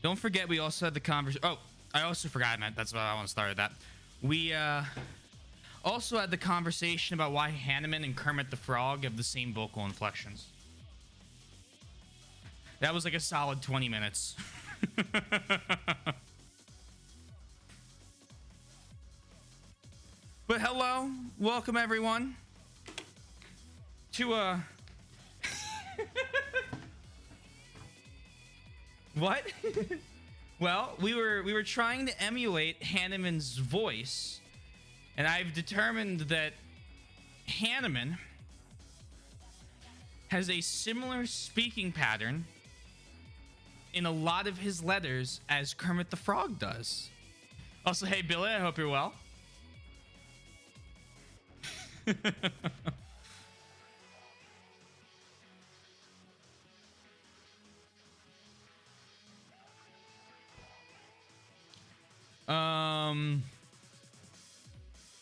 Don't forget, we also had the conversation. Oh, I also forgot, man. That's what I want to start with that. We also had the conversation about why Hanneman and Kermit the Frog have the same vocal inflections. That was like a solid 20 minutes. But hello, welcome everyone to what? Well, we were trying to emulate Hanneman's voice, and I've determined that Hanneman has a similar speaking pattern in a lot of his letters as Kermit the Frog does. Also, hey Billy, I hope you're well.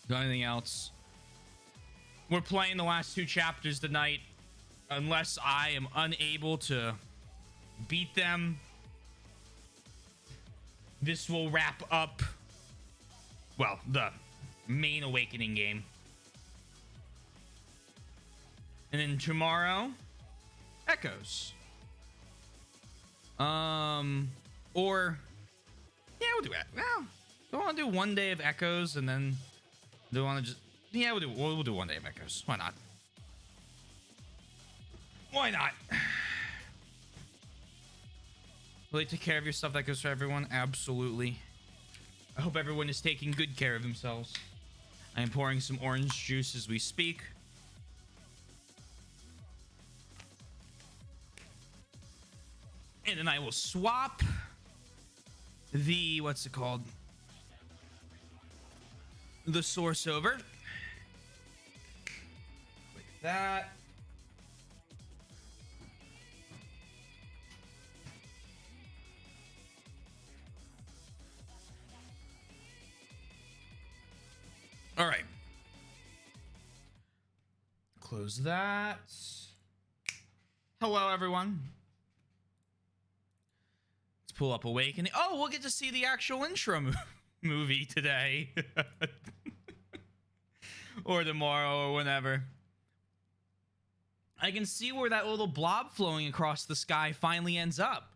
Got anything else? We're playing the last 2 chapters tonight. Unless I am unable to beat them, this will wrap up, well, the main Awakening game. And then tomorrow, Echoes. Or yeah, we'll do it. Well, do I want to do 1 day of Echoes and then do I want to just, yeah, we'll do 1 day of Echoes. Why not? Why not? Will you take care of yourself? That goes for everyone. Absolutely. I hope everyone is taking good care of themselves. I am pouring some orange juice as we speak. And then I will swap the, what's it called? The source over. Like that. All right. Close that. Hello, everyone. Let's pull up Awakening. Oh, we'll get to see the actual intro movie today. Or tomorrow or whenever. I can see where that little blob flowing across the sky finally ends up.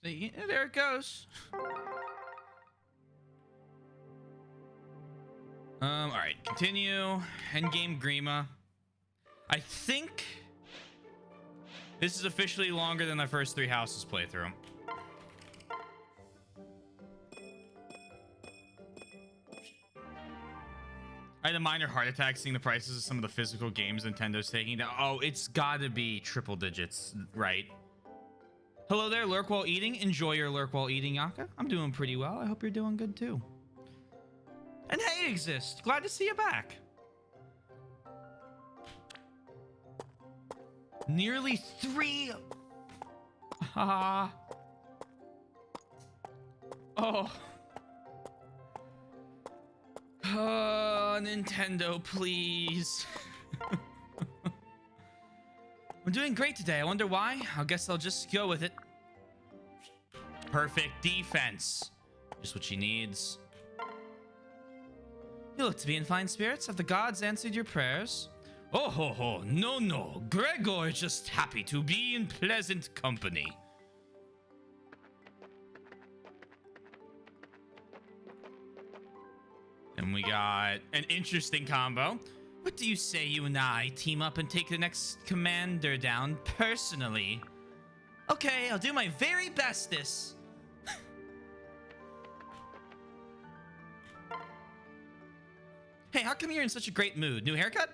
See, there it goes. All right, continue. Endgame Grima. I think this is officially longer than the first 3 houses playthrough. I had a minor heart attack seeing the prices of some of the physical games Nintendo's taking down. Oh, it's gotta be triple digits, right? Hello there, lurk while eating. Enjoy your lurk while eating, Yaka. I'm doing pretty well. I hope you're doing good too. And hey, Exist. Glad to see you back. Nearly 3. Oh. Nintendo, please. I'm doing great today. I wonder why. I guess I'll just go with it. Perfect defense. Just what she needs. You look to be in fine spirits. Have the gods answered your prayers? Oh ho ho, no. Gregor is just happy to be in pleasant company. And we got an interesting combo. What do you say you and I team up and take the next commander down personally? Okay, I'll do my very bestest. Hey, how come you're in such a great mood? New haircut?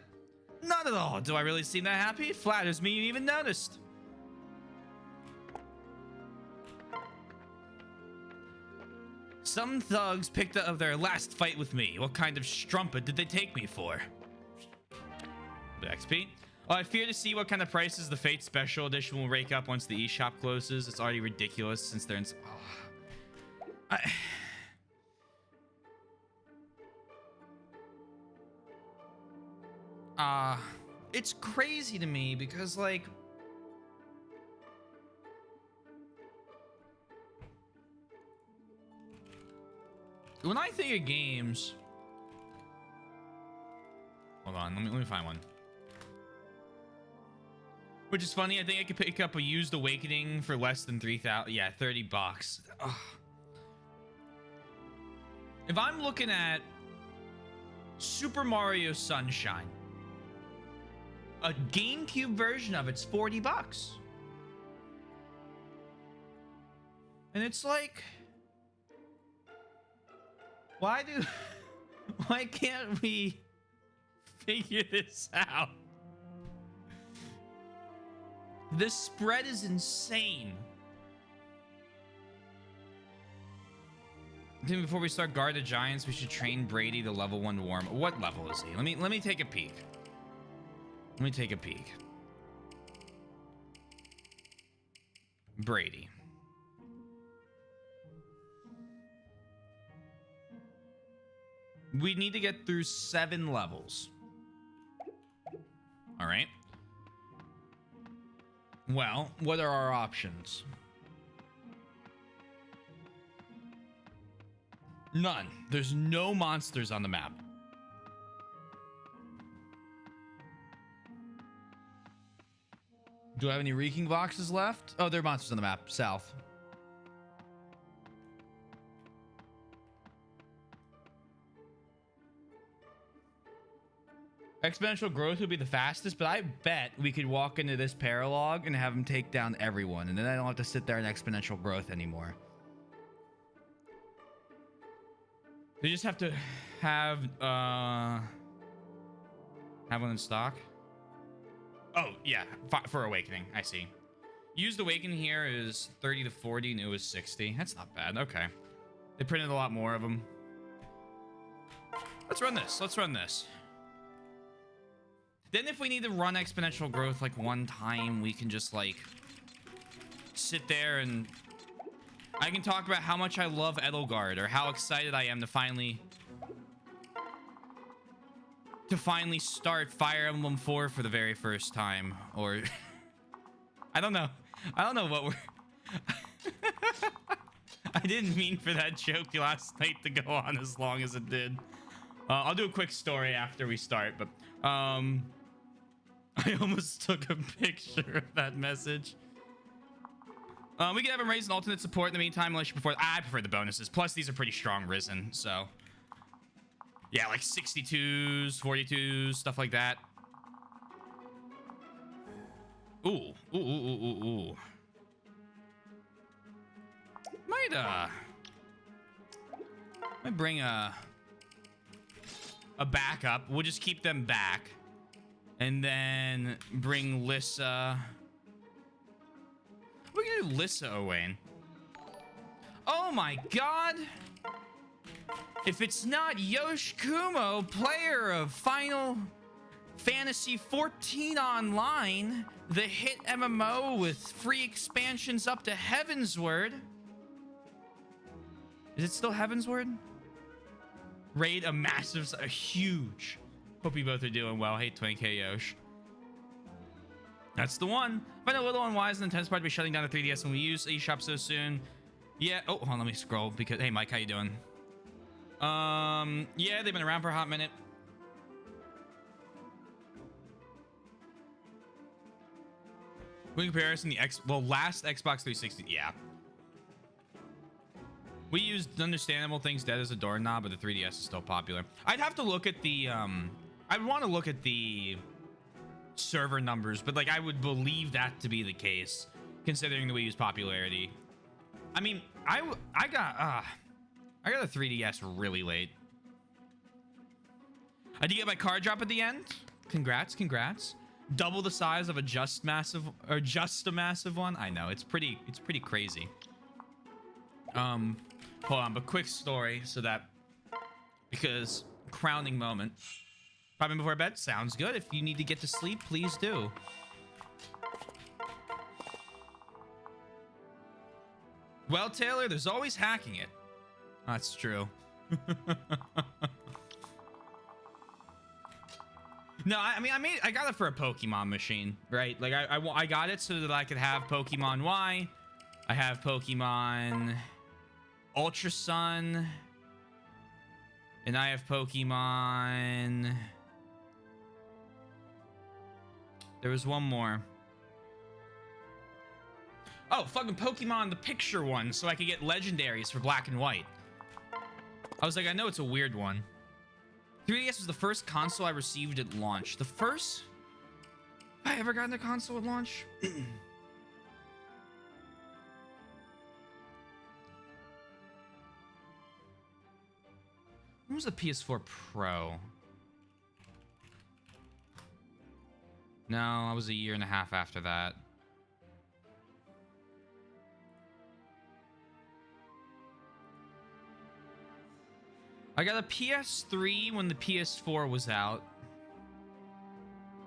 Not at all. Do I really seem that happy? It flatters me you even noticed. Some thugs picked up their last fight with me. What kind of strumpet did they take me for? The XP. Oh, I fear to see what kind of prices the Fate Special Edition will rake up once the eShop closes. It's already ridiculous since they're in... it's crazy to me because like when I think of games, hold on, let me find one. Which is funny, I think I could pick up a used Awakening for less than 3,000. Yeah, $30. Ugh. If I'm looking at Super Mario Sunshine, a GameCube version of it's $40. And it's like, why can't we figure this out? This spread is insane. I think before we start Guard the Giants, we should train Brady to level 1 warm. What level is he? Let me take a peek. Let me take a peek. Brady. We need to get through 7 levels. All right. Well, what are our options? None. There's no monsters on the map. Do I have any Reeking boxes left? Oh, there are monsters on the map. South. Exponential growth would be the fastest, but I bet we could walk into this paralog and have him take down everyone, and then I don't have to sit there in exponential growth anymore. They just have to have one in stock. Oh yeah, for Awakening. I see. Used Awakening here is 30 to 40, new is 60. That's not bad. Okay, they printed a lot more of them. Let's run this. Let's run this. Then if we need to run exponential growth like one time, we can just like sit there and I can talk about how much I love Edelgard or how excited I am to finally start Fire Emblem 4 for the very first time. Or I don't know what we're I didn't mean for that joke last night to go on as long as it did. I'll do a quick story after we start, but I almost took a picture of that message. We can have him raise an alternate support in the meantime, unless you prefer. I prefer the bonuses. Plus, these are pretty strong risen, so yeah, like 62s, 42s, stuff like that. Ooh. Might bring a backup. We'll just keep them back. And then bring Lissa. We're gonna do Lissa Owain. Oh my god! If it's not Yosh Kumo, player of Final Fantasy 14 Online, the hit MMO with free expansions up to Heavensward. Is it still Heavensward? Raid a huge. Hope you both are doing well. Hey, Twink. Hey, Yosh. That's the one. Find a little unwise and intense part to be shutting down the 3DS when we use eShop so soon. Yeah. Oh, hold on. Let me scroll because, hey, Mike, how you doing? Yeah, they've been around for a hot minute. In comparison, last Xbox 360, yeah. We used understandable things dead as a doorknob, but the 3DS is still popular. I'd have to look at the, I'd want to look at the server numbers, but like I would believe that to be the case, considering the Wii U's popularity. I mean, I got a 3DS really late. I did get my card drop at the end. Congrats. Double the size of a just a massive one. I know, it's pretty crazy. Hold on, but quick story because crowning moment. Probably before bed sounds good. If you need to get to sleep, please do. Well, Taylor, there's always hacking it. That's true. No, I got it for a Pokemon machine, right? Like I got it so that I could have Pokemon Y. I have Pokemon Ultra Sun, and I have Pokemon. There was one more. Oh, fucking Pokemon the picture one, so I could get legendaries for Black and White. I was like, I know it's a weird one. 3DS was the first console I received at launch. The first I ever gotten a console at launch? When was the PS4 Pro? No, I was a year and a half after that. I got a PS3 when the PS4 was out.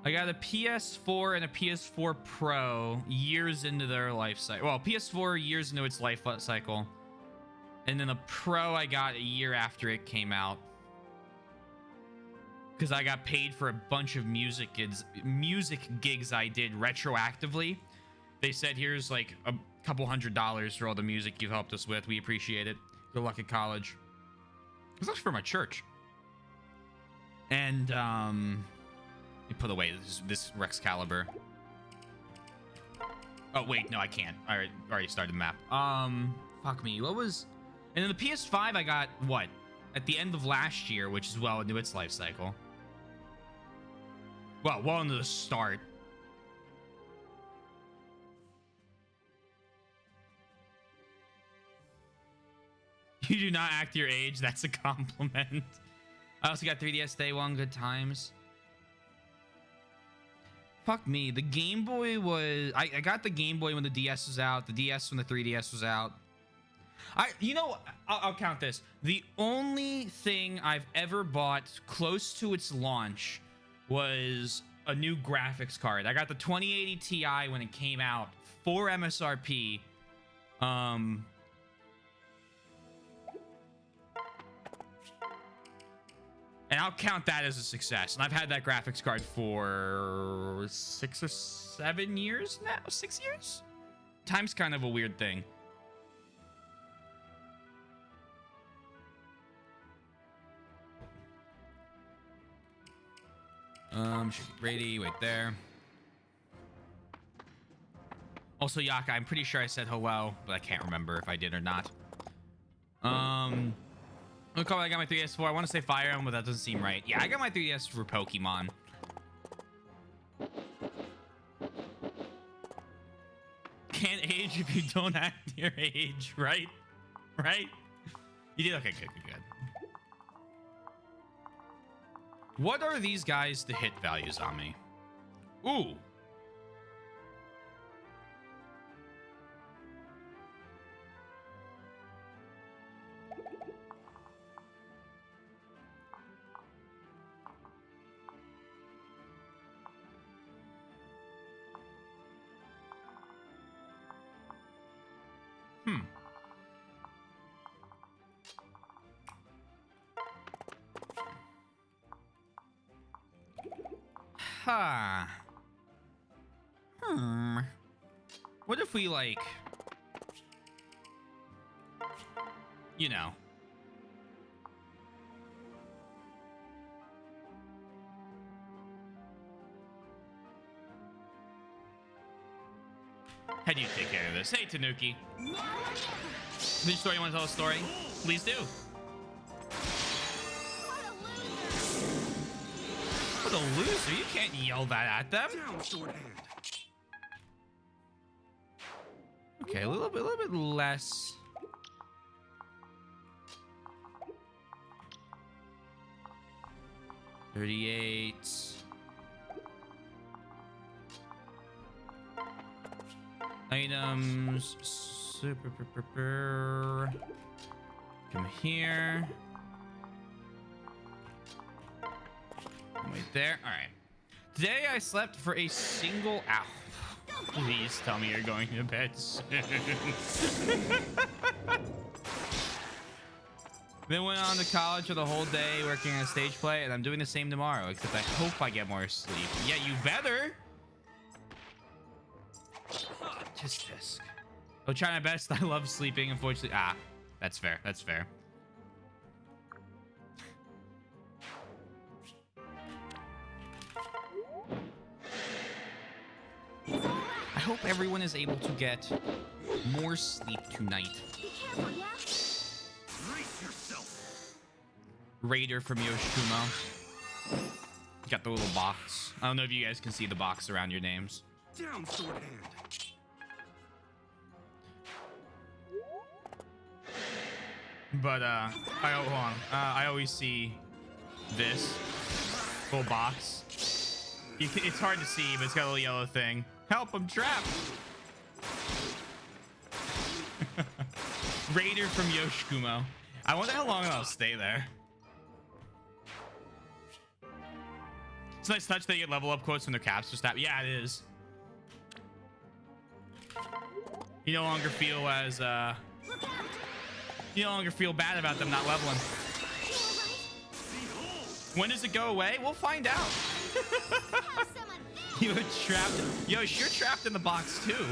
I got a PS4 and a PS4 Pro years into their life cycle. Well, PS4 years into its life cycle. And then the Pro I got a year after it came out. Because I got paid for a bunch of music gigs I did retroactively. They said, here's like a couple $100 for all the music you've helped us with. We appreciate it. Good luck at college. It was actually for my church. And, you put away this Rex Caliber. Oh, wait, no, I can't. I already started the map. Fuck me. What was... And then the PS5 I got, what? At the end of last year, which is well into its life cycle. Well into the start. You do not act your age. That's a compliment. I also got 3DS Day One. Good times. Fuck me. The Game Boy was... I got the Game Boy when the DS was out. The DS when the 3DS was out. You know, I'll count this. The only thing I've ever bought close to its launch was a new graphics card. I got the 2080 Ti when it came out for MSRP. And I'll count that as a success. And I've had that graphics card for 6 or 7 years now. 6 years? Time's kind of a weird thing. Should be ready. Wait there. Also, Yaka, I'm pretty sure I said hello, but I can't remember if I did or not. Look how I got my 3DS for. I want to say Fire Emblem, but that doesn't seem right. Yeah, I got my 3DS for Pokemon. Can't age if you don't act your age, right? Right? You did okay. Good. What are these guys to hit values on me? Ooh. What if we, like, you know, how do you take care of this? Hey, Tanuki. Which story you want to tell a story? Please do. What a loser. You can't yell that at them. Okay, a little bit less. $38. Items. Super. Come here. Wait there. All right. Today I slept for a single hour. Please tell me you're going to bed soon. Then went on to college for the whole day working on a stage play, and I'm doing the same tomorrow, except I hope I get more sleep. Yeah, you better. Tisk tisk. I'll try my best. I love sleeping, unfortunately. Ah, that's fair. That's fair. I hope everyone is able to get more sleep tonight. Be careful, yeah? Brace yourself. Raider from Yoshikumo. Got the little box. I don't know if you guys can see the box around your names. Down, sword hand. But hold on. I always see this full box. It's hard to see, but it's got a little yellow thing. Help! I'm trapped. Raider from Yoshikumo. I wonder how long I'll stay there. It's a nice touch that you get level up quotes from their caps or stat. Yeah, it is. You no longer feel as you no longer feel bad about them not leveling. When does it go away? We'll find out. You were trapped. Yo, you're trapped in the box too.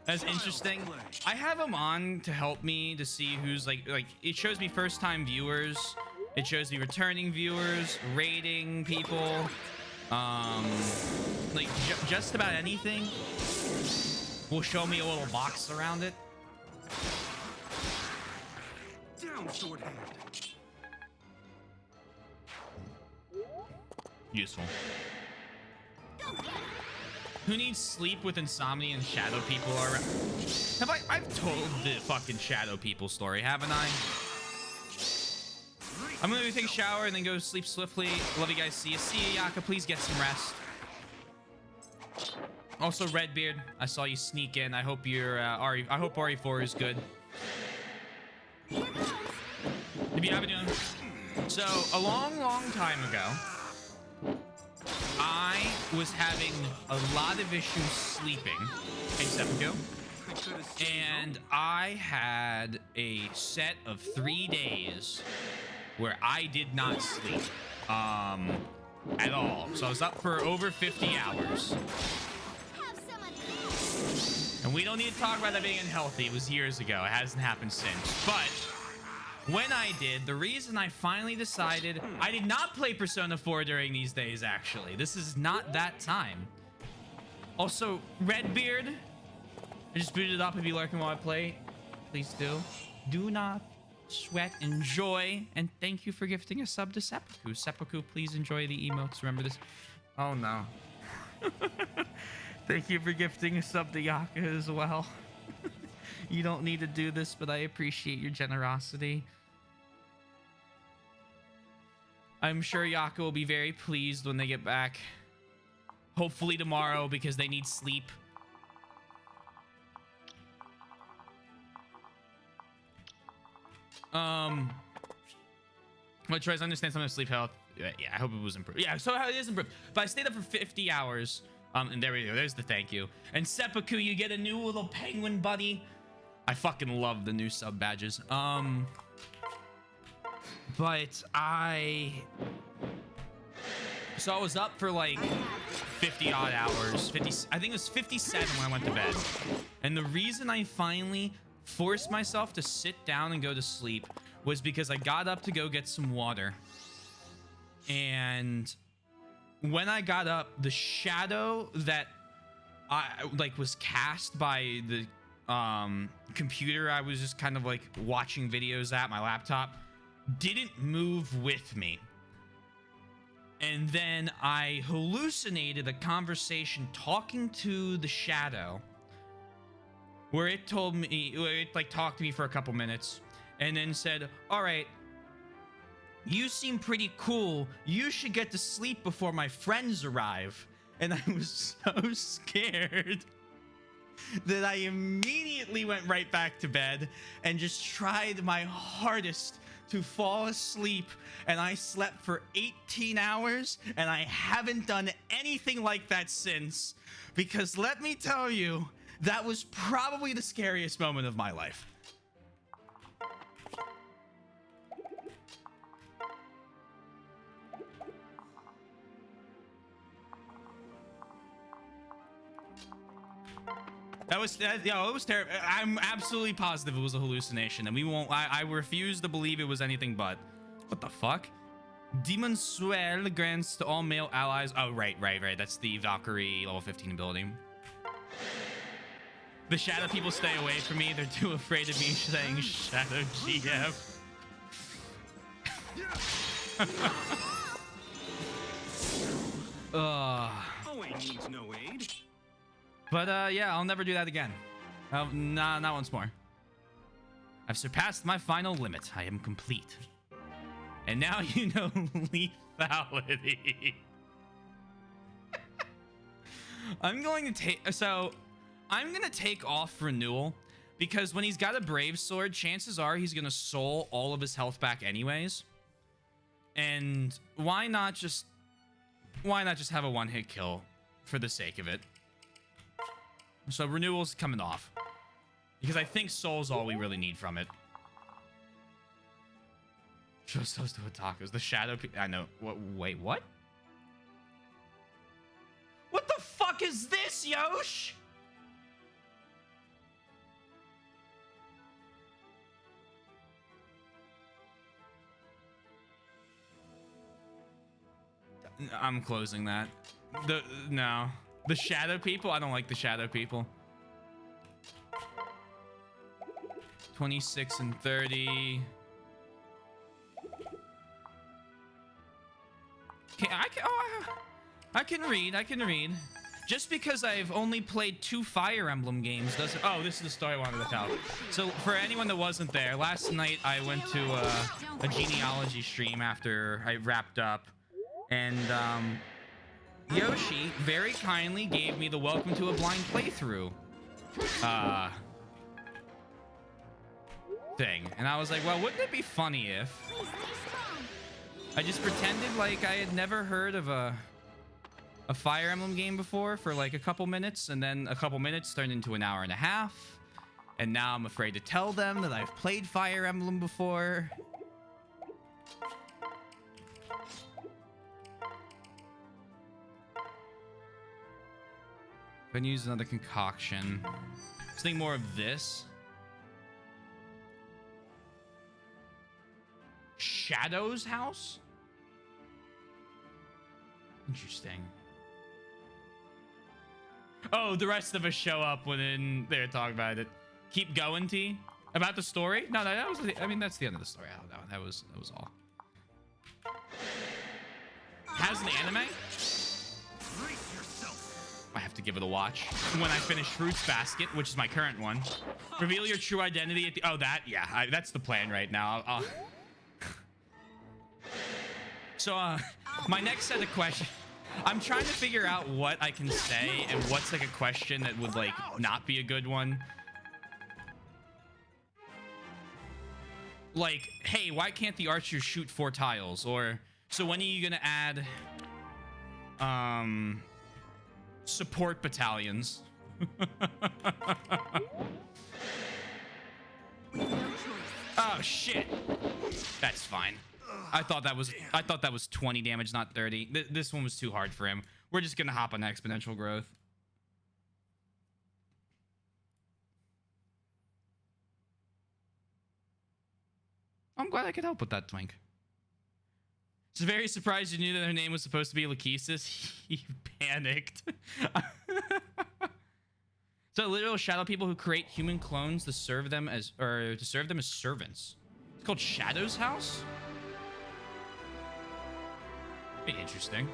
That's interesting. I have him on to help me to see who's like it shows me first time viewers. It shows me returning viewers, rating people, like just about anything will show me a little box around it. Down, sword hand. Useful. Who needs sleep with insomnia and shadow people are around? I've told the fucking shadow people story, haven't I? I'm gonna take a shower and then go sleep swiftly. Love you guys. See you. See you, Yaka. Please get some rest. Also, Redbeard, I saw you sneak in. I hope you're I hope RE4 is good. If you haven't done so, a long time ago, I was having a lot of issues sleeping. Hey, Seppuku. And I had a set of 3 days where I did not sleep at all. So I was up for over 50 hours. And we don't need to talk about that being unhealthy. It was years ago. It hasn't happened since. But when I did, the reason I finally decided I did not play Persona 4 during these days, actually. This is not that time. Also, Redbeard, I just booted it up. If you lurking while I play, please do. Do not sweat. Enjoy. And thank you for gifting a sub to Seppuku. Seppuku, please enjoy the emotes. Remember this. Oh, no. Thank you for gifting a sub to Yaka as well. You don't need to do this, but I appreciate your generosity. I'm sure Yaka will be very pleased when they get back. Hopefully tomorrow, because they need sleep. Well, tries to understand some of sleep health. Yeah, I hope it was improved. Yeah, so it is improved. But I stayed up for 50 hours. And there we go. There's the thank you. And Seppuku, you get a new little penguin buddy. I fucking love the new sub badges. But so I was up for like 50 odd hours. I think it was 57 when I went to bed. And the reason I finally forced myself to sit down and go to sleep was because I got up to go get some water. And when I got up, the shadow that I was cast by the computer I was just kind of like watching videos at my laptop didn't move with me. And then I hallucinated a conversation talking to the shadow where it told me, talked to me for a couple minutes and then said, all right, you seem pretty cool. You should get to sleep before my friends arrive. And I was so scared that I immediately went right back to bed and just tried my hardest to fall asleep. And I slept for 18 hours and I haven't done anything like that since. Because let me tell you, That was probably the scariest moment of my life. That was, yo, it was terrible. I'm absolutely positive it was a hallucination, and we won't, I refuse to believe it was anything but. What the fuck? Demon Swell grants to all male allies. Oh, right. That's the Valkyrie level 15 ability. The shadow people stay away from me. They're too afraid of me saying shadow GF. Owen needs no aid. But yeah, I'll never do that again. Nah, not once more. I've surpassed my final limit. I am complete. And now you know lethality. I'm going to take off renewal because when he's got a brave sword, chances are he's gonna soul all of his health back anyways. And why not just have a one-hit kill for the sake of it? So renewal's coming off because I think soul's all we really need from it. Shows those to otakus. The shadow. I know. What? Wait. What? What the fuck is this, Yosh? I'm closing that. No. The shadow people? I don't like the shadow people. 26 and 30. I can read. Just because I've only played 2 Fire Emblem games doesn't... Oh, this is the story I wanted to tell. So for anyone that wasn't there, last night I went to a genealogy stream after I wrapped up. And Yoshi very kindly gave me the welcome to a blind playthrough thing. And I was like, well, wouldn't it be funny if I just pretended like I had never heard of a Fire Emblem game before for like a couple minutes, and then a couple minutes turned into an hour and a half, and now I'm afraid to tell them that I've played Fire Emblem before. I'm gonna use another concoction. Something more of this. Shadow's house? Interesting. Oh, the rest of us show up when they're talking about it. Keep going, T. About the story? No, that was. I mean, that's the end of the story. I don't know. That was all. Has an anime? Brace yourself. I have to give it a watch when I finish Fruits Basket, which is my current one. Reveal your true identity at the. Oh, that. Yeah, that's the plan right now. So, my next set of questions. I'm trying to figure out what I can say and what's like a question that would like not be a good one. Like, hey, why can't the archers shoot 4 tiles? Or, so when are you gonna add support battalions? Oh shit. That's fine. I thought that was 20 damage, not 30. This one was too hard for him. We're just gonna hop on exponential growth. I'm glad I could help with that, Twink. Just very surprised you knew that her name was supposed to be Lachesis. He panicked. So literal shadow people who create human clones to serve them as servants. It's called Shadow's House. Be interesting.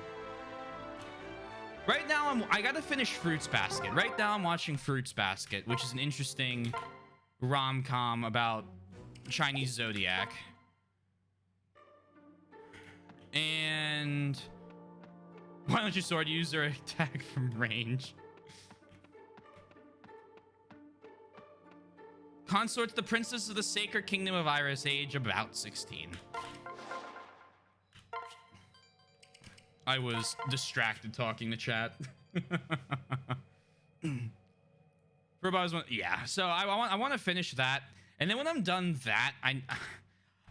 Right now, I gotta finish Fruits Basket. Right now, I'm watching Fruits Basket, which is an interesting rom-com about Chinese zodiac. And why don't you sword user attack from range? Consort to the princess of the sacred kingdom of Iris, age about 16. I was distracted talking to chat. For Robots one, yeah. So I want to finish that, and then when I'm done that,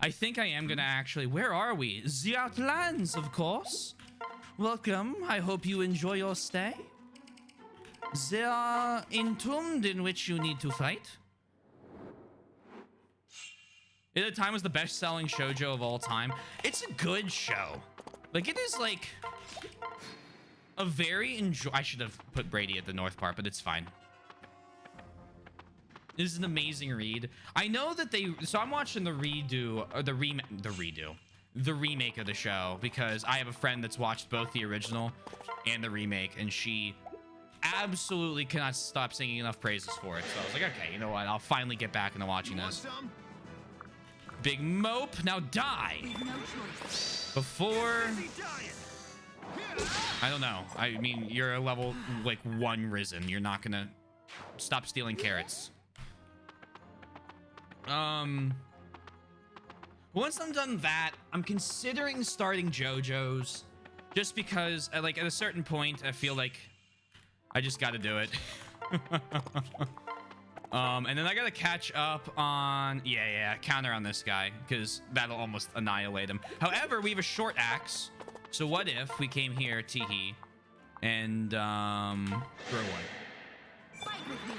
I think I am gonna actually. Where are we? The Outlands, of course. Welcome. I hope you enjoy your stay. They are entombed in which you need to fight. At the time was the best-selling shoujo of all time. It's a good show. Like, it is like a very I should have put Brady at the north part, but it's fine. This is an amazing read. I know that so I'm watching the redo, or the remake of the show, because I have a friend that's watched both the original and the remake, and she absolutely cannot stop singing enough praises for it. So I was like, okay, you know what? I'll finally get back into watching this. Big mope, now die. Before, I don't know. I mean, you're a level like 1 risen. You're not gonna stop stealing carrots. Once I'm done that, I'm considering starting JoJo's, just because like at a certain point I feel like I just got to do it. And then I gotta catch up on counter on this guy, because that'll almost annihilate him. However, we have a short axe, so what if we came here, teehee, and throw one. Fight with me.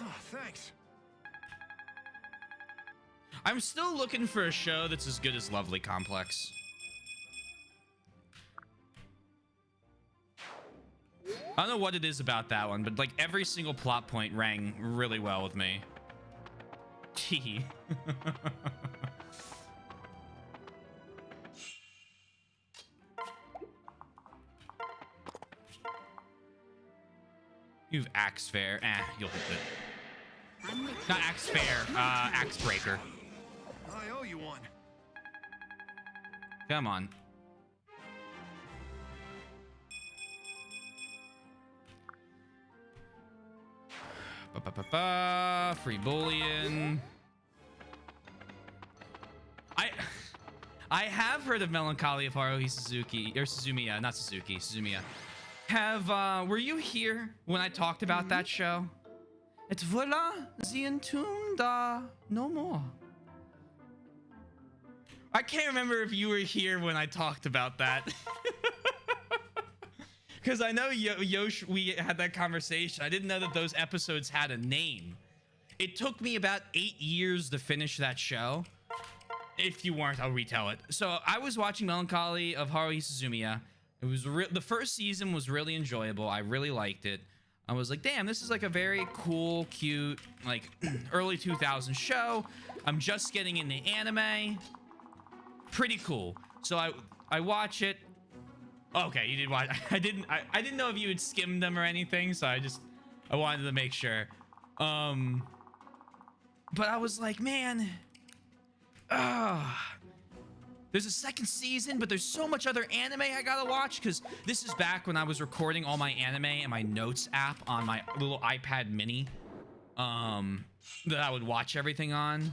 Oh, thanks. I'm still looking for a show that's as good as Lovely Complex. I don't know what it is about that one, but like every single plot point rang really well with me. Tee. You've axe fair. You'll hit it. Not axe fair, axe breaker. I owe you one. Come on. Free bullion. I have heard of Melancholy of Haruhi Suzuki, or Suzumiya, not Suzuki, Suzumiya. Were you here when I talked about that show? Et voila, the entombed are no more. I can't remember if you were here when I talked about that. Because I know Yosh, we had that conversation. I didn't know that those episodes had a name. It took me about 8 years to finish that show. If you weren't, I'll retell it. So I was watching Melancholy of Haruhi Suzumiya. It was the first season was really enjoyable. I really liked it. I was like, damn, this is like a very cool, cute, like early 2000s show. I'm just getting into anime. Pretty cool. So I watch it. Okay, you did watch. I didn't know if you had skimmed them or anything, so I wanted to make sure. But I was like, man, there's a second season, but there's so much other anime I gotta watch, because this is back when I was recording all my anime in my notes app on my little iPad mini, that I would watch everything on.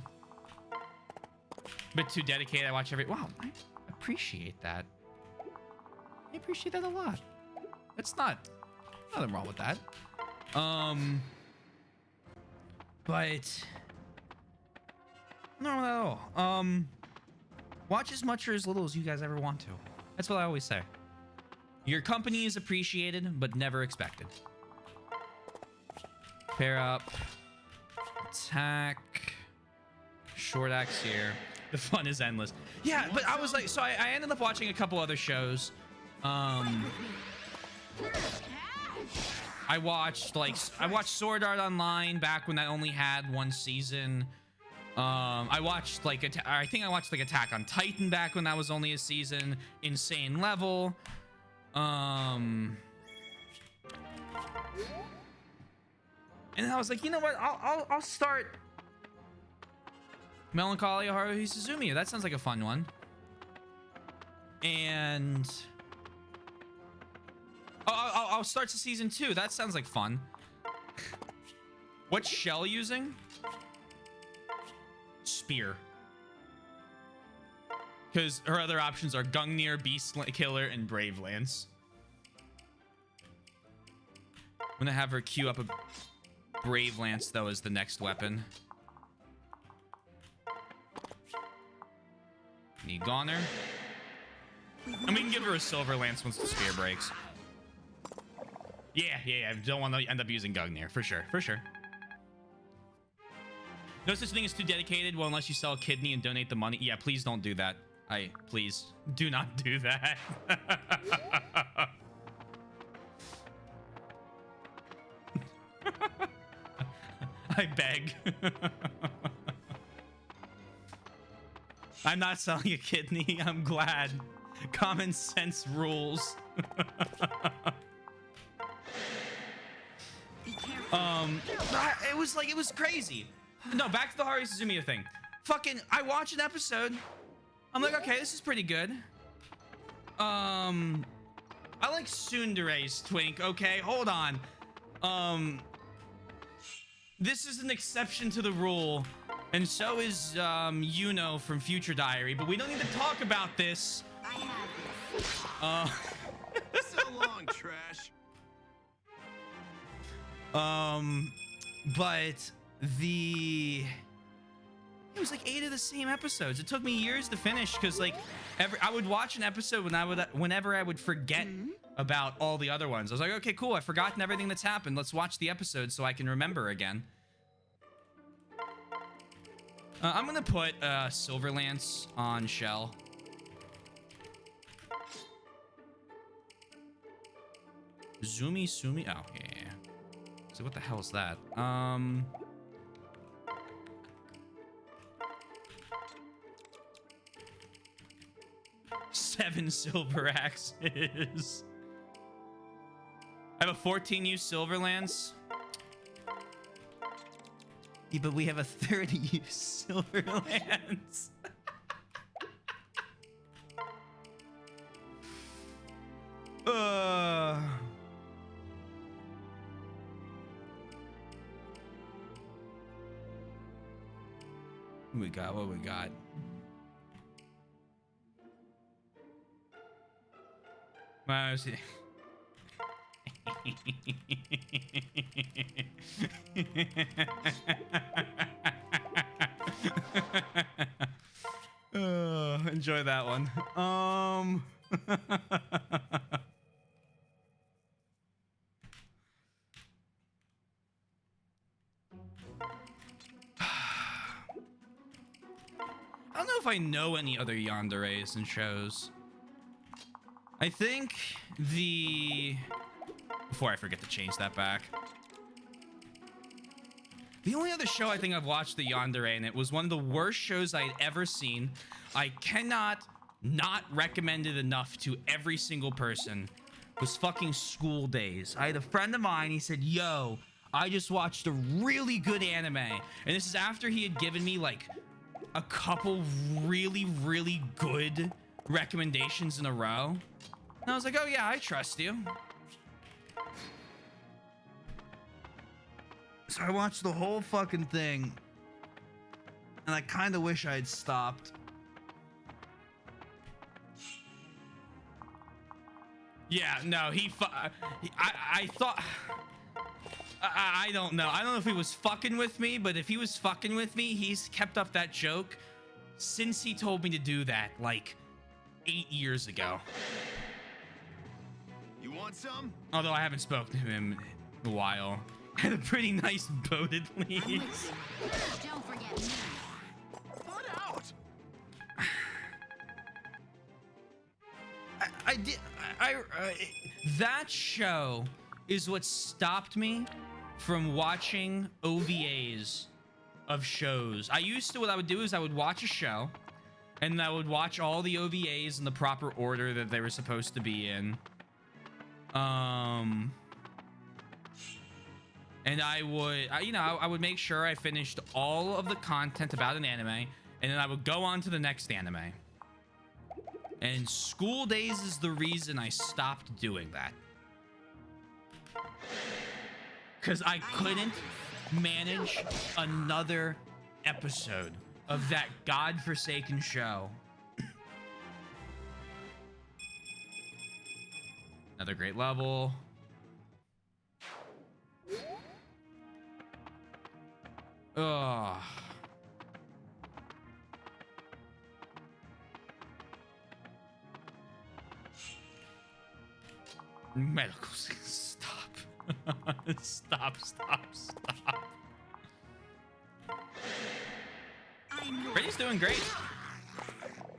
A bit too dedicated. I watch wow, I appreciate that. I appreciate that a lot. That's nothing wrong with that. But not at all. Watch as much or as little as you guys ever want to. That's what I always say. Your company is appreciated, but never expected. Pair up. Attack. Short axe here. The fun is endless. Yeah, but I was like, so I ended up watching a couple other shows. I watched Sword Art Online back when that only had 1 season. I watched like I think I watched like Attack on Titan back when that was only a season. Insane Level. And I was like, you know what? I'll start Melancholy Haruhi Suzumiya. That sounds like a fun one. And I'll start to season 2. That sounds like fun. What's Shell using? Spear. Because her other options are Gungnir, Beast Killer, and Brave Lance. I'm gonna have her queue up a Brave Lance though as the next weapon. Need Goner. And we can give her a Silver Lance once the spear breaks. Yeah. I don't want to end up using Gungnir, for sure. No such thing as too dedicated. Well, unless you sell a kidney and donate the money. Yeah, please don't do that. Please do not do that. I beg. I'm not selling a kidney. I'm glad. Common sense rules. It was crazy. No, back to the Haruhi Suzumiya thing. Fucking, I watch an episode. I'm like, okay, this is pretty good. I like Tsundere's twink. Okay, hold on. This is an exception to the rule, and so is Yuno from Future Diary. But we don't need to talk about this. I have this. So long, trash. But it was like 8 of the same episodes. It took me years to finish because like I would watch an episode whenever I would forget about all the other ones. I was like, okay, cool. I've forgotten everything that's happened. Let's watch the episode so I can remember again. I'm gonna put Silver Lance on Shell. Sumi. Oh yeah. So what the hell is that? 7 silver axes. I have a 14-use Silver Lance. Yeah, but we have a 30-use Silver Lance. What we got? Wow, see. Enjoy that one. I don't know if I know any other yanderes and shows. I think before I forget to change that back. The only other show I think I've watched the yandere in, it was one of the worst shows I'd ever seen. I cannot not recommend it enough to every single person. Was fucking School Days. I had a friend of mine, he said, yo, I just watched a really good anime. And this is after he had given me like a couple really good recommendations in a row. And I was like, oh yeah, I trust you. So I watched the whole fucking thing. And I kind of wish I had stopped. Yeah, no, I thought... I don't know. I don't know if he was fucking with me, but if he was fucking with me, he's kept up that joke since he told me to do that, like 8 years ago. You want some? Although I haven't spoken to him in a while. Had a pretty nice boated lead. Don't forget me. Put out. That show is what stopped me from watching OVAs of shows. What I would do is I would watch a show and I would watch all the OVAs in the proper order that they were supposed to be in. And I would make sure I finished all of the content about an anime, and then I would go on to the next anime. And School Days is the reason I stopped doing that. Because I couldn't manage another episode of that godforsaken show. Another great level. Ugh. Medical. Stop. Stop. I'm yours. Brady's doing great.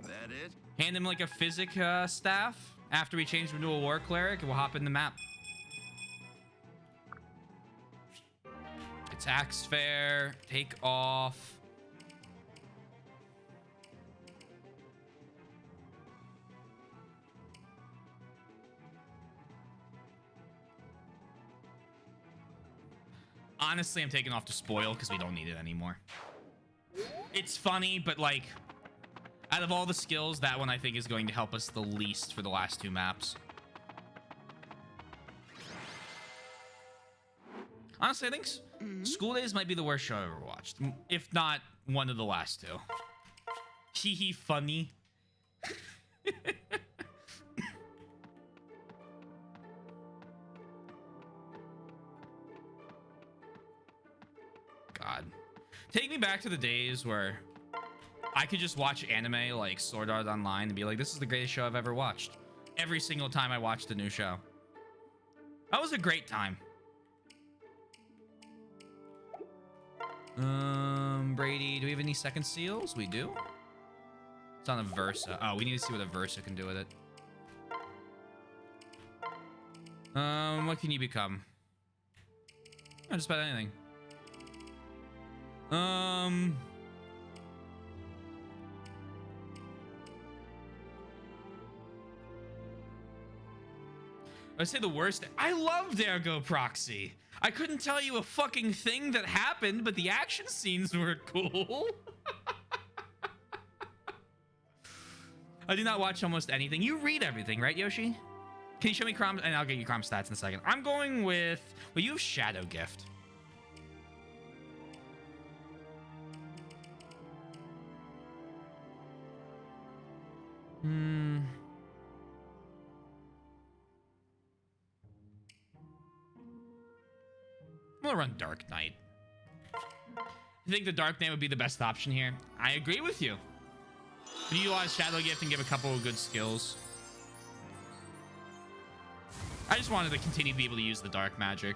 That it? Hand him like a physic staff. After we change him to a war cleric, we'll hop in the map. Attack sphere. Take off. Honestly, I'm taking off to spoil because we don't need it anymore. It's funny, but like, out of all the skills, that one I think is going to help us the least for the last two maps. Honestly, I think School Days might be the worst show I ever watched, if not one of the last two. Hee hee, funny. God. Take me back to the days where I could just watch anime like Sword Art Online and be like, this is the greatest show I've ever watched. Every single time I watched a new show. That was a great time. Brady, do we have any second seals? We do. It's on a Versa. Oh, we need to see what a Versa can do with it. What can you become? Oh, just about anything. I'd say the worst. I loved Ergo Proxy. I couldn't tell you a fucking thing that happened, but the action scenes were cool. I do not watch almost anything. You read everything, right, Yoshi? Can you show me Crom? And I'll get you Crom stats in a second. I'm going with... Well, you have Shadow Gift. I'm gonna run Dark Knight. I think the Dark Knight would be the best option here. I agree with you. You utilize Shadow Gift and give a couple of good skills. I just wanted to continue to be able to use the dark magic.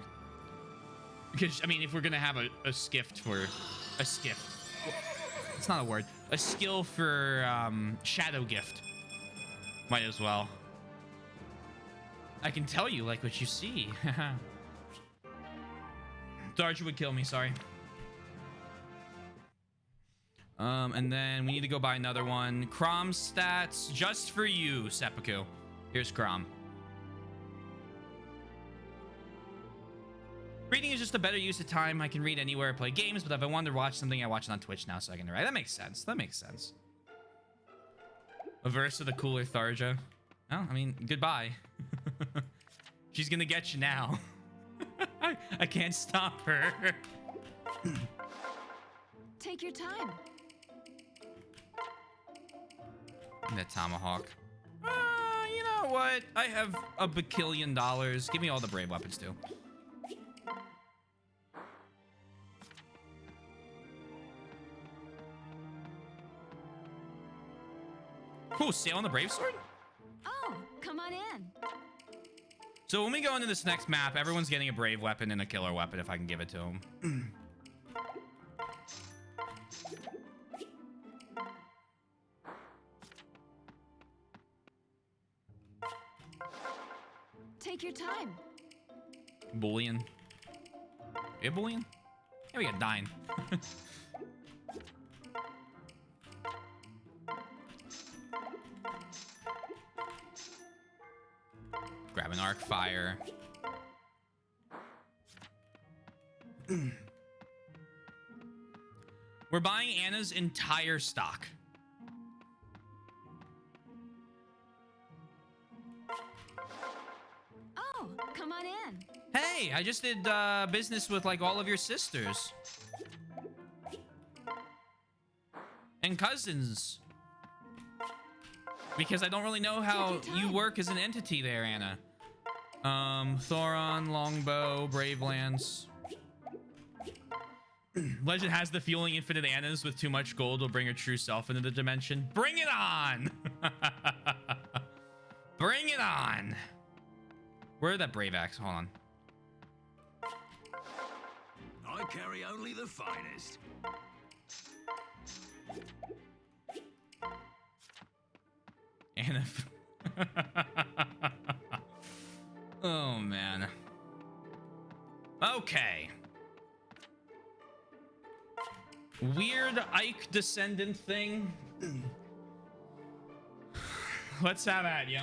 Because, I mean, if we're gonna have a skift for... A skift. It's not a word. A skill for Shadow Gift. Might as well. I can tell you like what you see. Darja would kill me, sorry. And then we need to go buy another one. Crom stats just for you, Seppuku. Here's Crom. Reading is just a better use of time. I can read anywhere, play games, but if I wanted to watch something, I watch it on Twitch now, so I can write. That makes sense. That makes sense. A verse of the cooler Tharja. Oh, I mean, goodbye. She's gonna get you now. I can't stop her. Take your time. That tomahawk. You know what? I have a bajillion dollars. Give me all the brave weapons too. Cool, sail on the brave sword? Oh, come on in. So when we go into this next map, everyone's getting a brave weapon and a killer weapon if I can give it to them. Take your time. Bullion. You have bullion? Yeah, we got 9. Grab an arc fire. We're buying Anna's entire stock. Oh, come on in. Hey, I just did business with like all of your sisters. And cousins. Because I don't really know how you work as an entity there, Anna. Thoron, Longbow, Brave Lance. Legend has the feeling infinite Annas with too much gold will bring her true self into the dimension. Bring it on! Bring it on! Where are that Brave Axe? Hold on. I carry only the finest. Anna. Oh, man. Okay. Weird Ike descendant thing. Let's have at you.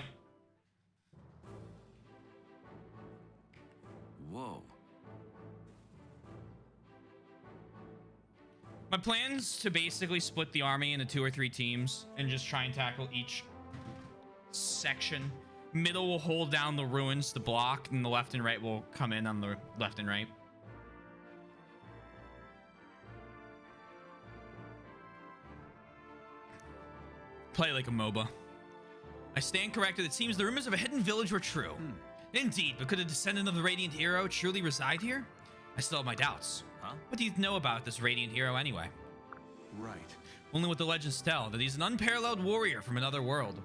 Whoa. My plan's to basically split the army into 2 or 3 teams and just try and tackle each section. Middle will hold down the ruins to block, and the left and right will come in on the left and right. Play like a MOBA. I stand corrected. It seems the rumors of a hidden village were true. Indeed, but could a descendant of the Radiant Hero truly reside here? I still have my doubts. Huh? What do you know about this Radiant Hero anyway? Right. Only what the legends tell, that he's an unparalleled warrior from another world.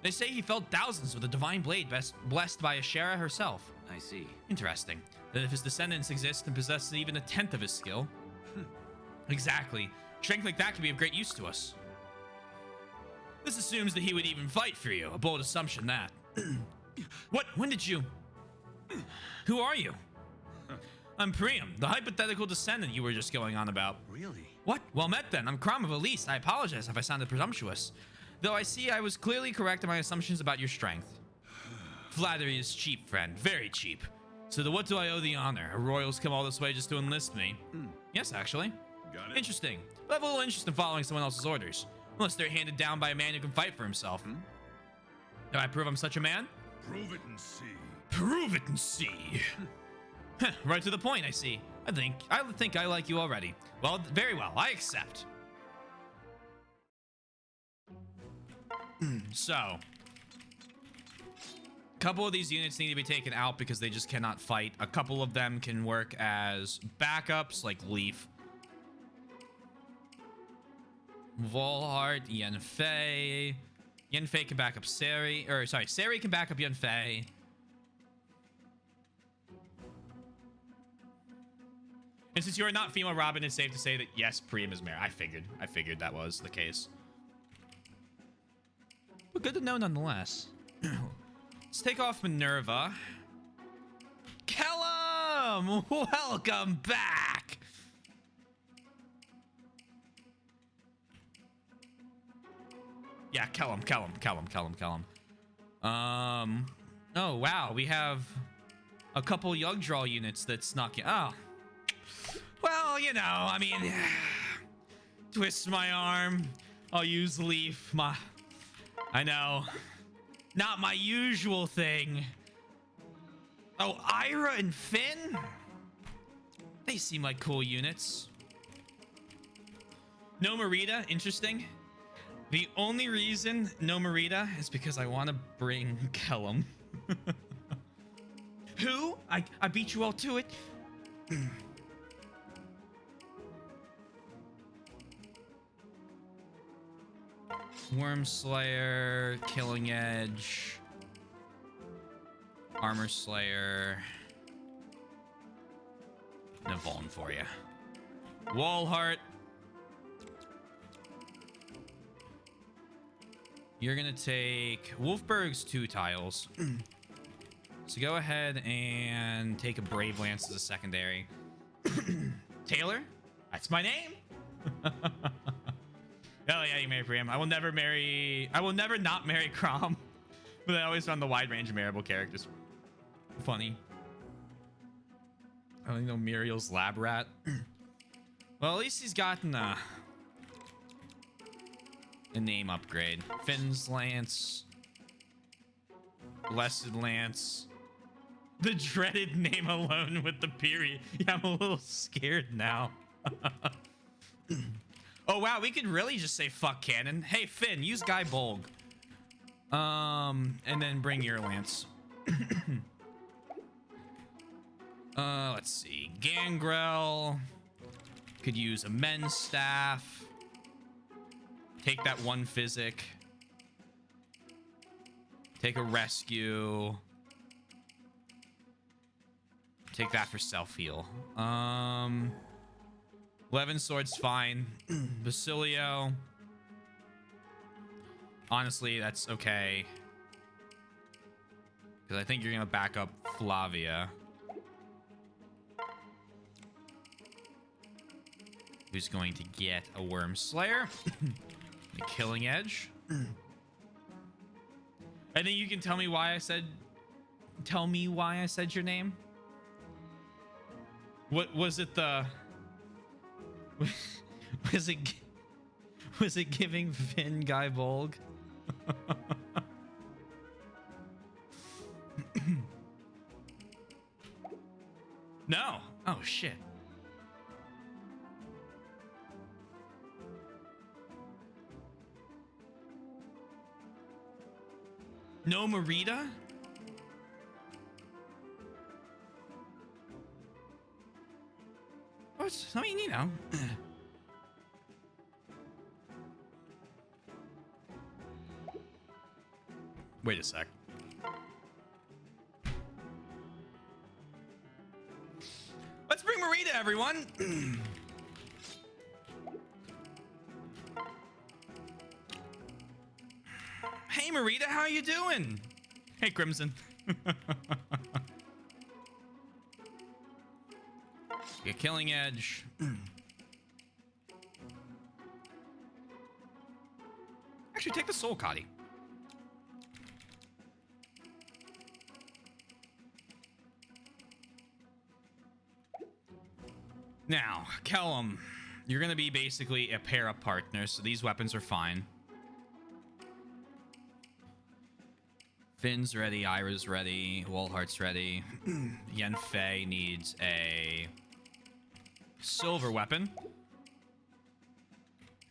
They say he felled thousands with a divine blade blessed by Ashera herself. I see. Interesting. That if his descendants exist and possess even a tenth of his skill. Exactly. Strength like that could be of great use to us. This assumes that he would even fight for you. A bold assumption, that. What? When did you... Who are you? I'm Priam, the hypothetical descendant you were just going on about. Really? What? Well met then. I'm Crom of Elise. I apologize if I sounded presumptuous. Though I see I was clearly correct in my assumptions about your strength. Flattery is cheap, friend. Very cheap. So to what do I owe the honor? A royals come all this way just to enlist me? Yes, actually. Got it. Interesting. But I have a little interest in following someone else's orders. Unless they're handed down by a man who can fight for himself. Do I prove I'm such a man? Prove it and see. Prove it and see. Right to the point, I see. I think I like you already. Well, very well. I accept. So, a couple of these units need to be taken out because they just cannot fight. A couple of them can work as backups, like Leaf. Volhart, Yenfei. Yenfei can back up Seri. Or, sorry, Seri can back up Yenfei. And since you are not female Robin, it's safe to say that yes, Priam is married. I figured that was the case. But good to know nonetheless. Let's take off Minerva. Kellum! Welcome back! Yeah, Kellum. Oh, wow. We have a couple Yugdraw units that snuck in. Oh. Well, you know, I mean... Twist my arm. I'll use Leaf. I know. Not my usual thing. Oh, Ira and Finn? They seem like cool units. No Merida, interesting. The only reason no Merida is because I want to bring Kellum. Who? I beat you all to it. Worm Slayer, Killing Edge, Armor Slayer, Navon for you. Wallheart. You're gonna take Wolfberg's 2 tiles. So go ahead and take a Brave Lance as a secondary. Taylor? That's my name. Hell yeah, you marry Priam. I will never not marry Crom. But I always found the wide range of marriable characters funny. I don't know Muriel's Lab Rat. Well, at least he's gotten a name upgrade. Finn's Lance. Blessed Lance. The dreaded name alone with the period. Yeah, I'm a little scared now. Oh, wow, we could really just say fuck cannon. Hey, Finn, use Guy Bolg. And then bring your Lance. Let's see. Gangrel. Could use a men's staff. Take that one physic. Take a rescue. Take that for self-heal. 11 swords, fine. Basilio. Honestly, that's okay. Because I think you're going to back up Flavia. Who's going to get a Worm Slayer. The Killing Edge. I think you can tell me why I said... Tell me why I said your name. What was it the... Was it giving Finn Guy Bolg? No. Oh shit. No Merida? I mean, you know. Wait a sec. Let's bring Merida, everyone. Hey, Merida, how you doing? Hey, Crimson. Get Killing Edge. Actually, take the Soul Cotty. Now, Kellum, you're going to be basically a pair of partners, so these weapons are fine. Finn's ready, Ira's ready, Wolhart's ready. Yenfei needs a silver weapon.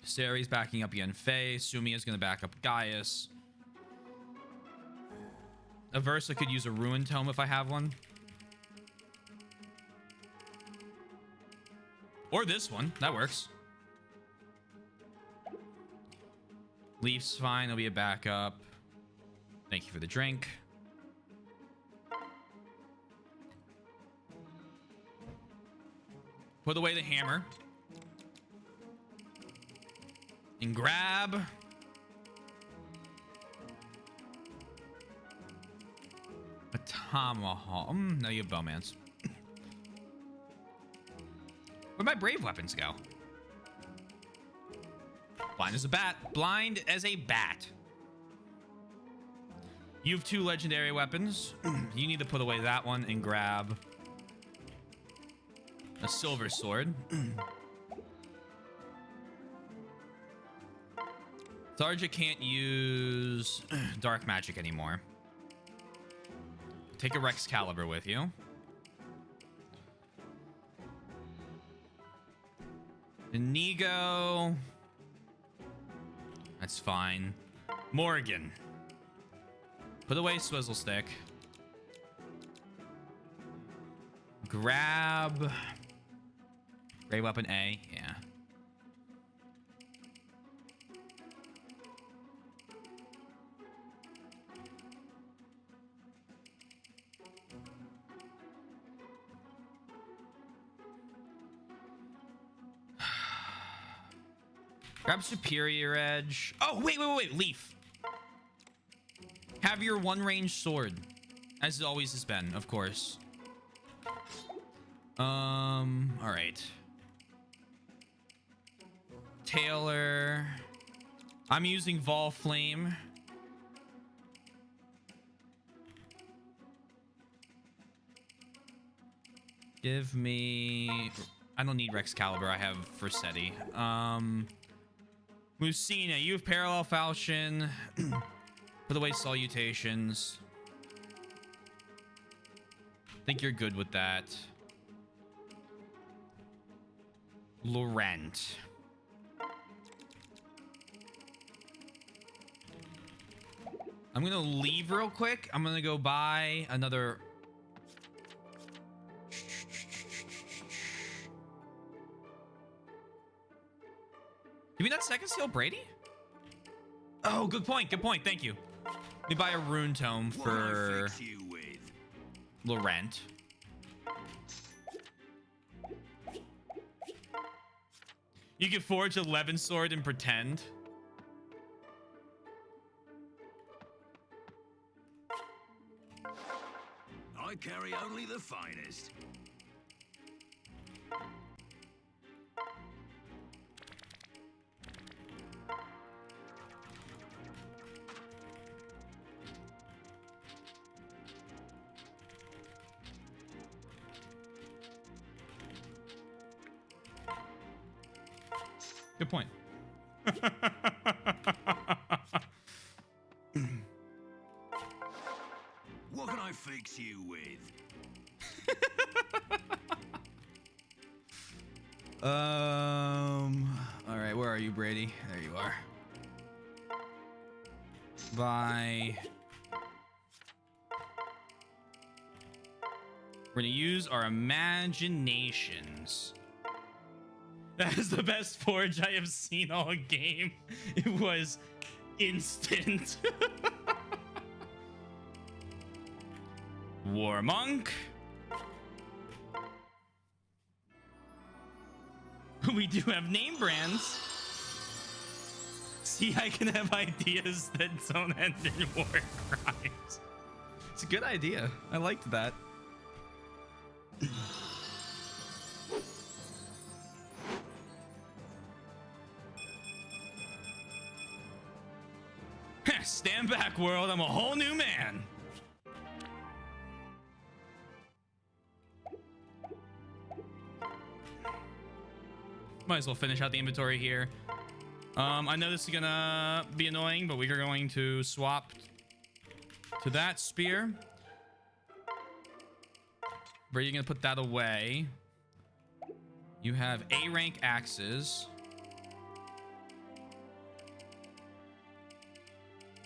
Sari's backing up Yenfei. Sumiya's going to back up Gaius. Aversa could use a Ruin Tome if I have one. Or this one. That works. Leaf's fine. It'll be a backup. Thank you for the drink. Put away the hammer. And grab... a tomahawk. No, you have bowmans. Where'd my brave weapons go? Blind as a bat. Blind as a bat. You have 2 legendary weapons. You need to put away that one and grab a silver sword. Tharja can't use dark magic anymore. Take a Rex Caliber with you. Inigo. That's fine. Morgan. Put away Swizzle Stick. Grab... Great Weapon A. Yeah. Grab Superior Edge. Oh, wait. Leaf. Have your one-range sword. As it always has been, of course. Alright. Taylor. I'm using Vol Flame. Give me... I don't need Rex Caliber. I have Versetti. Musina, you have Parallel Falchion. Put away Salutations. Think you're good with that. Laurent. I'm gonna leave real quick. I'm gonna go buy another... second seal Brady? Oh, good point. Good point. Thank you. Let me buy a rune tome What can I for fix you with? Laurent. You can forge a Levin sword and pretend. I carry only the finest. Good point. What can I fix you with? All right, where are you, Brady? There you are. Bye. We're gonna use our imaginations. That is the best forge I have seen all game. It was instant. War Monk. We do have name brands. See, I can have ideas that don't end in war crimes. It's a good idea. I liked that. Stand back, world. I'm a whole new man. Might as well finish out the inventory here. I know this is gonna be annoying, but we are going to swap to that spear. Where are you gonna put that away? You have A rank axes.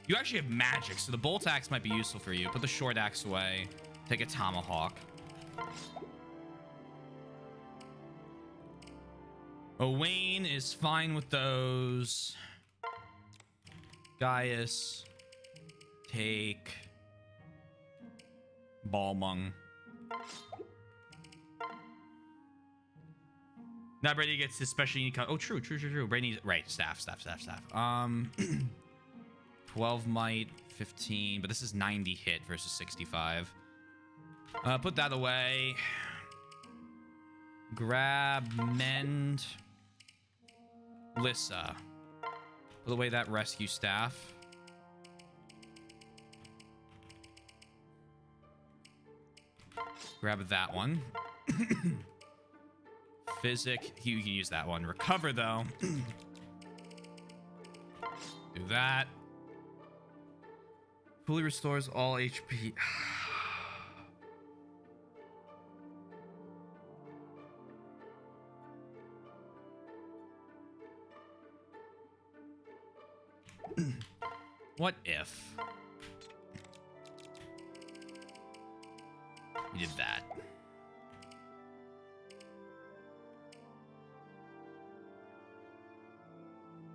You actually have magic, so the bolt axe might be useful for you. Put the short axe away. Take a tomahawk. Owain is fine with those. Gaius. Take. Balmung. Now Brady gets his special unique. Oh, true. Brady, right? Staff. 12 might, 15, but this is 90 hit versus 65. Put that away. Grab, mend. Lissa. Put away that rescue staff. Grab that one. Physic, you can use that one. Recover, though. Do that. Fully restores all HP. What if we did that?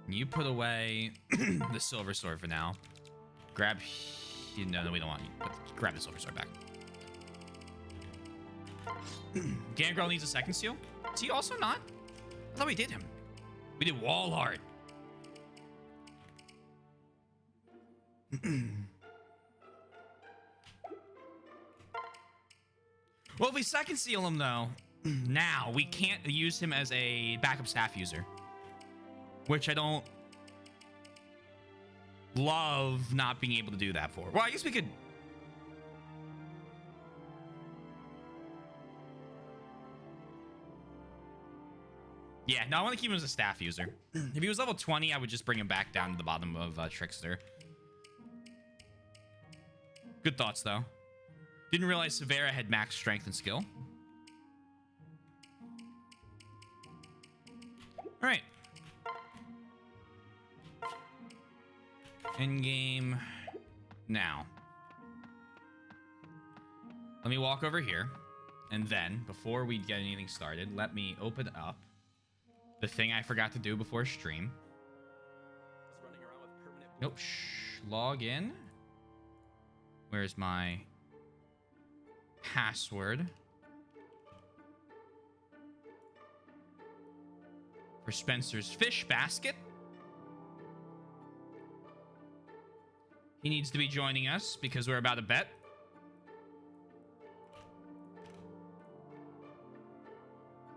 You put away the silver sword for now. Grab. No, we don't want you. Grab the silver sword back. Gangrel needs a second seal. Is he also not? I thought we did him. We did wall art. Well, if we second seal him though, now we can't use him as a backup staff user, which I don't love not being able to do that for. Well, I guess we could. Yeah, no, I want to keep him as a staff user. If he was level 20, I would just bring him back down to the bottom of Trickster. Good thoughts, though. Didn't realize Severa had max strength and skill. All right. End game now. Let me walk over here. And then, before we get anything started, let me open up the thing I forgot to do before stream. Nope. Log in. Where's my password? For Spencer's fish basket. He needs to be joining us because we're about to bet.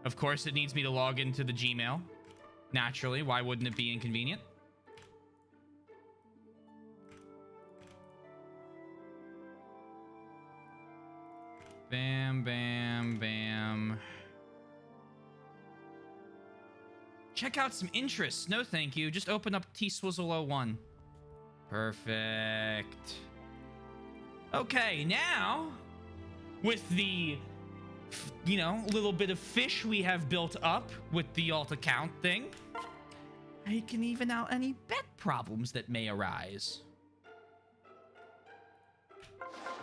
Of course, it needs me to log into the Gmail. Naturally, why wouldn't it be inconvenient? Bam, bam, bam. Check out some interests. No, thank you. Just open up T-Swizzle01. Perfect. Okay, now, with the, you know, little bit of fish we have built up with the alt account thing, I can even out any bet problems that may arise.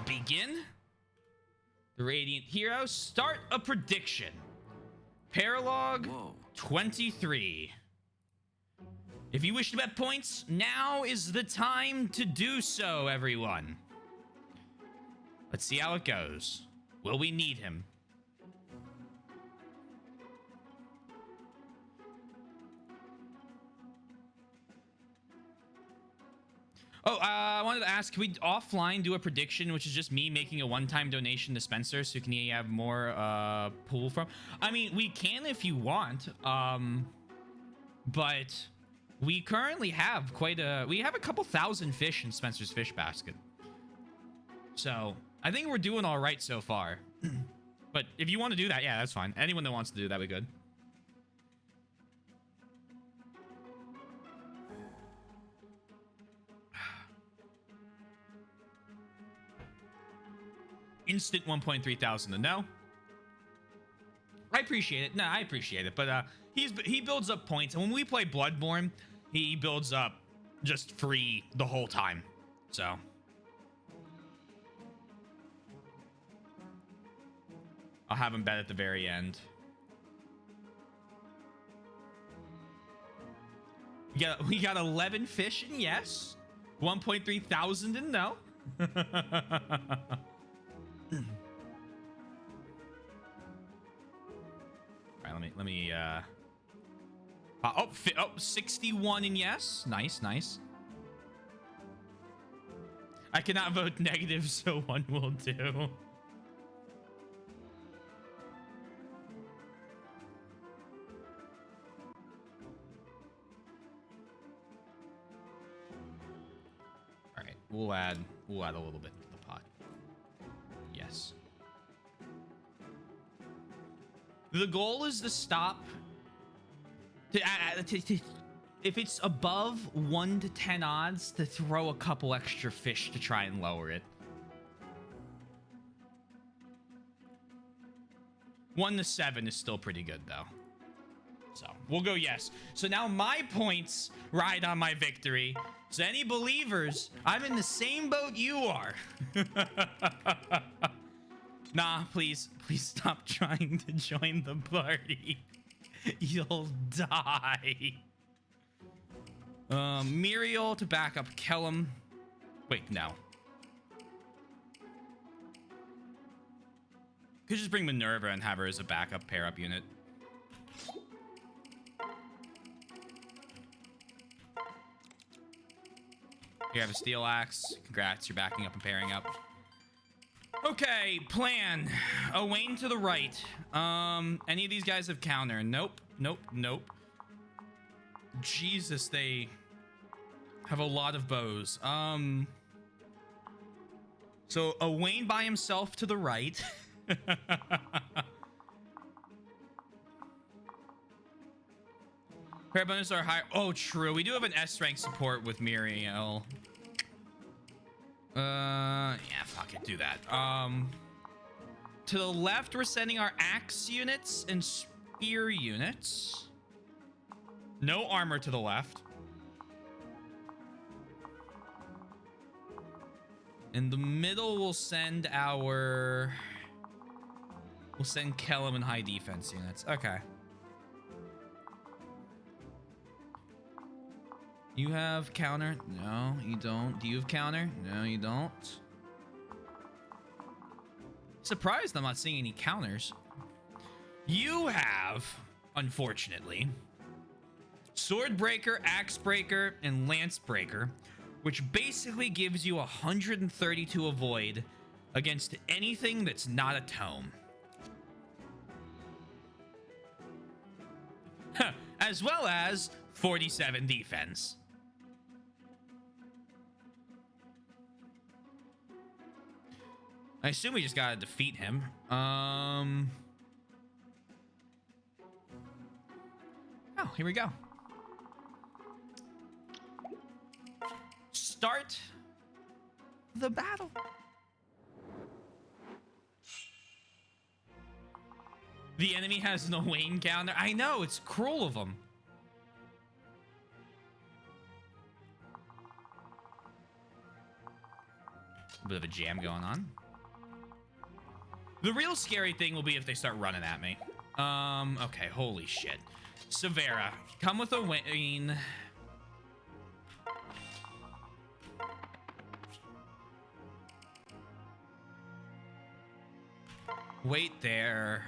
Begin. The Radiant Heroes start a prediction. Paralog 23. If you wish to bet points, now is the time to do so, everyone. Let's see how it goes. Will we need him? Oh, I wanted to ask, can we offline do a prediction, which is just me making a one-time donation to Spencer so can he have more pool from? I mean, we can if you want, but we currently have we have a couple thousand fish in Spencer's fish basket. So I think we're doing all right so far. But if you want to do that, yeah, that's fine. Anyone that wants to do that, we good. Instant 1.3 thousand to know. I appreciate it. No, I appreciate it. But he builds up points. And when we play Bloodborne, he builds up just free the whole time. So. I'll have him bet at the very end. We got 11 fish in yes. 1.3 thousand in no. All right, let me 61 in yes. Nice. I cannot vote negative, so one will do. All right, we'll add a little bit to the pot. Yes. The goal is to stop. If it's above 1 to 10 odds, to throw a couple extra fish to try and lower it. 1 to 7 is still pretty good, though. So we'll go yes. So now my points ride on my victory. So any believers, I'm in the same boat you are. Nah, please stop trying to join the party. You'll die. Muriel to back up Kellum. Wait, no. Could just bring Minerva and have her as a backup pair-up unit. You have a steel axe. Congrats, you're backing up and pairing up. Okay, plan. Owain to the right. Any of these guys have counter? Nope. Jesus, they have a lot of bows. So Owain by himself to the right. Pair bonus are higher. Oh, true. We do have an S rank support with Muriel. Yeah, fuck it. Do that. To the left, we're sending our axe units and spear units. No armor to the left. In the middle, we'll send Kellum and high defense units. Okay. You have counter? No, you don't. Do you have counter? No, you don't. Surprised I'm not seeing any counters. You have, unfortunately, Sword Breaker, Axe Breaker, and Lance Breaker, which basically gives you 132 avoid against anything that's not a tome. As well as 47 defense. I assume we just gotta defeat him. Oh, here we go. Start the battle. The enemy has no Wayne counter. I know, it's cruel of them. A bit of a jam going on. The real scary thing will be if they start running at me. Okay, holy shit. Severa, come with a Wayne. Wait there.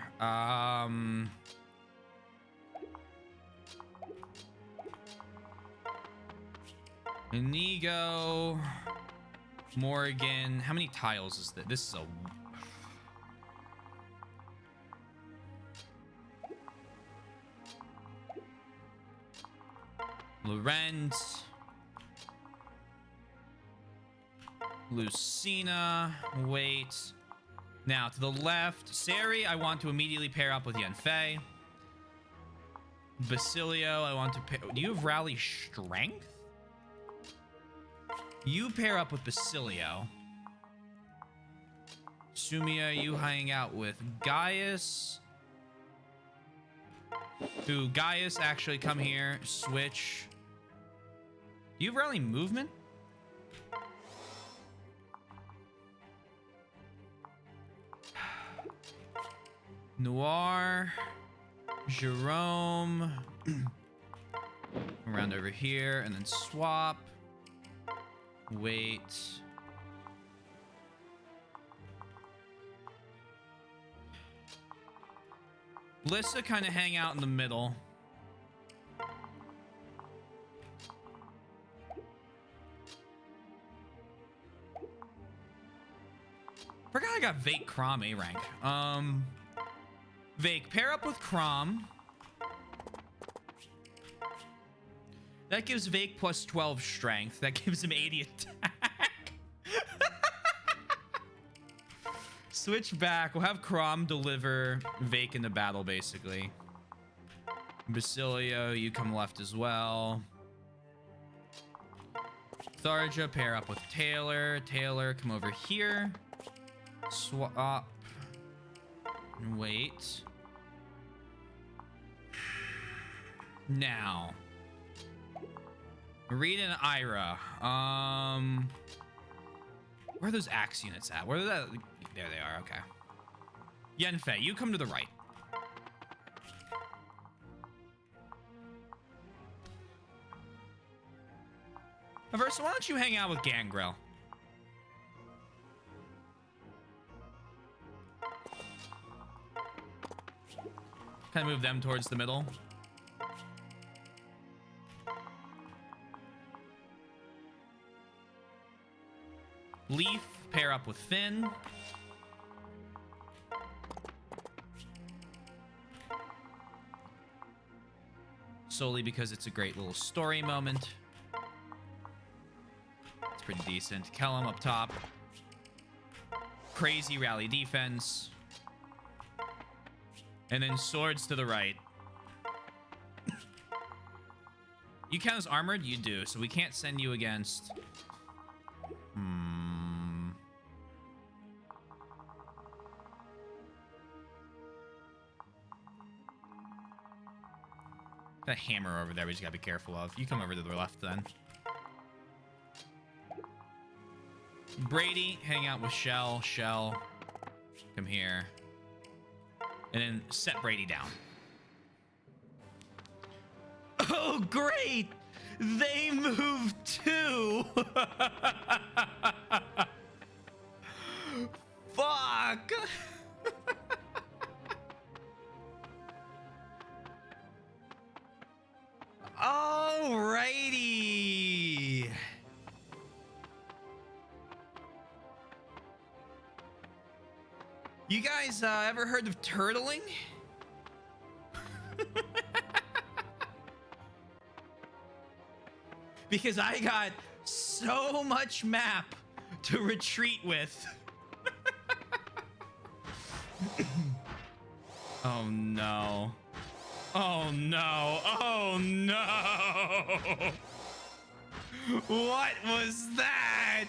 Inigo. Morgan. How many tiles is that? This is a... Lorenz. Lucina. Wait. Now, to the left, Sari, I want to immediately pair up with Yenfei. Basilio, I want to pair... Do you have Rally Strength? You pair up with Basilio. Sumia, you hang out with Gaius. Who, Gaius, actually come here. Switch. Do you have Rally Movement? Noir, Jerome, around over here, and then swap. Wait. Lissa kind of hang out in the middle. Forgot I got Vake Crom A rank. Vake, pair up with Crom. That gives Vake plus 12 strength. That gives him 80 attack. Switch back. We'll have Crom deliver Vake in the battle, basically. Basilio, you come left as well. Tharja, pair up with Taylor. Taylor, come over here. Swap. Wait. Now. Rita and Ira. Where are those axe units at? Where are that? There they are. Okay. Yenfei, you come to the right. Aversa, why don't you hang out with Gangrel? Kind of move them towards the middle. Leaf, pair up with Finn. Solely because it's a great little story moment. It's pretty decent. Kellum up top. Crazy rally defense. And then swords to the right. You count as armored? You do. So we can't send you against... That hammer over there we just gotta be careful of. You come over to the left then. Brady, hang out with Shell. Shell, come here. And then set Brady down. Oh, great! They moved too. Fuck. Alrighty. You guys ever heard of turtling? Because I got so much map to retreat with. Oh no. Oh no. Oh no. What was that?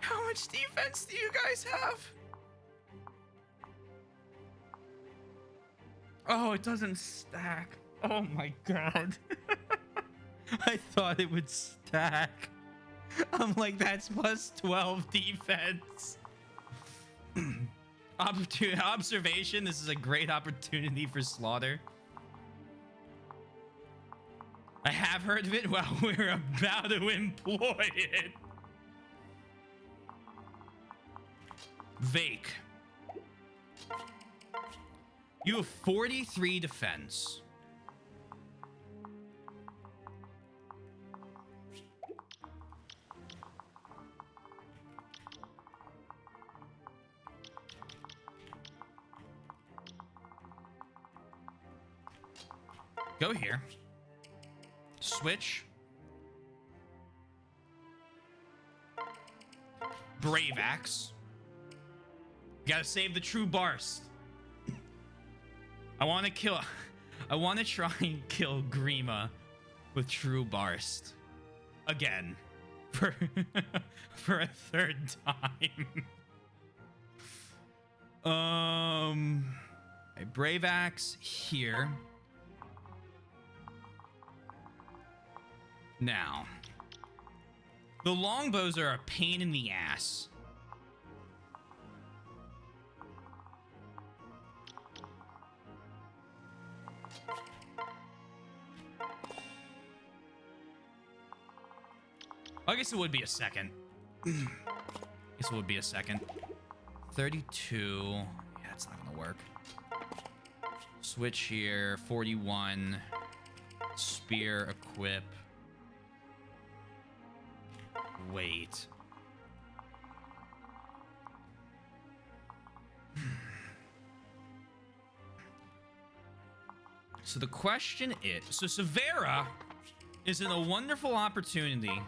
How much defense do you guys have? Oh, it doesn't stack. Oh my god. I thought it would stack. I'm like, that's plus 12 defense. Observation, this is a great opportunity for slaughter. I have heard of it while we're about to employ it. Vake. You have 43 defense. Go here. Switch. Brave Axe. You gotta save the true Barst. I want to try and kill Grima with true Barst again for a third time. A Brave Axe here. Now, the longbows are a pain in the ass. I guess it would be a second. Guess it would be a second. 32. Yeah, it's not gonna work. Switch here. 41. Spear equip. Wait. So the question is, so Severa is in a wonderful opportunity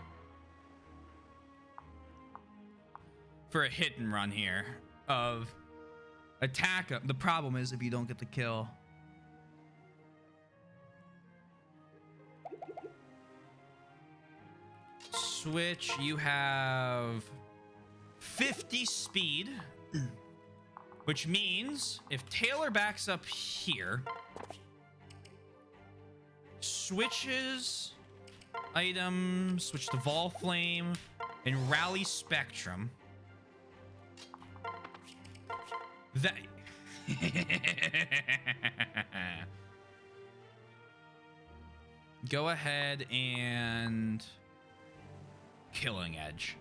for a hit and run here of attack. The problem is if you don't get the kill. Switch, you have 50 speed, which means if Taylor backs up here, switches item, switch to Vol Flame, and Rally Spectrum. That go ahead and Killing Edge.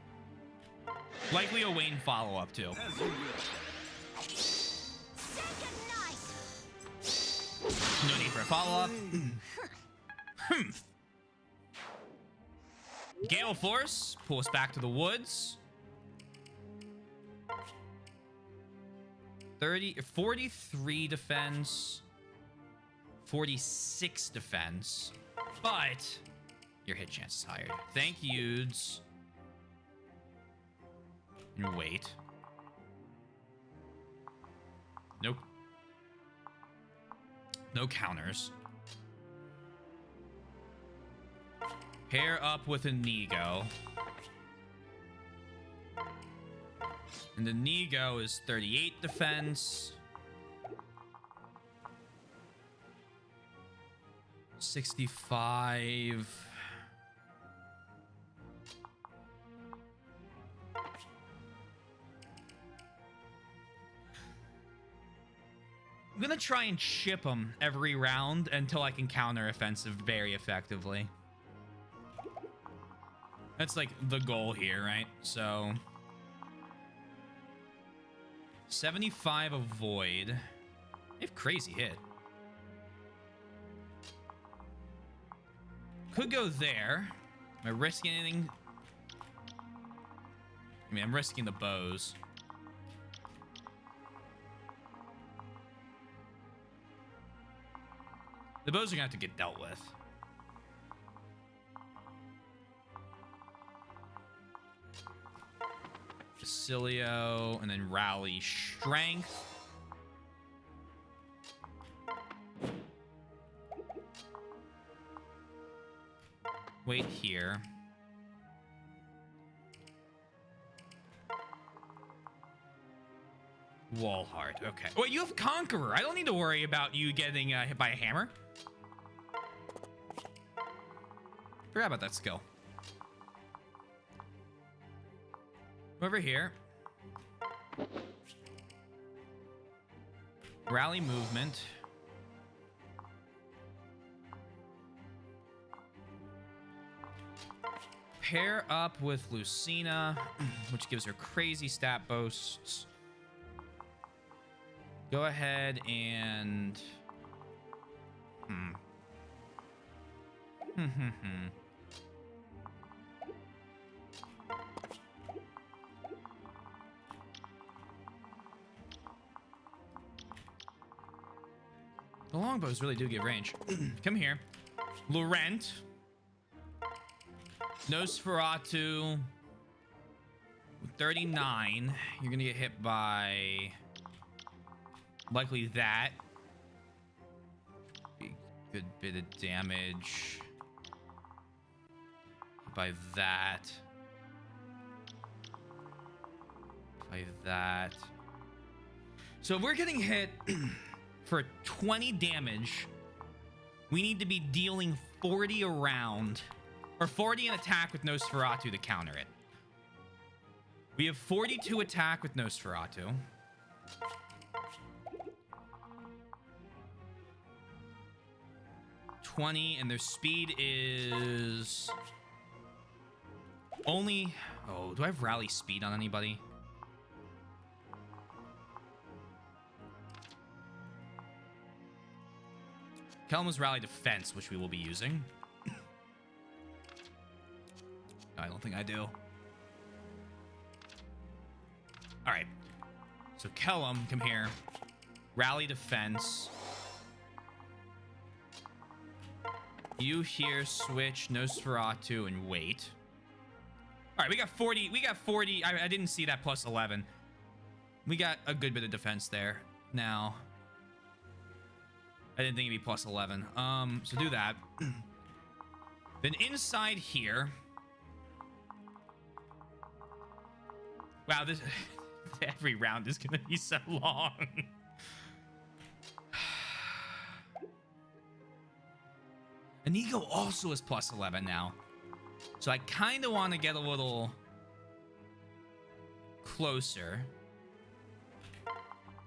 Likely a Wayne follow-up too. No need for a follow-up. Gale Force, pull us back to the woods. 43 defense, 46 defense, but your hit chance is higher. Thank yous. And wait. Nope. No counters. Pair up with a Nego. And the Nego is 38 defense. 65. I'm gonna to try and chip them every round until I can counter offensive very effectively. That's like the goal here, right? So 75 avoid. They have crazy hit. Could go there. Am I risking anything? I mean, I'm risking the bows. The bows are gonna have to get dealt with. Facilio, and then rally strength. Wait here. Wall heart. Okay. Wait, you have Conqueror. I don't need to worry about you getting hit by a hammer. Forgot about that skill. Over here. Rally movement. Pair up with Lucina, which gives her crazy stat boosts. Go ahead and... The longbows really do give range. Come here. Laurent. Nosferatu. 39. You're gonna get hit by... likely that. Be a good bit of damage. By that. By that. So if we're getting hit for 20 damage, we need to be dealing 40 around, or 40 in attack with Nosferatu to counter it. We have 42 attack with Nosferatu. And their speed is only... Oh, do I have rally speed on anybody? Kelma's rally defense, which we will be using. I don't think I do. All right. So Kellum, come here. Rally defense. You here, switch Nosferatu and wait. All right, we got 40. We got 40. I didn't see that plus 11. We got a good bit of defense there. Now, I didn't think it'd be plus 11. So do that. Then inside here. Wow, this every round is gonna be so long. Inigo also is plus 11 now. So I kind of want to get a little closer.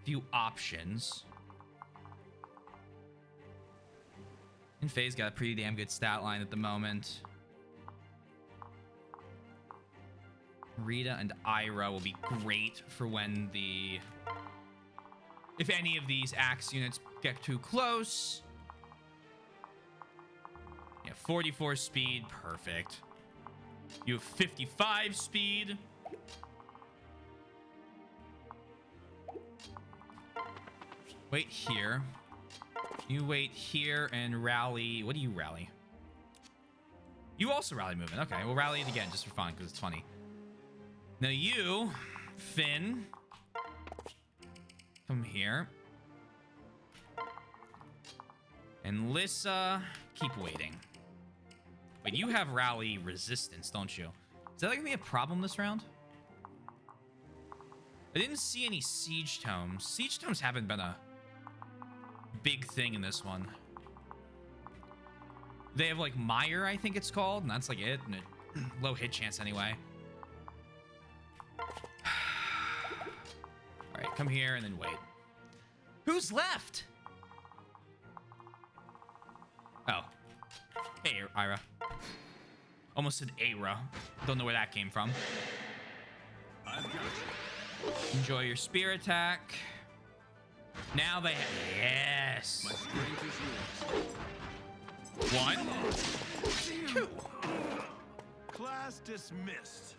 Few options. And Faye's got a pretty damn good stat line at the moment. Rita and Ira will be great for when the... if any of these axe units get too close. Yeah, 44 speed, perfect. You have 55 speed. Wait here. You wait here and rally. What do you rally? You also rally movement. Okay, we'll rally it again just for fun because it's funny. Now you, Finn, come here. And Lissa, keep waiting. Wait, you have rally resistance, don't you? Is that gonna be a problem this round? I didn't see any siege tomes. Siege tomes haven't been a big thing in this one. They have like Mire, I think it's called, and that's like it. And low hit chance anyway. All right, come here and then wait. Who's left? Hey, Ira. Almost said Aira. Don't know where that came from. I've got you. Enjoy your spear attack. Now they have... Yes. My strength is yours. 1, 2. Class dismissed.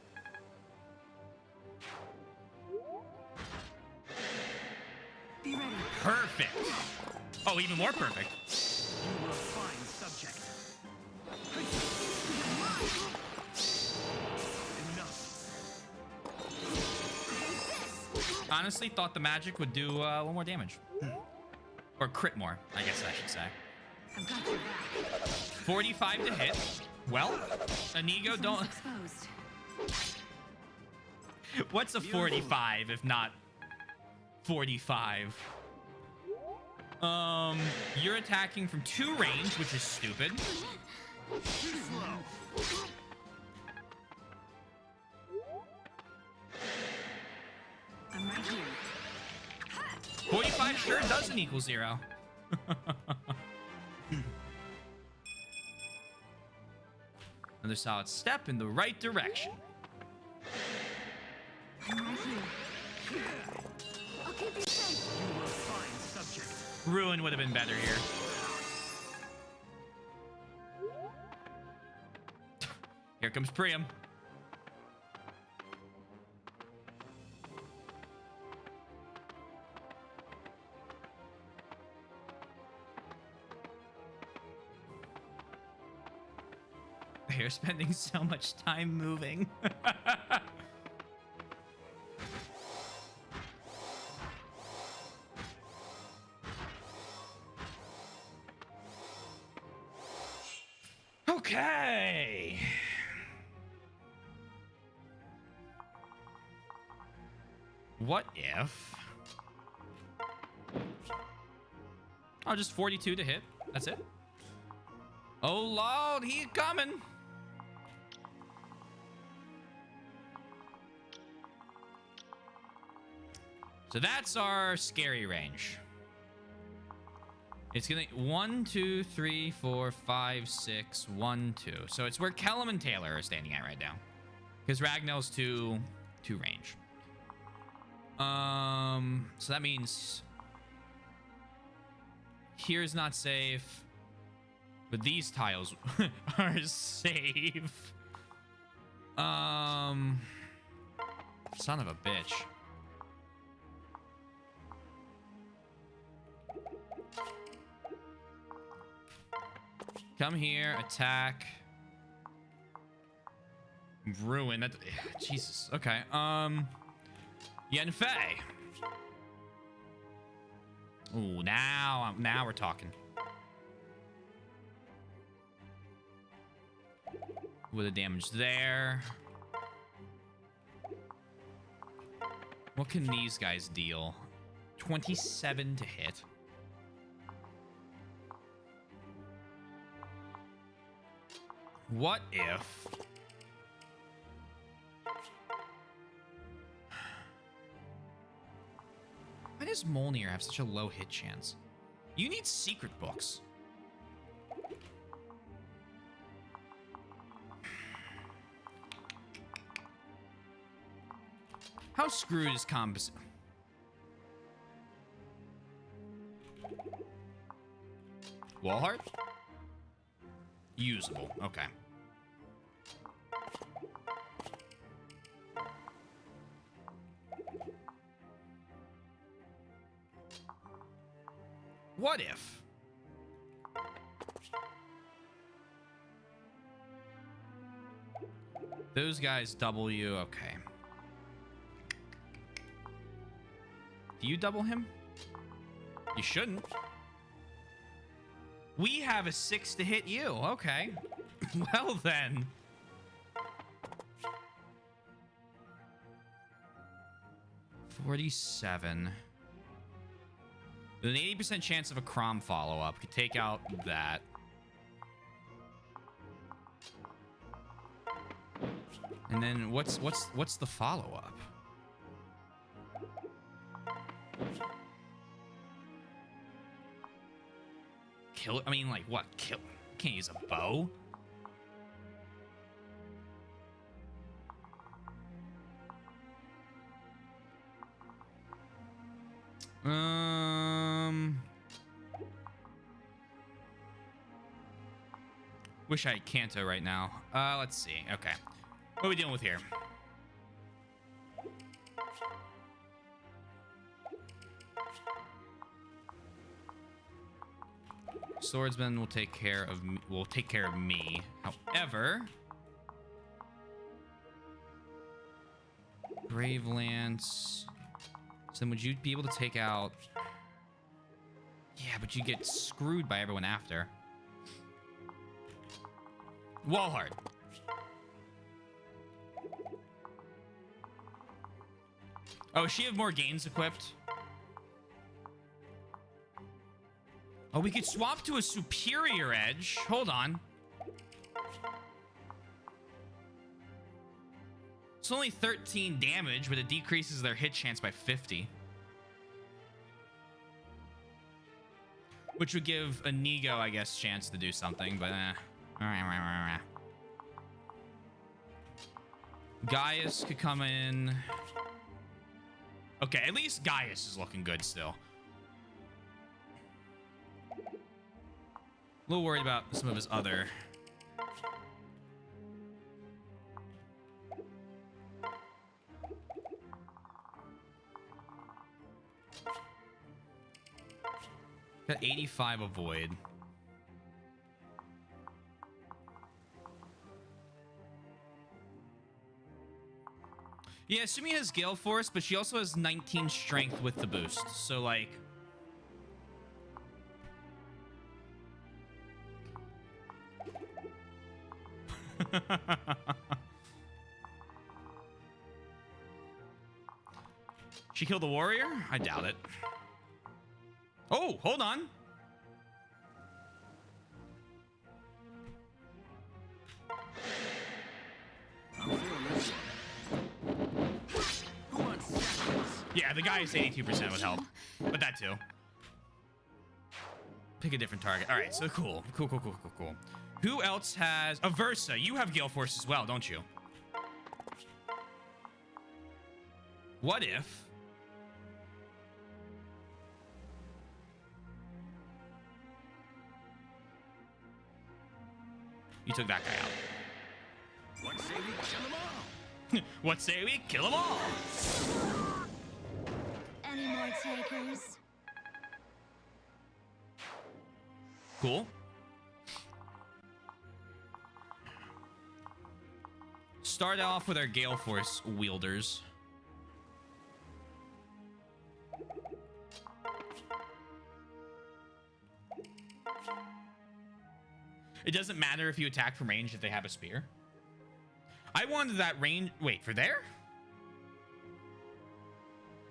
Be ready. Perfect. Oh, even more perfect. You were a fine subject. Enough. Honestly, thought the magic would do 1 more damage. Or crit more, I guess I should say. I've got your back. 45 to hit. Well, Inigo, This don't... one's exposed. What's a 45 if not 45? You're attacking from 2 range, which is stupid. Too slow. 45 sure doesn't equal 0. Another solid step in the right direction. I'm right here. I'll keep you safe. You were a fine subject. Ruin would have been better here. Here comes Priam. They're spending so much time moving. Okay. What if... Oh, just 42 to hit. That's it. Oh, Lord, he's coming. So that's our scary range. It's gonna 1, 2, 3, 4, 5, 6, 1, 2. So it's where Kellum and Taylor are standing at right now, because Ragnell's two range. So that means here's not safe, but these tiles are safe. Son of a bitch. Come here, attack. Ruin that. Jesus. Okay. Yenfei. Ooh, now we're talking. With the damage there. What can these guys deal? 27 to hit. What if... Why does Molnir have such a low hit chance? You need secret books. How screwed is composite? Wallheart? Usable. Okay. What if? Those guys double you. Okay. Do you double him? You shouldn't. We have a 6 to hit you. Okay. Well then. $47. With an 80% chance of a Crom follow-up. Could take out that. And then what's the follow-up? Kill, I mean, like, what? can't use a bow. Wish I had Kanto right now. Let's see. Okay. What are we dealing with here? Swordsman will take care of me. However, Brave Lance. So then would you be able to take out? Yeah, but you get screwed by everyone after. Wallhard. Oh, does she have more gains equipped? Oh, we could swap to a superior edge. Hold on. It's only 13 damage, but it decreases their hit chance by 50. Which would give Inigo, I guess, chance to do something, but Gaius could come in. Okay, at least Gaius is looking good still. A little worried about some of his other. Got 85 avoid. Yeah, Sumi has Gale Force, but she also has 19 strength with the boost. So, like... She killed the warrior? I doubt it. Oh, hold on. Yeah, the guy is 82% would help. But that too. Pick a different target. All right, so cool. Cool. Who else has... Aversa, you have Gale Force as well, don't you? What if... You took that guy out. What say we kill them all? What say we kill them all? Any more takers? Cool. Start off with our Gale Force wielders. It doesn't matter if you attack from range if they have a spear. I wanted that range. Wait, for there?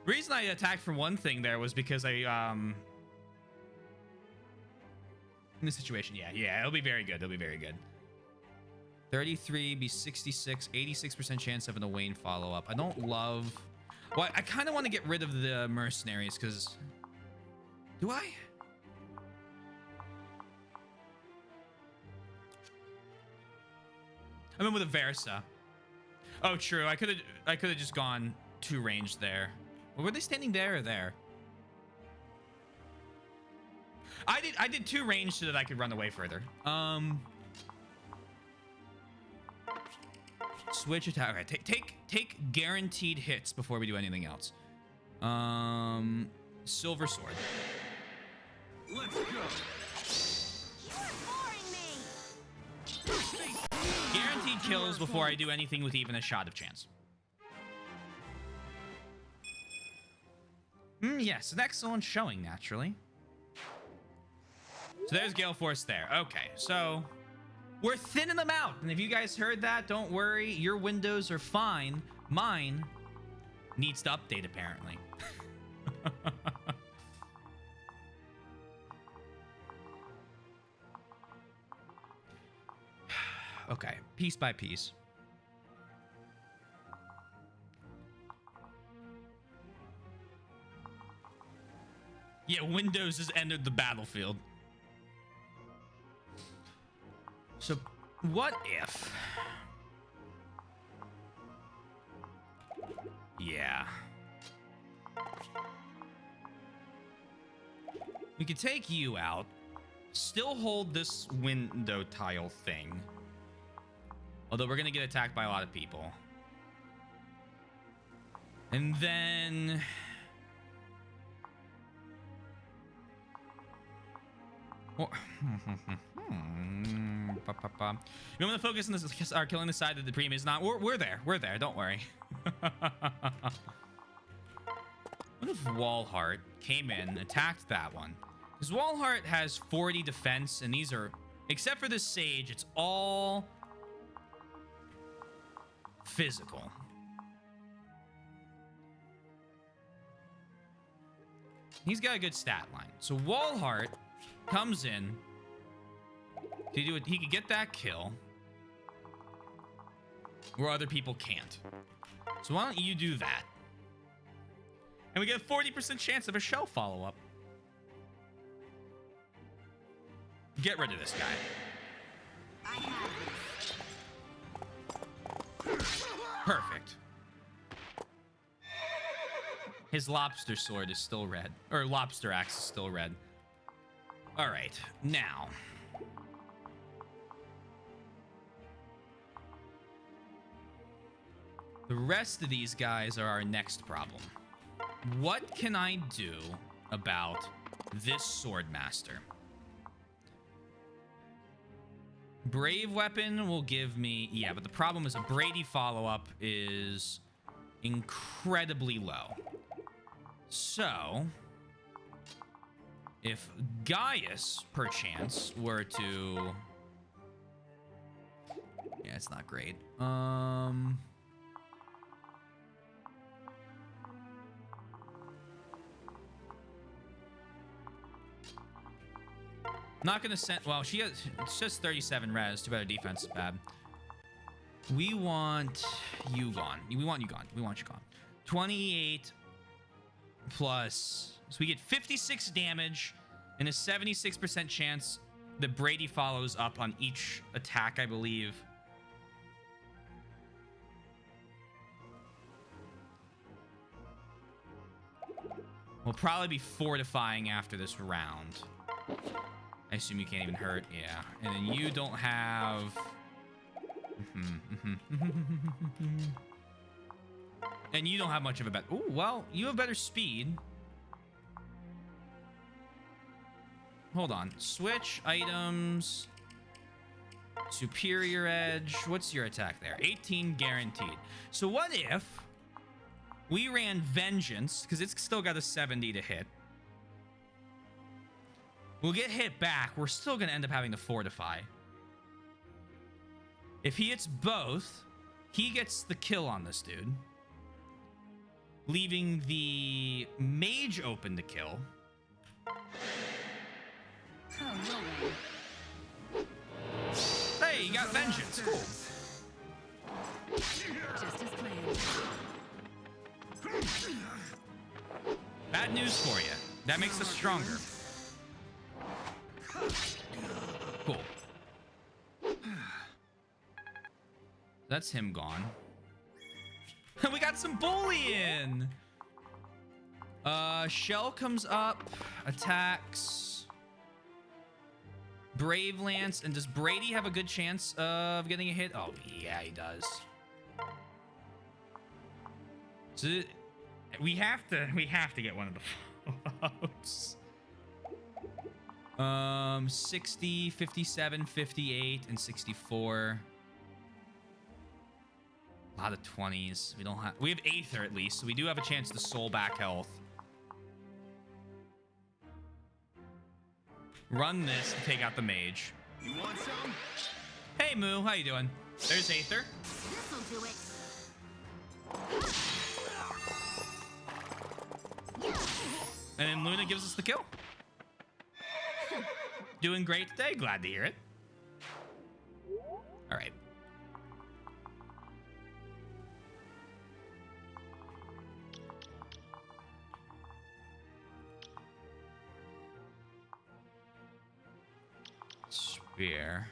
The reason I attacked from one thing there was because I, in this situation, yeah, it'll be very good. It'll be very good. 33, be 66, 86% chance of an Owain follow-up. I don't love... Well, I kind of want to get rid of the mercenaries, because... Do I? I mean, with a Versa. Oh, true. I could have just gone two range there. Well, were they standing there or there? I did two range so that I could run away further. Switch attack. Okay, take guaranteed hits before we do anything else. Silver sword. Let's go. You're boring me. Guaranteed kills before I do anything with even a shot of chance. Yes, an excellent showing, naturally. So there's Gale Force there. Okay, so we're thinning them out. And if you guys heard that, don't worry. Your windows are fine. Mine needs to update, apparently. Okay, piece by piece. Yeah, Windows has entered the battlefield. So, what if... Yeah. We could take you out, still hold this window tile thing. Although we're going to get attacked by a lot of people. And then... Well, you want to focus on this, are killing the side that the premium is not. We're there. We're there. Don't worry. What if Walhart came in, attacked that one? Because Walhart has 40 defense, and these are, except for this Sage, it's all physical. He's got a good stat line. So Walhart comes in to do it. He could get that kill where other people can't. So why don't you do that? And we get a 40% chance of a shell follow-up. Get rid of this guy. I have this. Perfect. His lobster sword is still red. Or lobster axe is still red. Alright, now. The rest of these guys are our next problem. What can I do about this Swordmaster? Brave weapon will give me... Yeah, but the problem is a Brady follow-up is incredibly low. So, if Gaius, perchance, were to... Yeah, it's not great. Not gonna send... Well, she has... It's just 37 res. Too bad her defense is bad. We want you gone. We want you gone. We want you gone. 28 plus... So we get 56 damage and a 76% chance that Brady follows up on each attack, I believe. We'll probably be fortifying after this round. I assume you can't even hurt. Yeah. And then you don't have... And you don't have much of a bet. Oh, well, you have better speed. Hold on. Switch items. Superior edge. What's your attack there? 18 guaranteed. So what if we ran Vengeance, because it's still got a 70 to hit. We'll get hit back. We're still going to end up having to fortify. If he hits both, he gets the kill on this dude, leaving the mage open to kill. Oh, no way. Hey, you got Vengeance. Cool. Just as planned. Bad news for you. That makes us stronger. Cool. That's him gone. We got some bullion. Shell comes up, attacks. Brave Lance, and does Brady have a good chance of getting a hit? Oh yeah, he does. So we have to get one of the follow-ups. 60, 57, 58, and 64. A lot of 20s. We have Aether at least, so we do have a chance to soul back health. Run this to take out the mage. You want some? Hey Moo, how you doing? There's Aether. This'll do it. And then Luna gives us the kill. Doing great today. Glad to hear it. All right. Spear.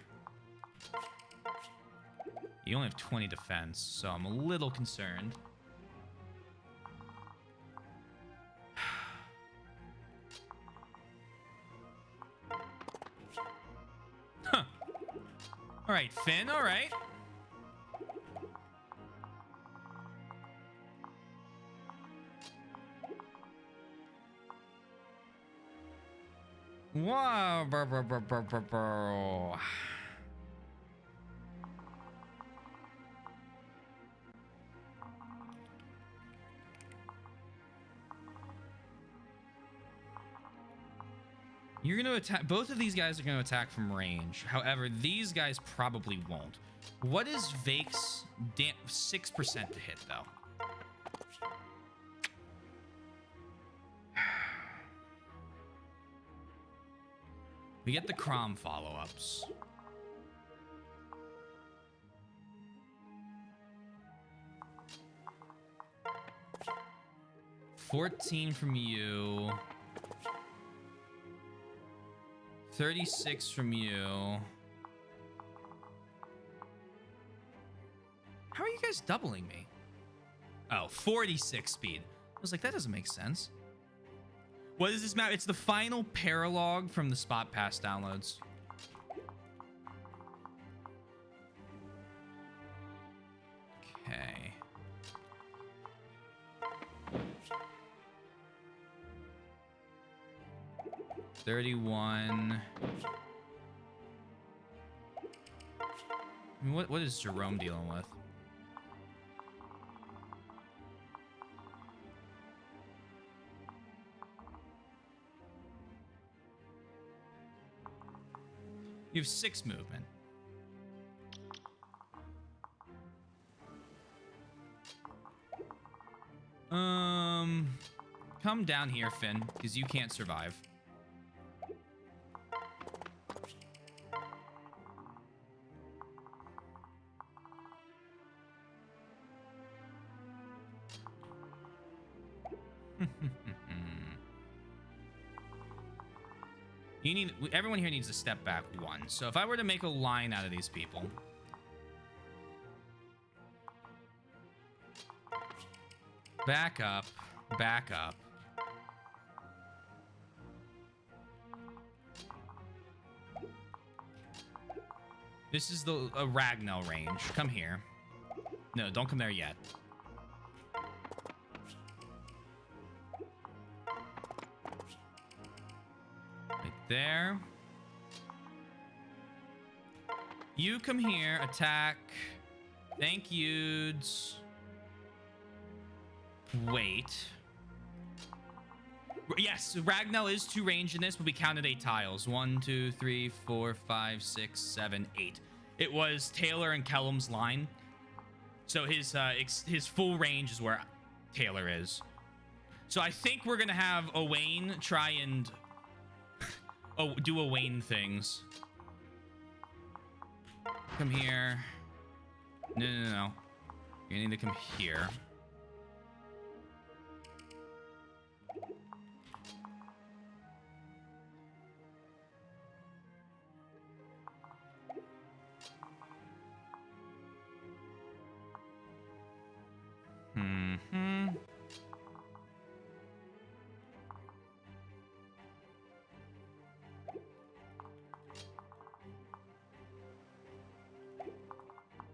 You only have 20 defense, so I'm a little concerned. Huh. All right, Finn, all right. Wow. You're going to attack. Both of these guys are going to attack from range. However, these guys probably won't. What is Vake's 6% to hit, though? We get the Crom follow-ups. $14 from you. 36 from you. How are you guys doubling me? Oh, 46 speed. I was like, that doesn't make sense. What is this map? It's the final paralog from the Spot Pass downloads. Okay. $31. I mean, what is Jerome dealing with? You have 6 movement. Come down here, Finn, because you can't survive. Everyone here needs to step back 1. So if I were to make a line out of these people, back up, back up. This is the Ragnell range. Come here. No, don't come there yet. There. You come here, attack. Thank yous. Wait. Yes, Ragnell is 2 range in this, but we counted 8 tiles. 1, 2, 3, 4, 5, 6, 7, 8. It was Taylor and Kellum's line. So his full range is where Taylor is. So I think we're gonna have Owain try and do Owain things. Come here. No. You need to come here.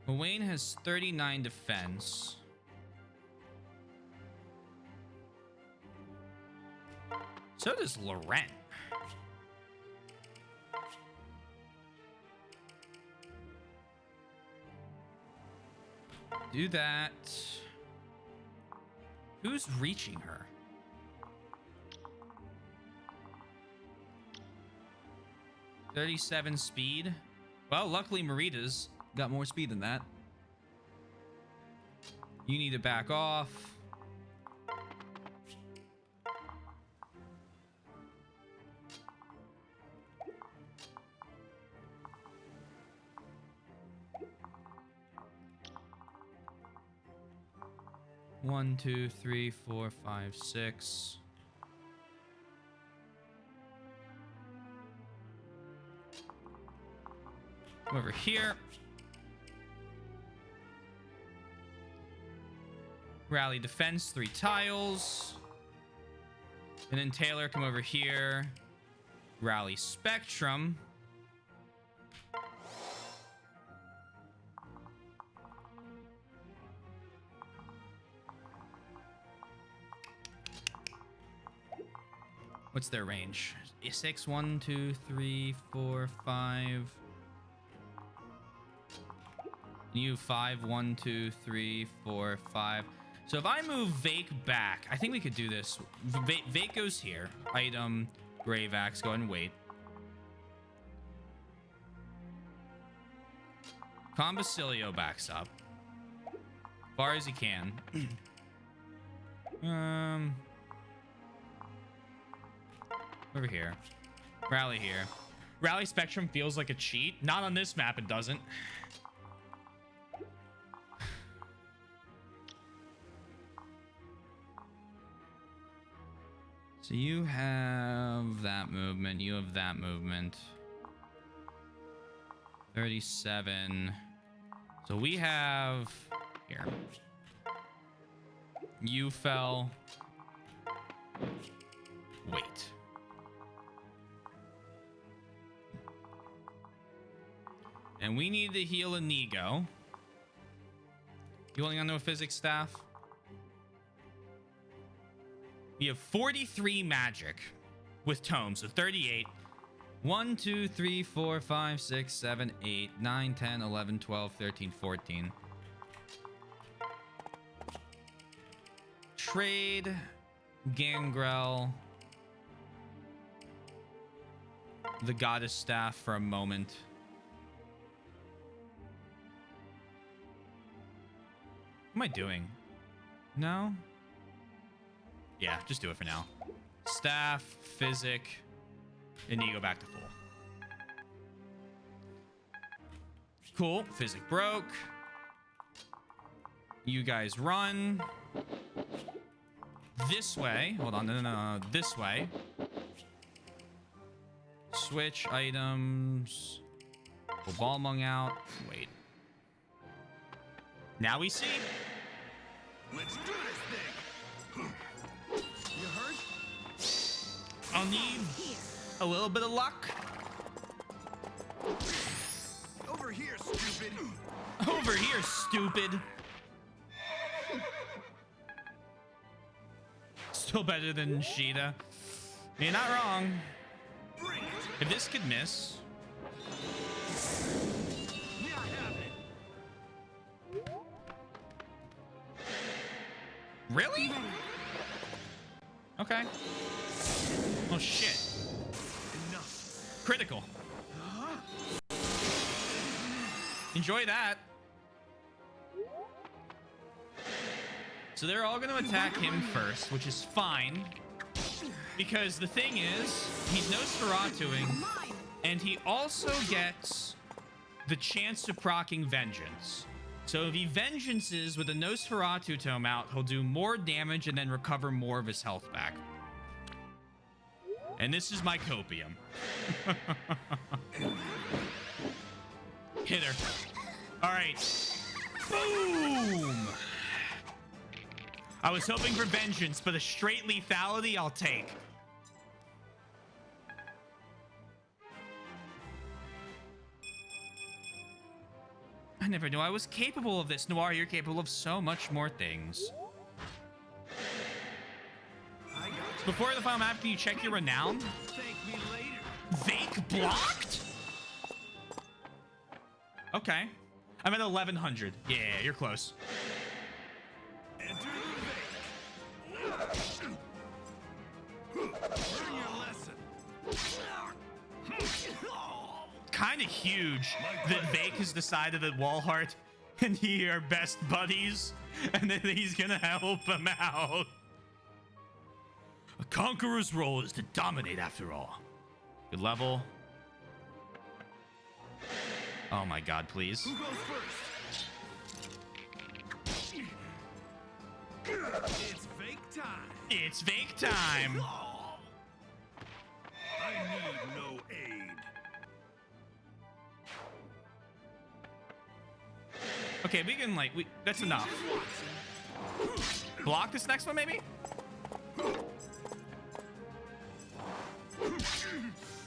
Wayne has 39 defense. So does Laurent. Do that. Who's reaching her? $37 speed. Well, luckily Marita's got more speed than that. You need to back off. One, two, three, four, five, six. Come over here. Rally defense, 3 tiles. And then Taylor, come over here. Rally spectrum. What's their range? 6, 1, 2, 3, 4, 5. You 5, 1, 2, 3, 4, 5. So if I move Vake back, I think we could do this. Vake goes here. Item, Grave Axe, go ahead and wait. Combasilio backs up. Far as he can. Over here. Rally here. Rally Spectrum feels like a cheat. Not on this map, it doesn't. So you have that movement. You have that movement. 37. So we have... Here. You fell. Wait. And we need to heal Inigo. You holding onto a physics staff? We have 43 magic with tomes, so 38. 1, 2, 3, 4, 5, 6, 7, 8, 9, 10, 11, 12, 13, 14. Trade Gangrel the goddess staff for a moment. What am I doing? No? Yeah, just do it for now. Staff, Physic, Inigo back to full. Cool. Physic broke. You guys run. This way. Hold on. No. This way. Switch items. Pull Balmung out. Wait. Now we see. Let's do this thing. You hurt? I'll need a little bit of luck. Over here, stupid. Over here, stupid. Still better than Sheeta. You're not wrong. Bring it. If this could miss. Not happening. Really? Okay. Oh shit. Enough. Critical. Enjoy that. So they're all going to attack him first, which is fine. Because the thing is, he's Nosferatuing, and he also gets the chance of proccing Vengeance. So if he Vengeances with a Nosferatu tome out, he'll do more damage and then recover more of his health back. And this is my copium. Hit her. All right. Boom! I was hoping for vengeance, but a straight lethality I'll take. I never knew I was capable of this. Noir, you're capable of so much more things. I got you. Before the final map, can you check your renown? Thank me later. Vake blocked? Okay. I'm at 1100. Yeah, you're close. Enter the vein. Learn your lesson. Kind of huge that Vake has decided that Walhart and he are best buddies and that he's gonna help him out. A conqueror's role is to dominate after all. Good level. Oh my god, please. Who goes first? It's fake time. It's Vake time. I need no aid. Okay, we can that's enough. Block this next one, maybe?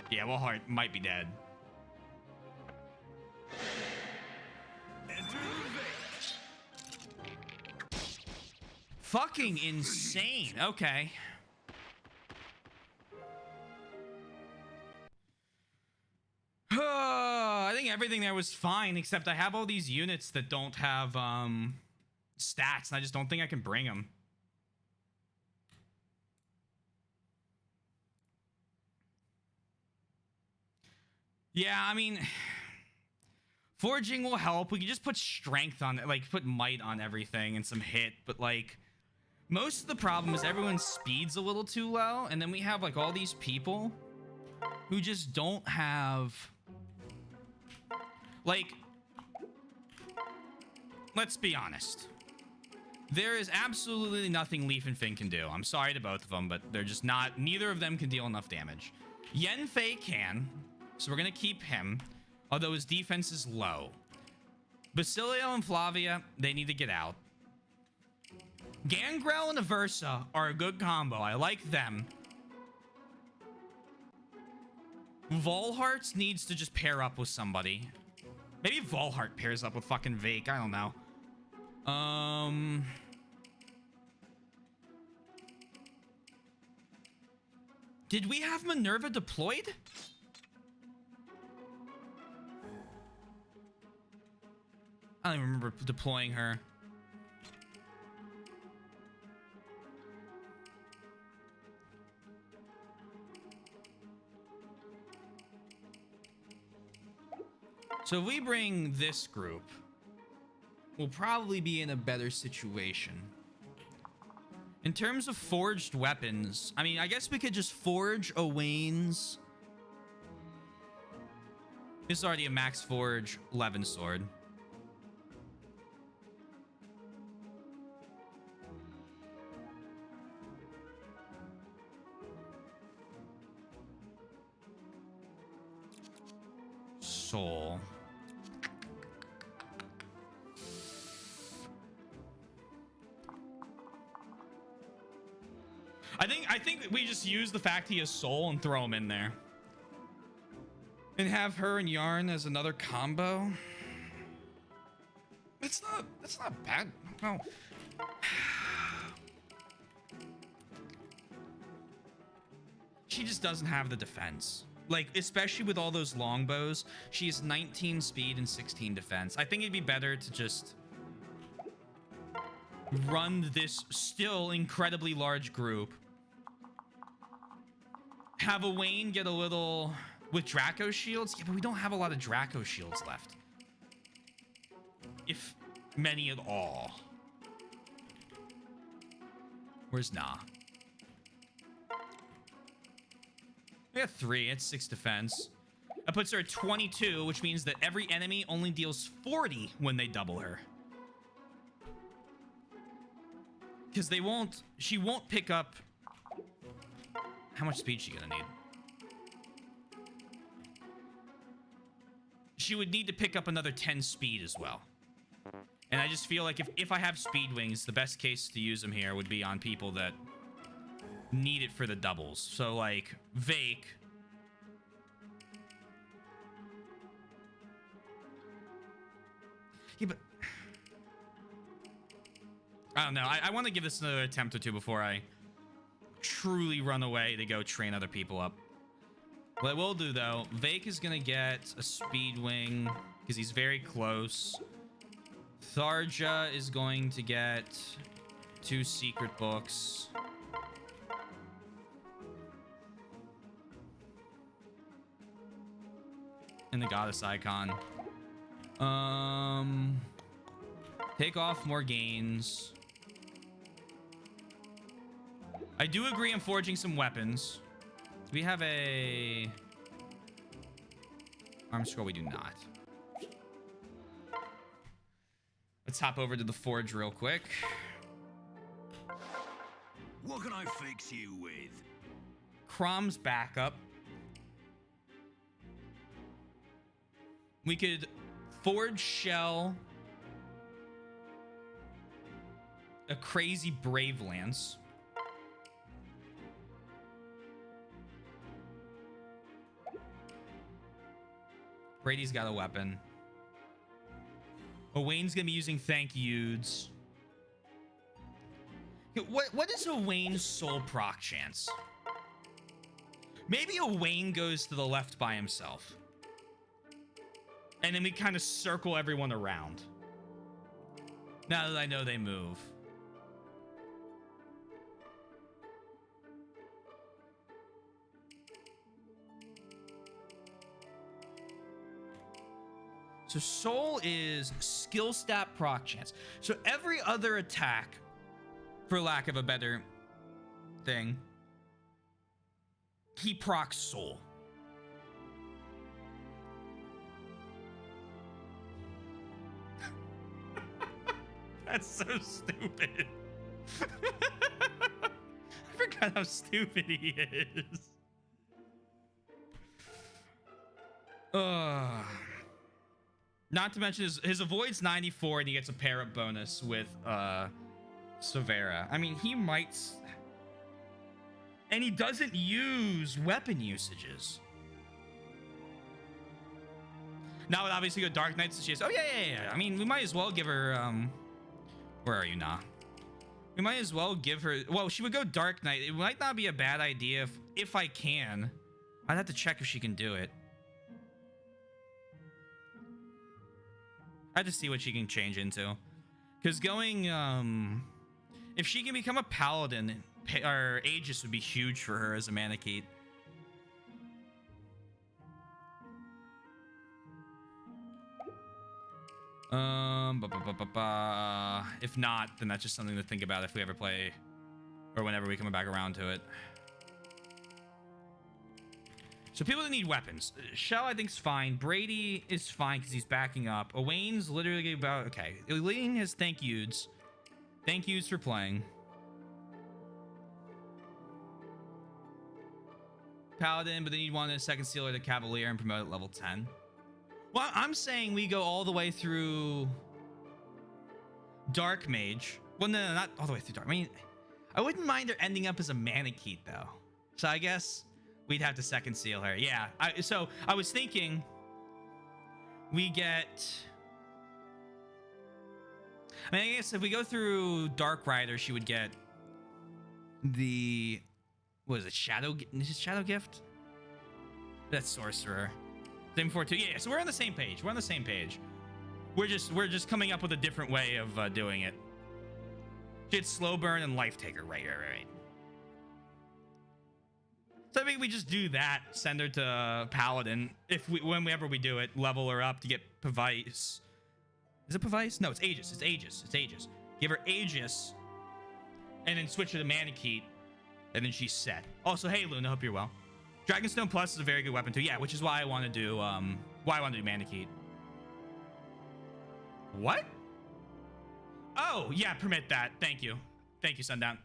Yeah, well, Heart might be dead. Enter the veil. Fucking insane. Okay. I think everything there was fine, except I have all these units that don't have stats, and I just don't think I can bring them. Yeah, I mean, forging will help. We can just put strength on it, like put might on everything and some hit, but like most of the problem is everyone's speed's a little too low, and then we have like all these people who just don't have, like, let's be honest. There is absolutely nothing Leaf and Finn can do. I'm sorry to both of them, but they're just not, neither of them can deal enough damage. Yen Fei can, so we're gonna keep him, although his defense is low. Basilio and Flavia, they need to get out. Gangrel and Aversa are a good combo. I like them. Volhart needs to just pair up with somebody. Maybe Volhart pairs up with fucking Vake. I don't know. Did we have Minerva deployed? I don't even remember deploying her. So if we bring this group, we'll probably be in a better situation. In terms of forged weapons, I mean, I guess we could just forge Owain's. This is already a max forge Levin sword. Soul. I think we just use the fact he has soul and throw him in there. And have her and Yarn as another combo. That's not bad. No. She just doesn't have the defense. Like, especially with all those longbows, she's 19 speed and 16 defense. I think it'd be better to just run this still incredibly large group. Have Owain get a little with Draco shields. Yeah, but we don't have a lot of Draco shields left. If many at all. Where's Nah? We have 3. It's 6 defense. That puts her at 22, which means that every enemy only deals 40 when they double her. Because she won't pick up. How much speed is she gonna need? She would need to pick up another 10 speed as well. And I just feel like if I have speed wings, the best case to use them here would be on people that need it for the doubles. So like Vake. Yeah, but I don't know. I want to give this another attempt or two before I truly run away to go train other people up. What I will do though, Vake is gonna get a speed wing because he's very close. Tharja is going to get 2 secret books. And the goddess icon. Take off more gains. I do agree on forging some weapons. Do we have a arm scroll? We do not. Let's hop over to the forge real quick. What can I fix you with? Crom's backup. We could forge shell a crazy Brave Lance. Brady's got a weapon. Wayne's gonna be using thank yous. What is a Wayne's soul proc chance? Maybe a Wayne goes to the left by himself. And then we kind of circle everyone around. Now that I know they move. So soul is skill stat proc chance. So every other attack, for lack of a better thing, he procs soul. That's so stupid. I forgot how stupid he is. Not to mention his avoid's 94 and he gets a pair up bonus with Severa. I mean, he might... And he doesn't use weapon usages. Now it obviously go Dark Knights and she has... Oh, yeah. I mean, we might as well give her... Where are you now? We might as well give her... Well, she would go Dark Knight. It might not be a bad idea if I can. I'd have to check if she can do it. I have to see what she can change into. Because going... If she can become a paladin, or Aegis would be huge for her as a Manakete. If not, then that's just something to think about if we ever play, or whenever we come back around to it. So people that need weapons, Shell I think is fine. Brady is fine because he's backing up. Owain's literally about okay. Elaine has thank yous. Thank yous for playing. Paladin, but then you'd want a second sealer to Cavalier and promote at level 10. Well, I'm saying we go all the way through Dark Mage. Well, no, not all the way through Dark. I mean, I wouldn't mind her ending up as a Manakete, though. So I guess we'd have to second seal her. Yeah, so I was thinking we get... I mean, I guess if we go through Dark Rider, she would get the... What is it? Shadow? Is it Shadow Gift? That's Sorcerer. Same before too. Yeah, so we're on the same page. We're on the same page. We're just coming up with a different way of doing it. It's Slow Burn and Life Taker. Right. So I think we just do that. Send her to Paladin. Whenever we do it, level her up to get Pavice. Is it Pavice? No, it's Aegis. It's Aegis. Give her Aegis, and then switch her to Manakete, and then she's set. Also, hey Luna, hope you're well. Dragonstone Plus is a very good weapon too. Yeah, which is why I want to do Manakete. What? Oh, yeah, permit that. Thank you, Sundown.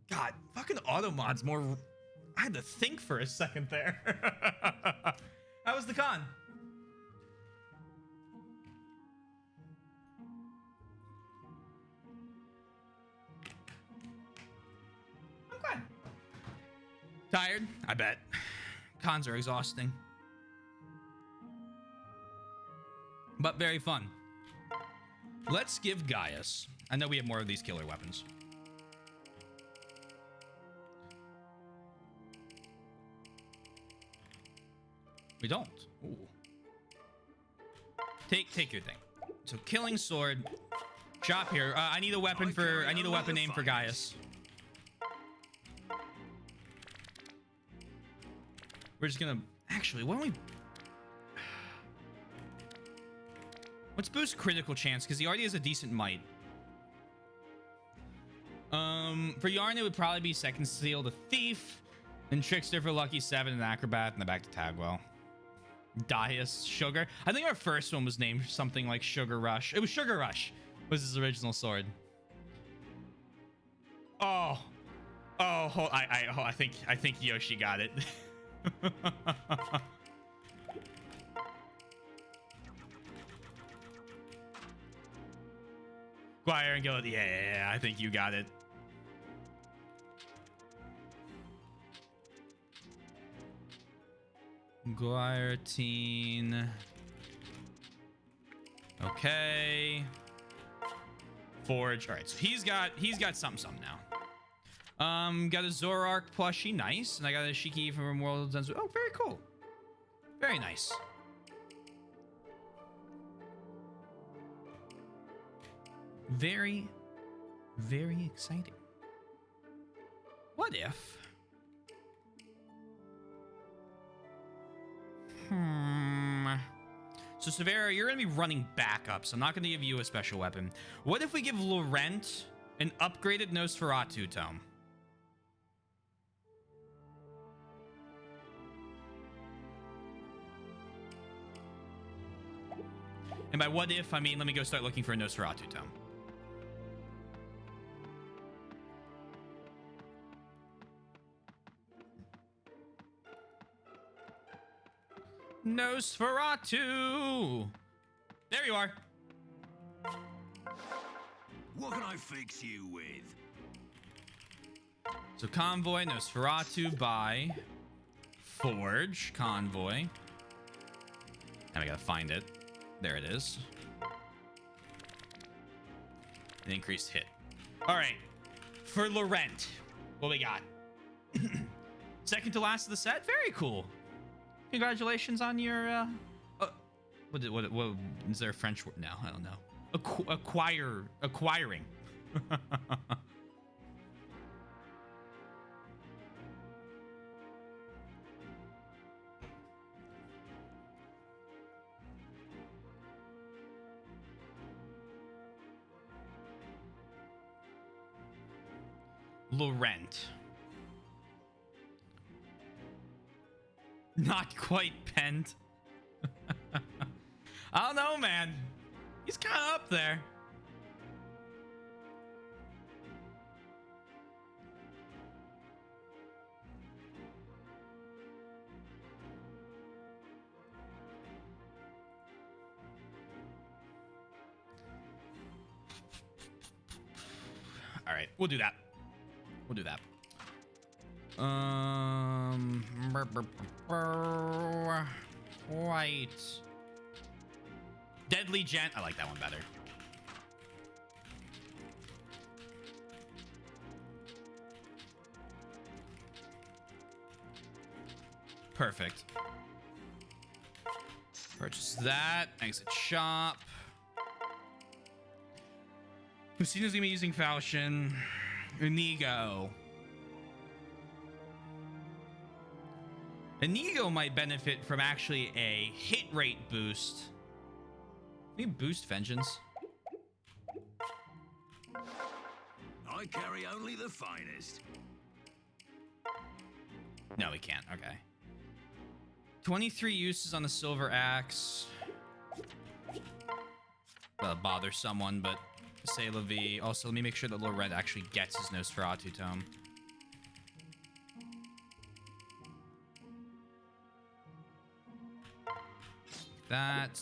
God, fucking auto mods more. I had to think for a second there. How was the con? I'm glad. Tired? I bet. Cons are exhausting. But very fun. Let's give Gaius... I know we have more of these killer weapons. We don't. Ooh. Take your thing. So killing sword. Shop here. I need a weapon for... I need a weapon name for Gaius. We're just gonna... Actually, why don't we... Let's boost critical chance, because he already has a decent might. For Yarn, it would probably be second seal to Thief, and Trickster for Lucky 7, and Acrobat, and then back to Tagwell. Daius, Sugar. I think our first one was named something like Sugar Rush. It was Sugar Rush, was his original sword. Oh. I think Yoshi got it. Guire and Gillett. Yeah, I think you got it. Guillotine. Okay. Forge. All right, so he's got something now. Got a Zoroark plushie, nice, and I got a Shiki from World of Zenzu. Oh, very cool. Very nice. Very, very exciting. What if? So Severa, you're gonna be running backup, so I'm not gonna give you a special weapon. What if we give Laurent an upgraded Nosferatu tome? And by what if, I mean let me go start looking for a Nosferatu tome. Nosferatu! There you are. What can I fix you with? So Convoy, Nosferatu by Forge, Convoy. Now I gotta find it. There it is. An increased hit. All right. For Laurent, what we got? Second to last of the set. Very cool. Congratulations on your what is there a French word? No, I don't know. Acquiring. Laurent. Not quite pent. I don't know, man. He's kind of up there. All right, we'll do that. We'll do that. Right. Deadly Gent. I like that one better. Perfect. Purchase that. Exit shop. Lucina's gonna be using Falchion. Inigo. Inigo might benefit from actually a hit rate boost. Can we boost Vengeance? I carry only the finest. No, we can't. Okay. 23 uses on the Silver Axe. Bother someone, but say la vie. Also, let me make sure that Laurent actually gets his Nosferatu tome. That.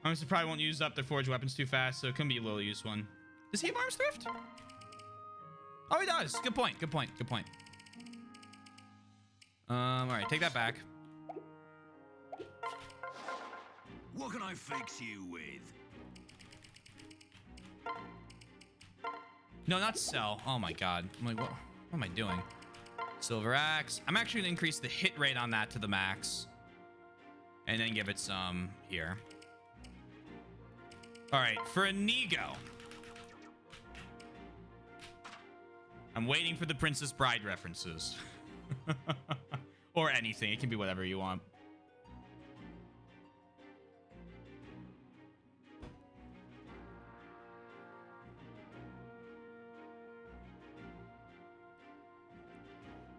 Honestly, probably won't use up their forged weapons too fast, so it can be a little use one. Does he have Arms Thrift? Oh, he does. Good point. Good point. Good point. All right, take that back. What can I fix you with? No, not sell. Oh my god. I'm like, what am I doing? Silver Axe. I'm actually gonna increase the hit rate on that to the max. And then give it some here. All right, for Inigo. I'm waiting for the Princess Bride references. Or anything. It can be whatever you want.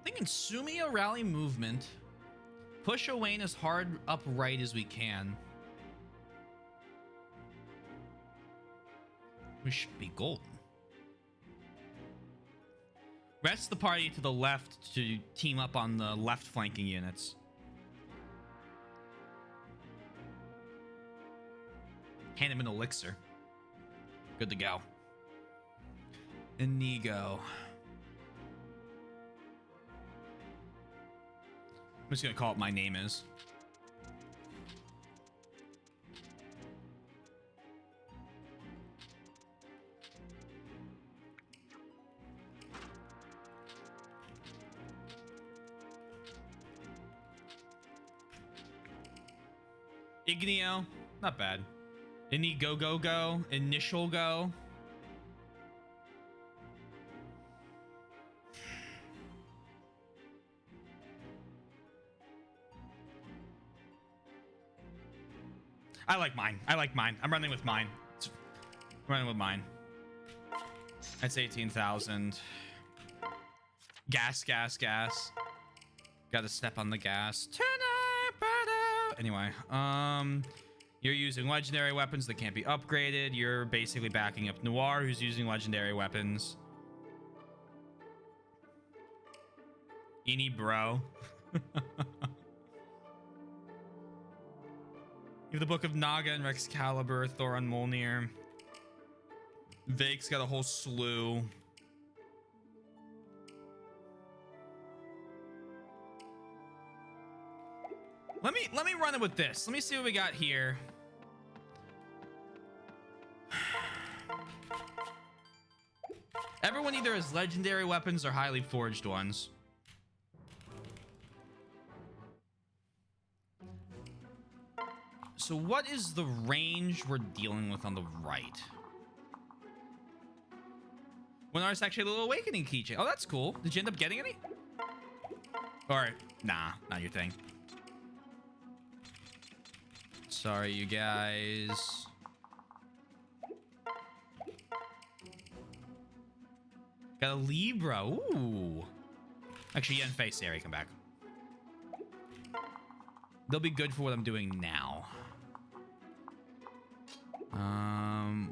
Thinking Sumio rally movement. Push Owain as hard upright as we can. We should be golden. Rest the party to the left to team up on the left flanking units. Hand him an elixir. Good to go. Inigo. I'm just gonna call it my name is. Igneo, not bad. Go. Initial go. I like mine. I'm running with mine. That's 18,000. Gas. Gotta step on the gas. Anyway, you're using legendary weapons that can't be upgraded. You're basically backing up Noir, who's using legendary weapons. Ini bro. You have the Book of Naga and Rexcalibur, Thoron Molnir. Vake's got a whole slew. Let me run it with this. Let me see what we got here. Everyone either has legendary weapons or highly forged ones. So what is the range we're dealing with on the right? One artist actually a little awakening keychain. Oh, that's cool. Did you end up getting any? Or nah, not your thing. Sorry, you guys. Got a Libra. Ooh. Actually, Yen Face Sari, come back. They'll be good for what I'm doing now.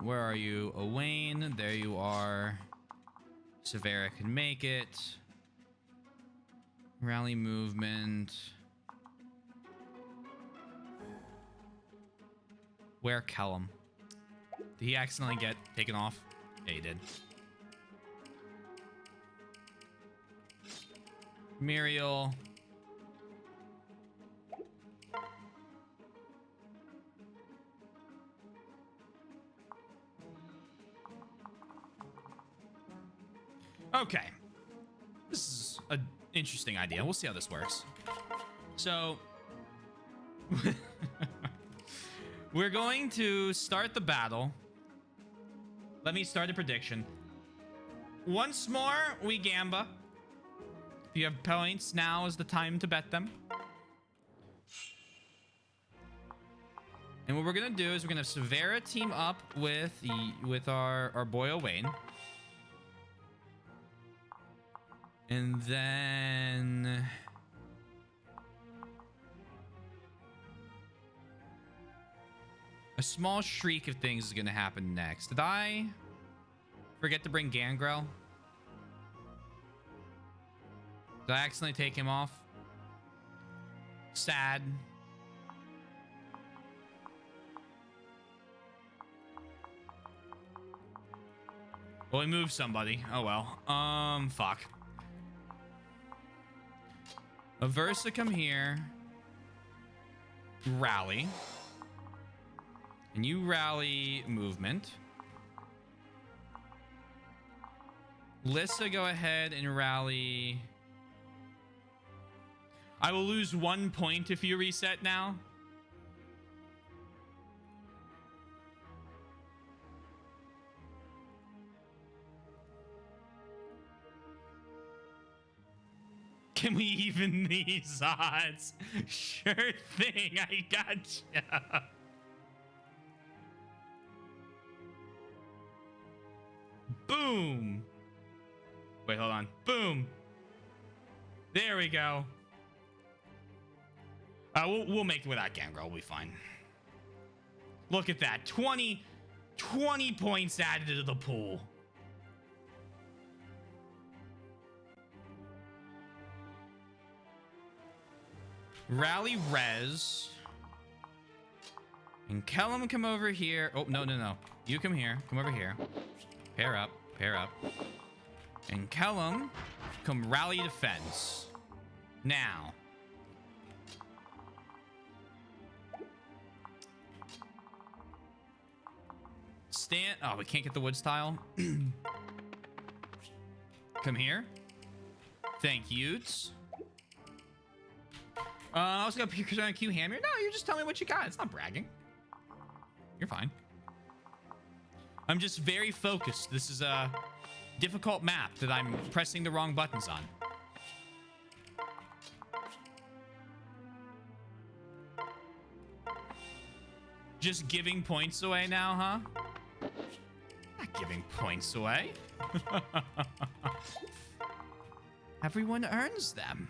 Where are you? Owain. There you are. Severa can make it. Rally movement. Where Kellum? Did he accidentally get taken off? Yeah, he did. Muriel. Okay. This is an interesting idea. We'll see how this works. So... we're going to start the battle. Let me start a prediction. Once more, we gamba. If you have points, now is the time to bet them. And what we're gonna do is we're gonna have Severa team up with our boy Owain. And then... a small shriek of things is gonna happen next. Did I forget to bring Gangrel? Did I accidentally take him off? Sad. Well, we moved somebody. Oh well. Fuck. Aversa, come here. Rally. And you rally movement. Lissa, go ahead and rally. I will lose 1 point if you reset now. Can we even these odds? Sure thing, I gotcha. Boom. Wait, hold on. Boom. There we go. We'll make it without Gangrel. We'll be fine. Look at that. 20 points added to the pool. Rally res. And Kellum, come over here. Oh, no, no, no. You come here. Come over here. Pair up. Pair up. And Kellum, come rally defense. Now. Stand. Oh, we can't get the wood style. Come here. Thank yous. I was gonna Q hammer. No, you just tell me what you got. It's not bragging. You're fine. I'm just very focused. This is a difficult map that I'm pressing the wrong buttons on. Just giving points away now, huh? Not giving points away. Everyone earns them.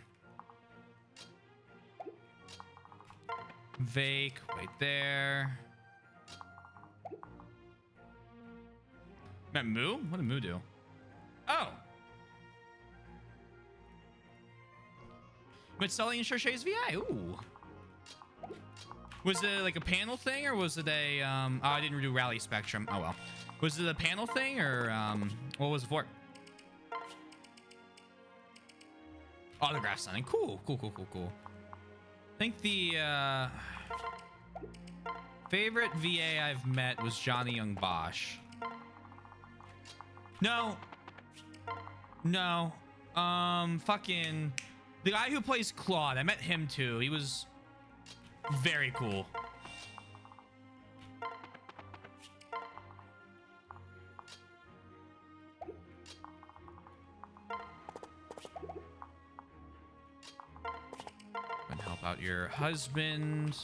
Vake, wait there. That Moo? What did Moo do? Oh. But Sully and Cherché's VA. Ooh. Was it like a panel thing, or was it a oh, I didn't do Rally Spectrum. Oh well. Was it a panel thing, or what was it for? Autograph signing. Cool, cool, cool, cool, cool. I think the favorite VA I've met was Johnny Young Bosch. No. No. Fucking the guy who plays Claude. I met him too. He was very cool. And help out your husband.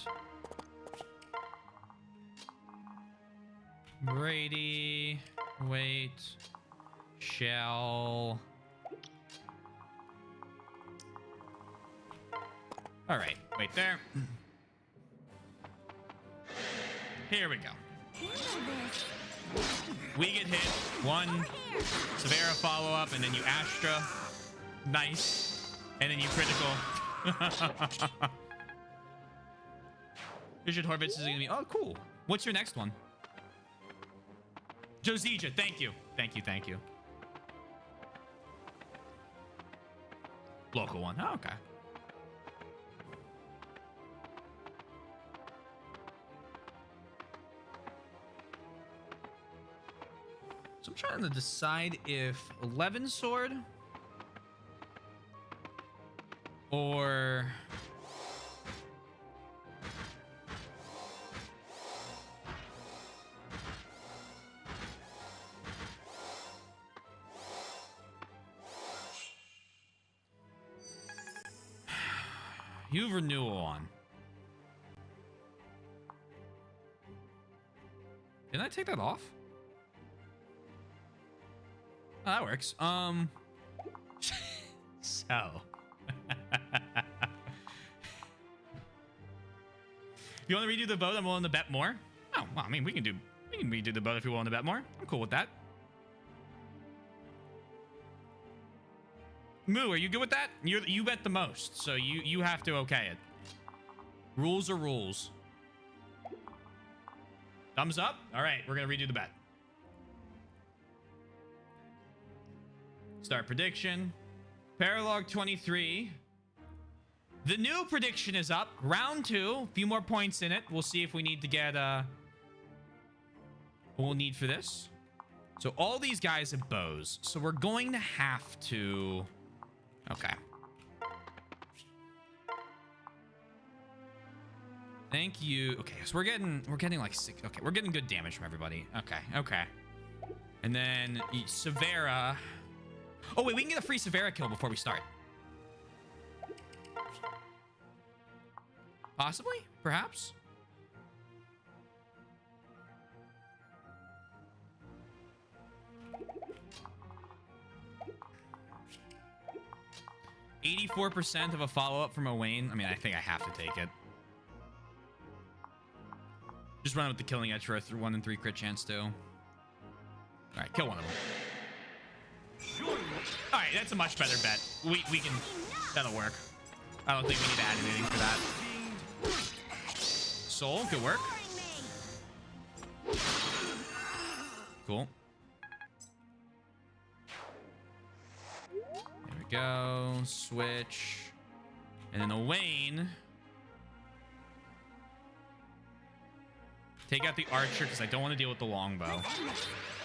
Brady. Wait. Shell. All right. Wait there. Here we go. We get hit. One Severa follow up, and then you Astra. Nice. And then you critical. Richard Horvitz is gonna be. Oh, cool. What's your next one? Josija, thank you. Thank you, thank you. Local one. Oh, okay. So I'm trying to decide if 11 sword or you have renewal on. Didn't I take that off? Oh, that works. So. If you want to redo the vote, I'm willing to bet more. Oh, well, I mean, we can redo the vote if you're willing to bet more. I'm cool with that. Moo, are you good with that? You bet the most, so you have to okay it. Rules are rules. Thumbs up? All right, we're gonna redo the bet. Start prediction. Paralog 23. The new prediction is up. Round 2. A few more points in it. We'll see if we need to get what we'll need for this. So all these guys have bows. So we're going to have to. Okay. Thank you. Okay, so we're getting like 6. Okay, we're getting good damage from everybody. Okay, okay. And then Severa. Oh wait, we can get a free Severa kill before we start. Possibly, perhaps. %84 of a follow-up from a Wayne. I mean, I think I have to take it. Just run with the killing edge for a 1 in 3 crit chance too. All right, kill one of them. All right, that's a much better bet. We can, that'll work. I don't think we need to add anything for that. Soul, good work. Cool. There we go. Switch. And then the Wayne. Take out the archer because I don't want to deal with the longbow.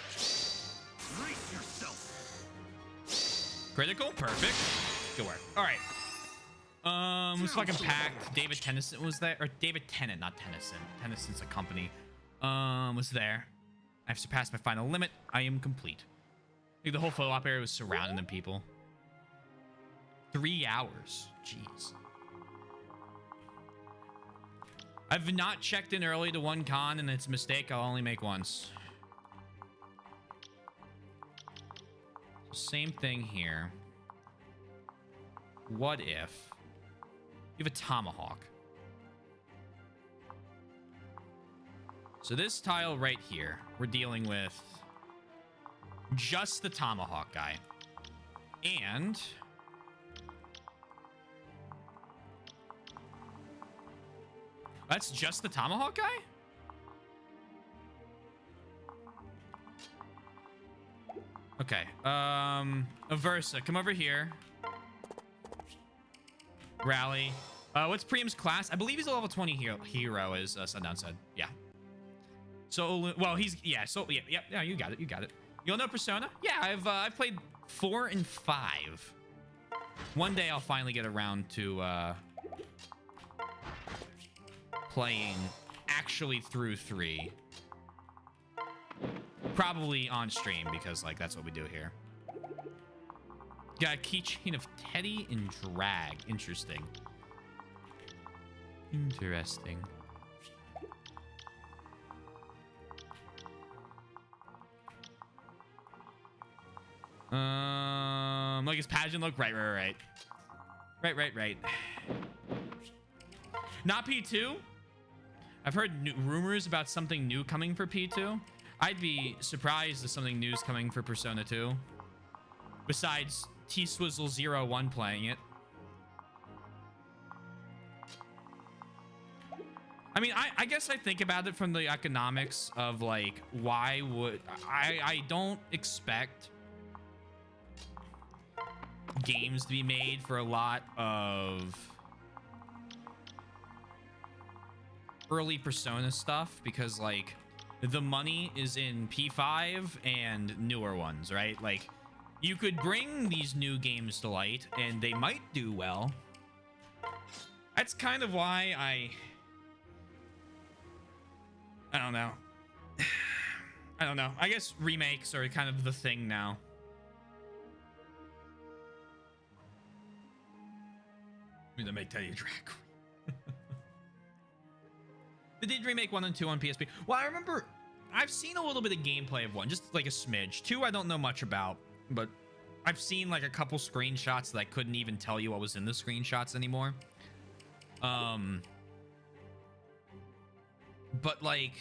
Brace yourself. Critical, perfect. Good work. All right. Looks fucking packed. David Tennyson was there, or David Tennant, not Tennyson. Tennyson's a company. Was there. I've surpassed my final limit. I am complete. Like, the whole photo op area was surrounding the people. 3 hours. Jeez. I've not checked in early to one con, and it's a mistake I'll only make once. Same thing here. What if you have a tomahawk? So this tile right here, we're dealing with just the tomahawk guy. And that's just the tomahawk guy? Okay. Aversa, come over here. Rally. What's Priam's class? I believe he's a level 20 hero, as Sundown said. Yeah. So, well, he's, yeah, so, yeah, you got it, you got it. You all know Persona? Yeah, I've played 4 and 5. One day I'll finally get around to, playing actually through 3. Probably on stream, because, like, that's what we do here. Got a keychain of Teddy and Drag. Interesting. Interesting. Like his pageant look? Right. Right. Not P2? I've heard rumors about something new coming for P2. I'd be surprised if something new is coming for Persona 2. Besides T-Swizzle01 playing it. I mean, I guess I think about it from the economics of, like, why would... I don't expect games to be made for a lot of early Persona stuff, because, like, the money is in P5 and newer ones, right? Like, you could bring these new games to light and they might do well. That's kind of why I don't know. I don't know. I guess remakes are kind of the thing now. I'm gonna make Teddy a drag queen. They did remake 1 and 2 on PSP. Well, I remember I've seen a little bit of gameplay of 1, just like a smidge. 2 I don't know much about, but I've seen like a couple screenshots that I couldn't even tell you what was in the screenshots anymore. But, like,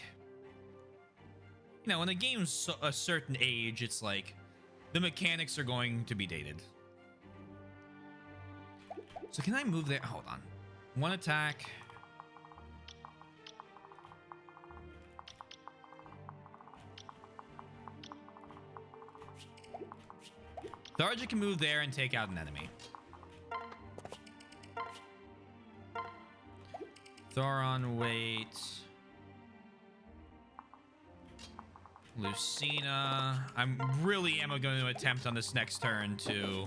you know, when a game's a certain age, it's like the mechanics are going to be dated. So can I move there? Hold on. 1 attack. Tharja can move there and take out an enemy. Thoron, wait. Lucina. I'm really going to attempt on this next turn to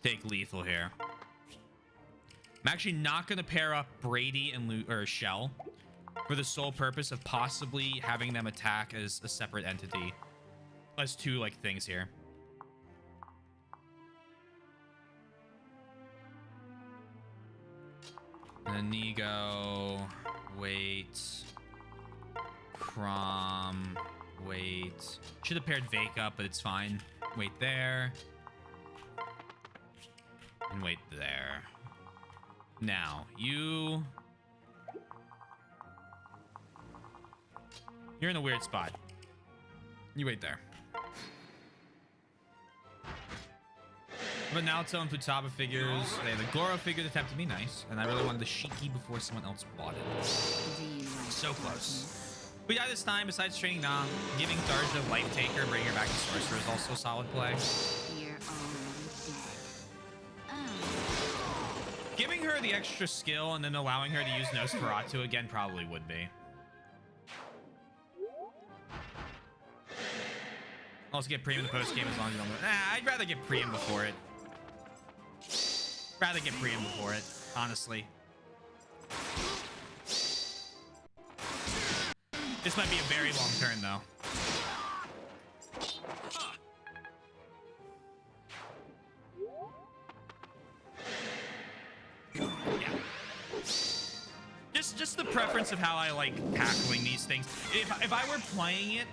take lethal here. I'm actually not going to pair up Brady and Shell for the sole purpose of possibly having them attack as a separate entity. As 2, like, things here. And then Nego, wait. Crom, wait. Should have paired Vake up, but it's fine. Wait there. And wait there. Now, you're in a weird spot. You wait there. But Naruto and Futaba figures. They have the Goro figure that tempted me, nice. And I really wanted the Shiki before someone else bought it. So close. But yeah, this time, besides training Nam, giving Tharja Life Taker and bringing her back to Sorcerer is also a solid play. You're already dead. Giving her the extra skill and then allowing her to use Nosferatu again probably would be. Also get Priam in the post game as long as you don't. I'd rather get Priam before it. Rather get Priam before it, honestly. This might be a very long turn though. Yeah. Just the preference of how I like tackling these things. If I were playing it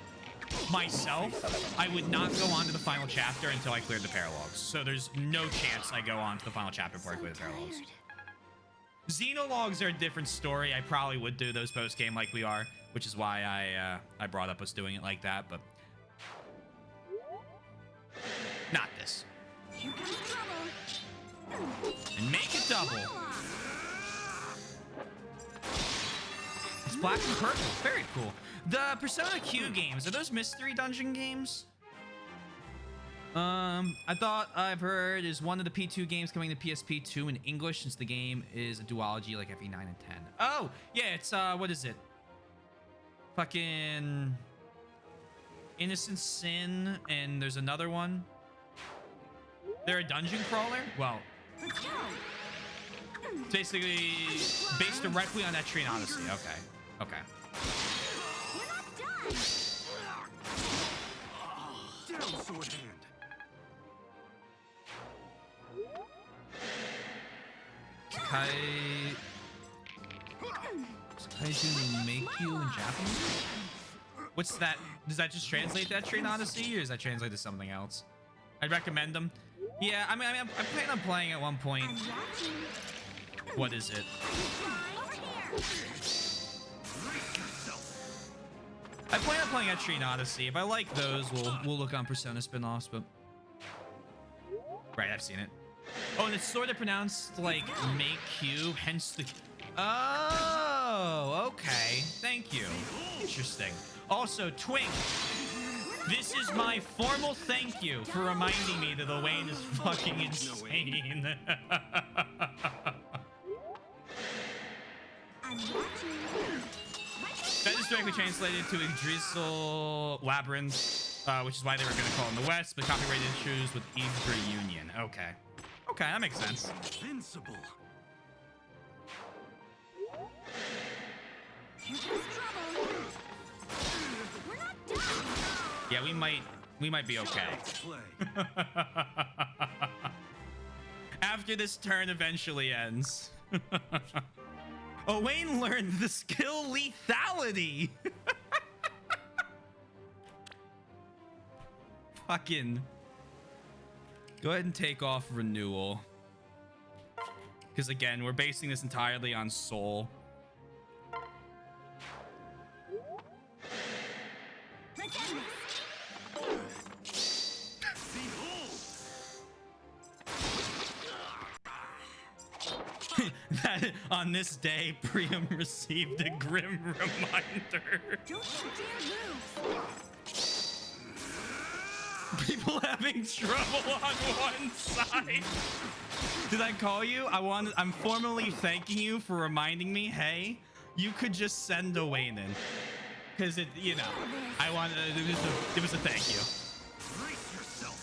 myself, I would not go on to the final chapter until I cleared the paralogs. So there's no chance I go on to the final chapter before I clear the paralogs. Xenologues are a different story. I probably would do those post-game like we are, which is why I brought up us doing it like that, but not this. Here comes trouble. And make it double. It's black and purple. Very cool. The Persona Q games, are those mystery dungeon games? I thought I've heard is one of the P2 games coming to PSP 2 in English since the game is a duology like FE9 and 10. Oh, yeah, it's, what is it? Fucking Innocent Sin, and there's another one. They're a dungeon crawler? Well, Let's go. it's basically based directly on Etrian Odyssey. Okay, okay. We're not done. Down, sword hand. Kaiju make you in Japanese? What's that? Does that just translate to Etrian Odyssey, or does that translate to something else? I'd recommend them. Yeah, I mean, I plan on playing at one point. I'm watching. What is it? Over here. I plan on playing Etrian Odyssey. If I like those, we'll look on Persona spin-offs, but right, I've seen it. Oh, and it's sort of pronounced like make you, hence the. Oh, okay. Thank you. Interesting. Also, Twink, this is my formal thank you for reminding me that the Wayne is fucking insane. I'm watching. That is directly translated to Idrisil Labyrinth, which is why they were going to call it in the West, but copyrighted issues with Idra Union. Okay. Okay, that makes sense. Invincible. Here comes trouble. We're not done. Yeah, we might be okay. Play. After this turn eventually ends. Owain learned the skill lethality. Fucking. Go ahead and take off renewal. Because again, we're basing this entirely on soul. Let's end That on this day, Priam received a grim reminder. Don't you dare move. People having trouble on one side. Did I call you? I'm formally thanking you for reminding me, hey, you could just send a Wayne in. Because it, you know, it was a thank you. Brace yourself.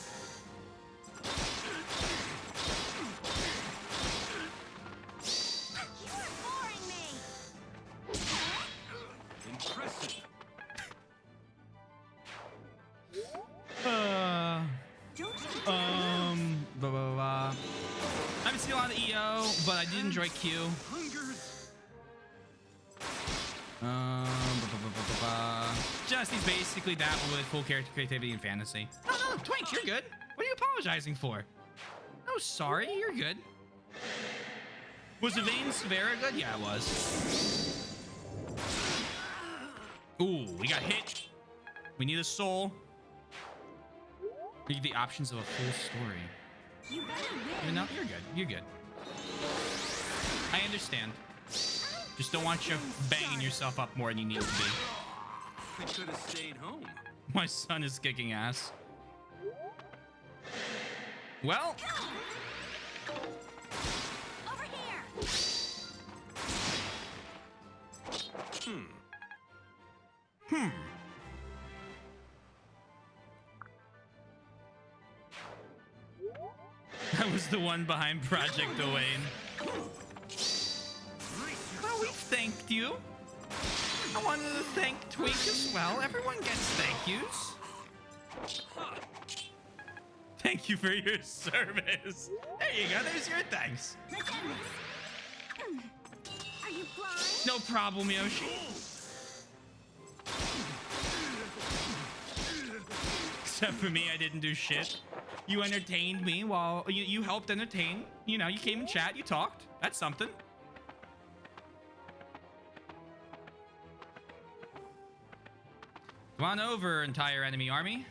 You are boring me. Impressive. Don't you dare Blah, blah, blah. I haven't seen a lot of EO, but I did enjoy Q. Hungers. Blah, blah, blah, blah, blah. Justy's basically that with full character creativity and fantasy. No, Twink, you're good. What are you apologizing for? Oh, sorry, you're good. Was Evane Severa good? Yeah, it was. Ooh, we got hit. We need a soul. We need the options of a full story. You better You win. know, you're good. You're good. I understand. Just don't want you banging yourself up more than you need to be. I could have stayed home. My son is kicking ass. Well, Over here. that was the one behind Project Dwayne. Oh, we thanked you. I wanted to thank Tweak as well. Everyone gets thank yous. Thank you for your service. There you go. There's your thanks. Let's end this. Are you blind? No problem, Yoshi. Except for me, I didn't do shit. You entertained me while you helped entertain. You know, you came in chat, you talked. That's something. Come on over, entire enemy army.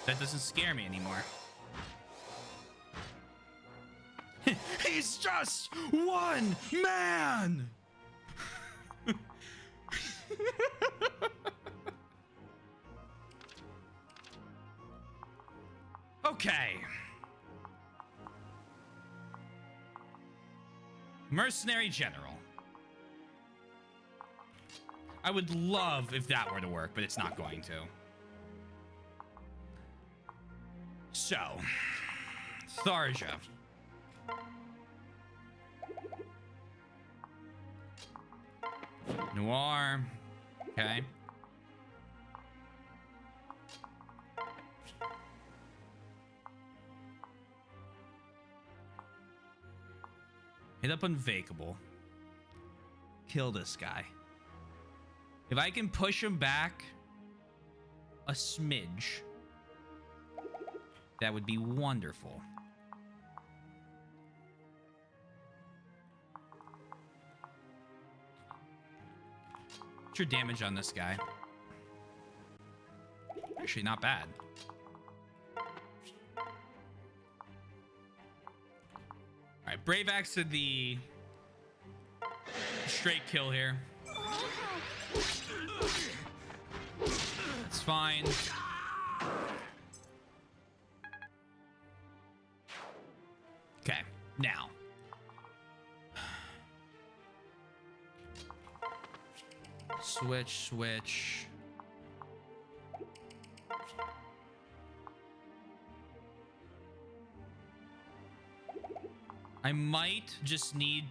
That doesn't scare me anymore. He's just one man! Okay. Mercenary General. I would love if that were to work, but it's not going to. So, Tharja. Noir. Okay. Hit up Unvacable. Kill this guy. If I can push him back a smidge, that would be wonderful. What's your damage on this guy? Actually, not bad. All right, Brave Axe to the straight kill here. That's fine. Okay, now. Switch. I might just need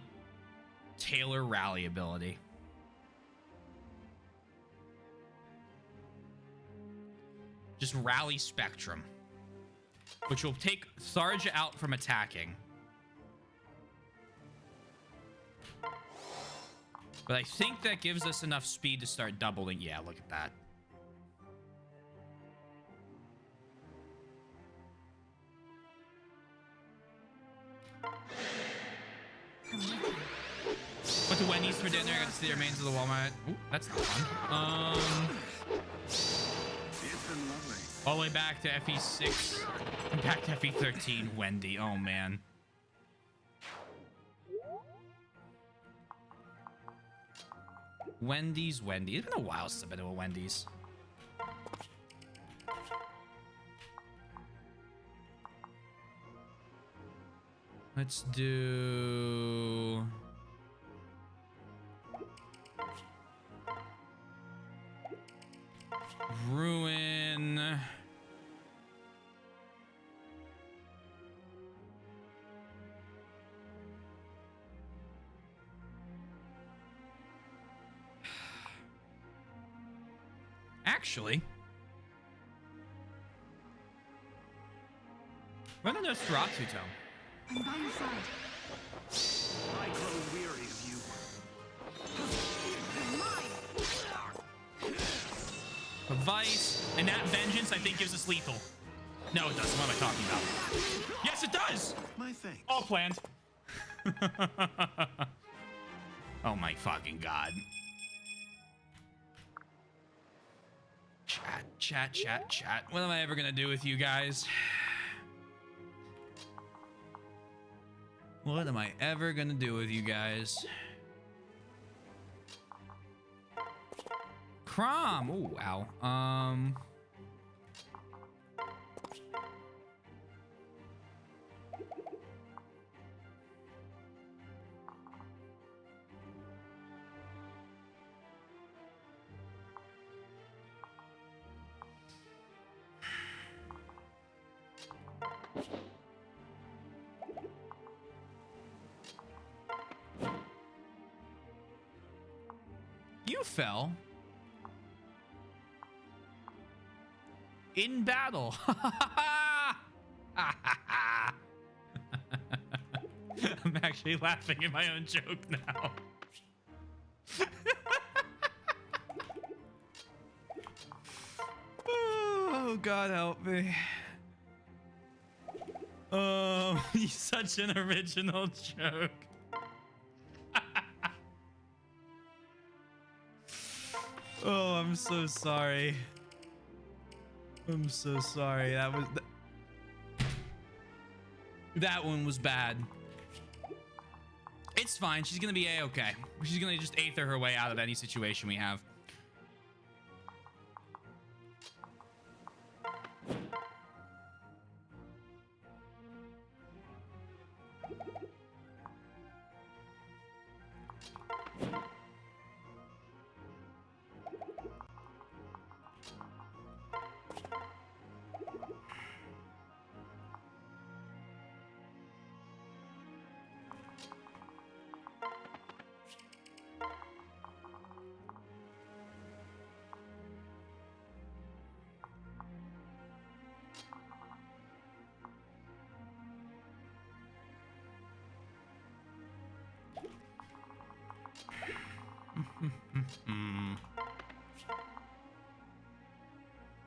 Taylor rally ability. Just rally Spectrum, which will take Tharja out from attacking. But I think that gives us enough speed to start doubling. Yeah, look at that. Went to Wendy's for dinner. I got to see the remains of the Walmart. Ooh, that's not fun. It's been lovely. All the way back to FE6. Back to FE13. Wendy. Oh, man. Wendy's. It's been a while since I've been to a Wendy's. Let's do... Ruin. Actually, run a Nosferatu tome. I'm by your side. I grow weary of you. A Vice, and that Vengeance, I think, gives us lethal. No, it doesn't. What am I talking about? Yes, it does! My thanks. All planned. Oh my fucking god. Chat. What am I ever gonna do with you guys? What am I ever gonna do with you guys? Crom. Oh, wow. You fell. In battle. I'm actually laughing at my own joke now. Oh, God help me. Oh, he's such an original joke. Oh, I'm so sorry. I'm so sorry. That one was bad. It's fine. She's gonna be a-okay. She's gonna just aether her way out of any situation we have.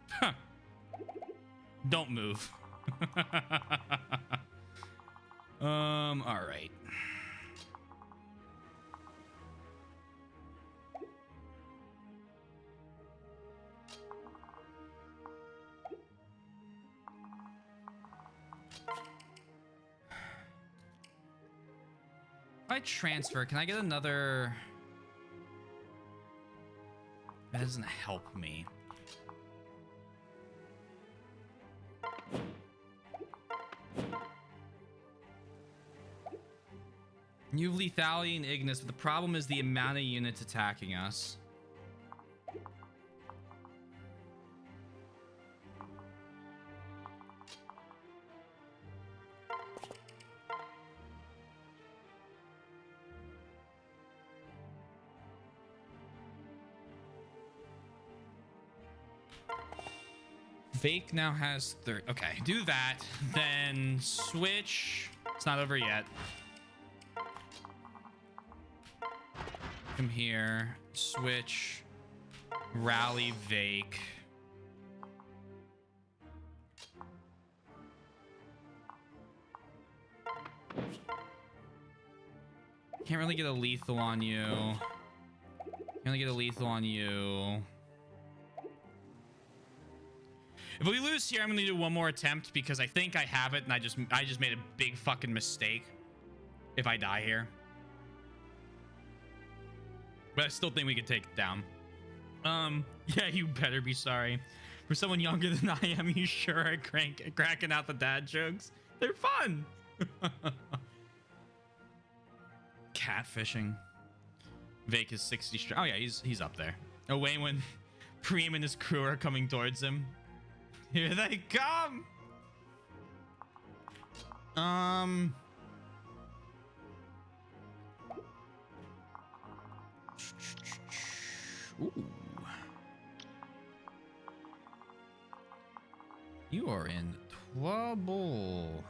Huh. Don't move. All right. If I transfer, can I get another? That doesn't help me. You have lethality and Ignis, but the problem is the amount of units attacking us. Vake now has 30. Okay, do that. Then switch. It's not over yet. Come here. Switch. Rally Vake. Can't really get a lethal on you. Can't really get a lethal on you. If we lose here, I'm gonna do one more attempt because I think I have it, and I just made a big fucking mistake if I die here. But I still think we could take it down. Yeah, you better be sorry. For someone younger than I am, you sure are cracking out the dad jokes. They're fun. Catfishing. Vake is 60 strong. Oh yeah, he's up there. Away when Preem and his crew are coming towards him. Here they come. Ooh. You are in trouble,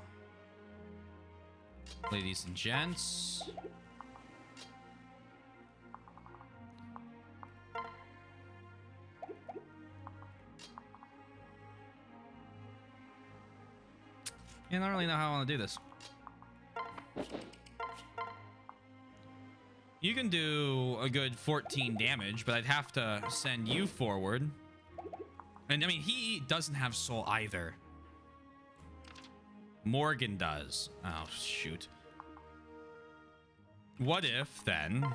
ladies and gents. I don't really know how I want to do this. You can do a good 14 damage, but I'd have to send you forward. And I mean, he doesn't have soul either. Morgan does. Oh, shoot. What if then?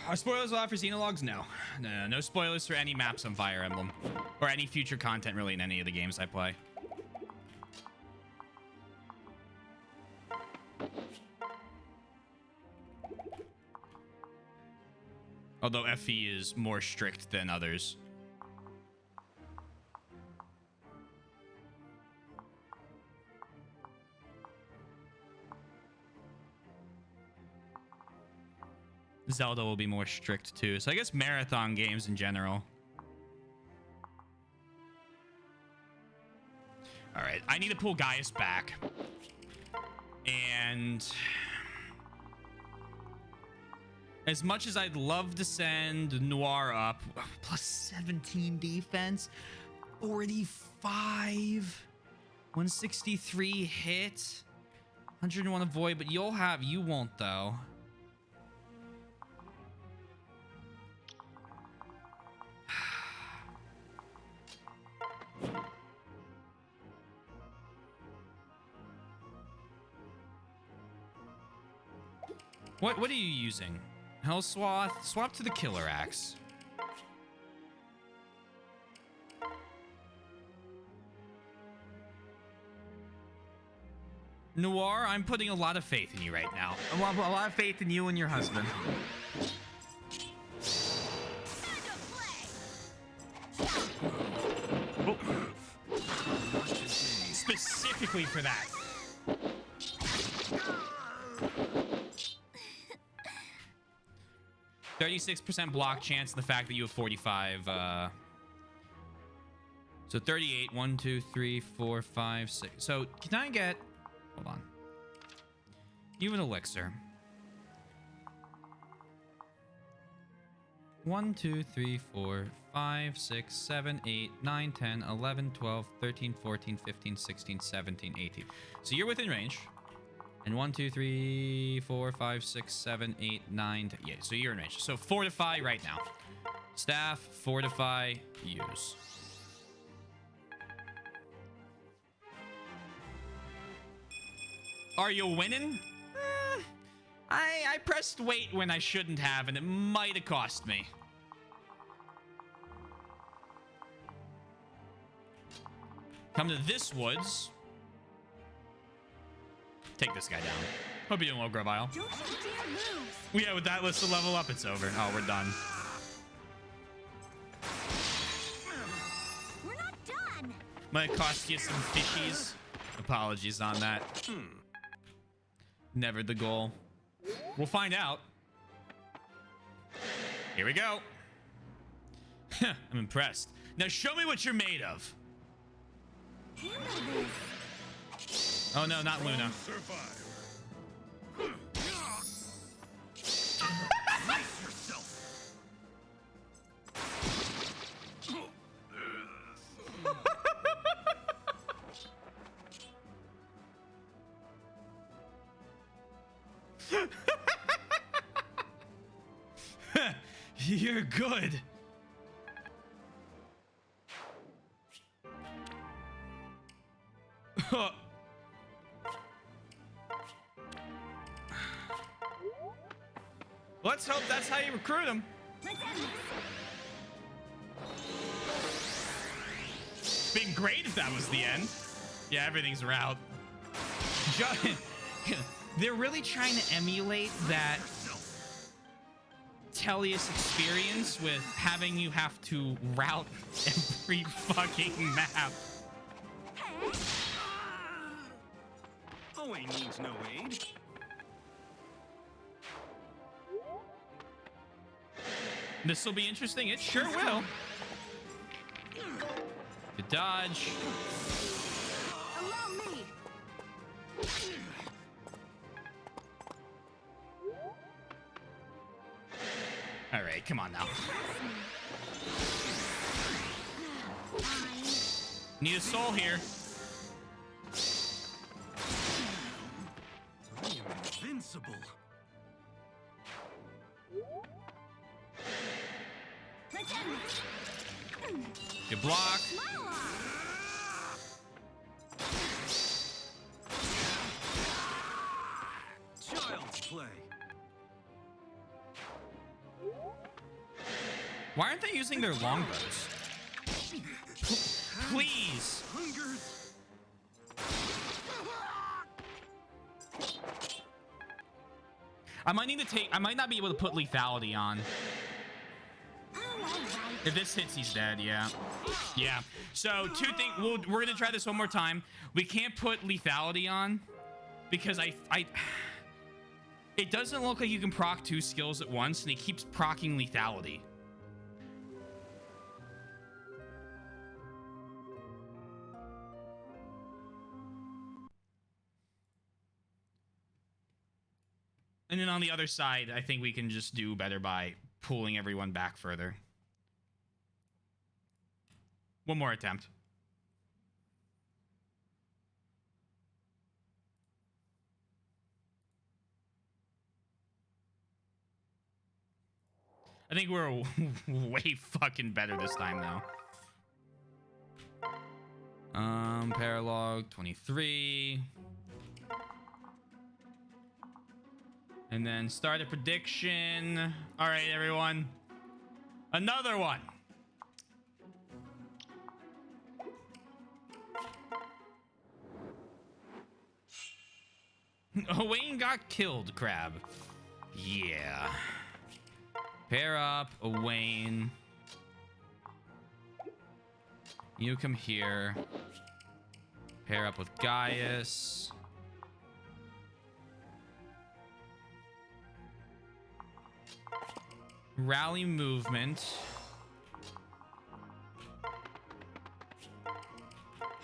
Are spoilers allowed for Xenologs? No. No spoilers for any maps on Fire Emblem. Or any future content really in any of the games I play. Although FE is more strict than others. Zelda will be more strict too. So I guess marathon games in general. All right, I need to pull Gaius back. And as much as I'd love to send Noir up, plus 17 defense, 45, 163 hit, 101 avoid, but you won't though. What are you using? Hell Swath? Swap to the Killer Axe. Noir, I'm putting a lot of faith in you right now. A lot of faith in you and your husband. Oh. Specifically for that. 36% block chance, and the fact that you have 45. So 38. 1, 2, 3, 4, 5, 6. So can I get? Hold on. You an elixir. 1, 2, 3, 4, 5, 6, 7, 8, 9, 10, 11, 12, 13, 14, 15, 16, 17, 18. So you're within range. And 1, 2, 3, 4, 5, 6, 7, 8, 9, 10. Yeah, so you're in range. So fortify right now. Staff, fortify, use. Are you winning? I pressed wait when I shouldn't have, and it might have cost me. Come to this woods. Take this guy down. Hope you're doing well, Gravile. Don't you dare lose. Yeah, with that list to level up, it's over. Oh, we're done. We're not done. Might cost you some fishies. Apologies on that. Never the goal. We'll find out. Here we go. I'm impressed. Now show me what you're made of. Handle this. Oh no, not Luna. Survive. Brace yourself. You're good. Let's hope that's how you recruit him. Let's end this. Been great if that was the end. Yeah, everything's a route. They're really trying to emulate that Tellius experience with having you have to route every fucking map. Hey. Owe needs no aid. This will be interesting. It sure will. Good dodge. Allow me. All right, come on now. Need a soul here. I am invincible. Let's end this. Good block. Smile on. Child's play. Why aren't they using their longbows? Please. Hungers. I might not be able to put lethality on. Oh, all right. If this hits, he's dead. Yeah. Yeah. So two things. We're gonna try this one more time. We can't put lethality on because it doesn't look like you can proc 2 skills at once, and he keeps proccing lethality. And then on the other side, I think we can just do better by pulling everyone back further. One more attempt. I think we're way fucking better this time now. Paralog 23. And then start a prediction. All right, everyone. Another one. Owain got killed, Crab. Yeah. Pair up, Owain. You come here. Pair up with Gaius. Rally movement.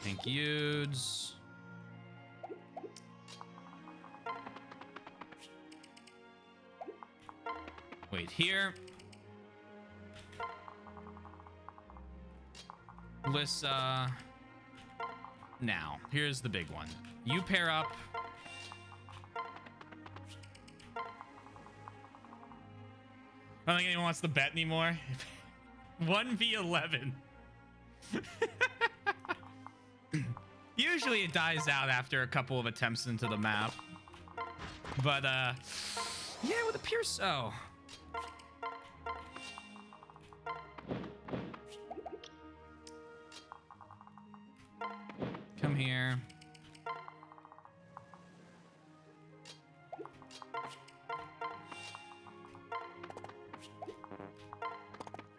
Thank yous. Wait here. Lissa. Now, here's the big one. You pair up. I don't think anyone wants to bet anymore. 1v11. Usually it dies out after a couple of attempts into the map. But, yeah, it would appear so. Come here.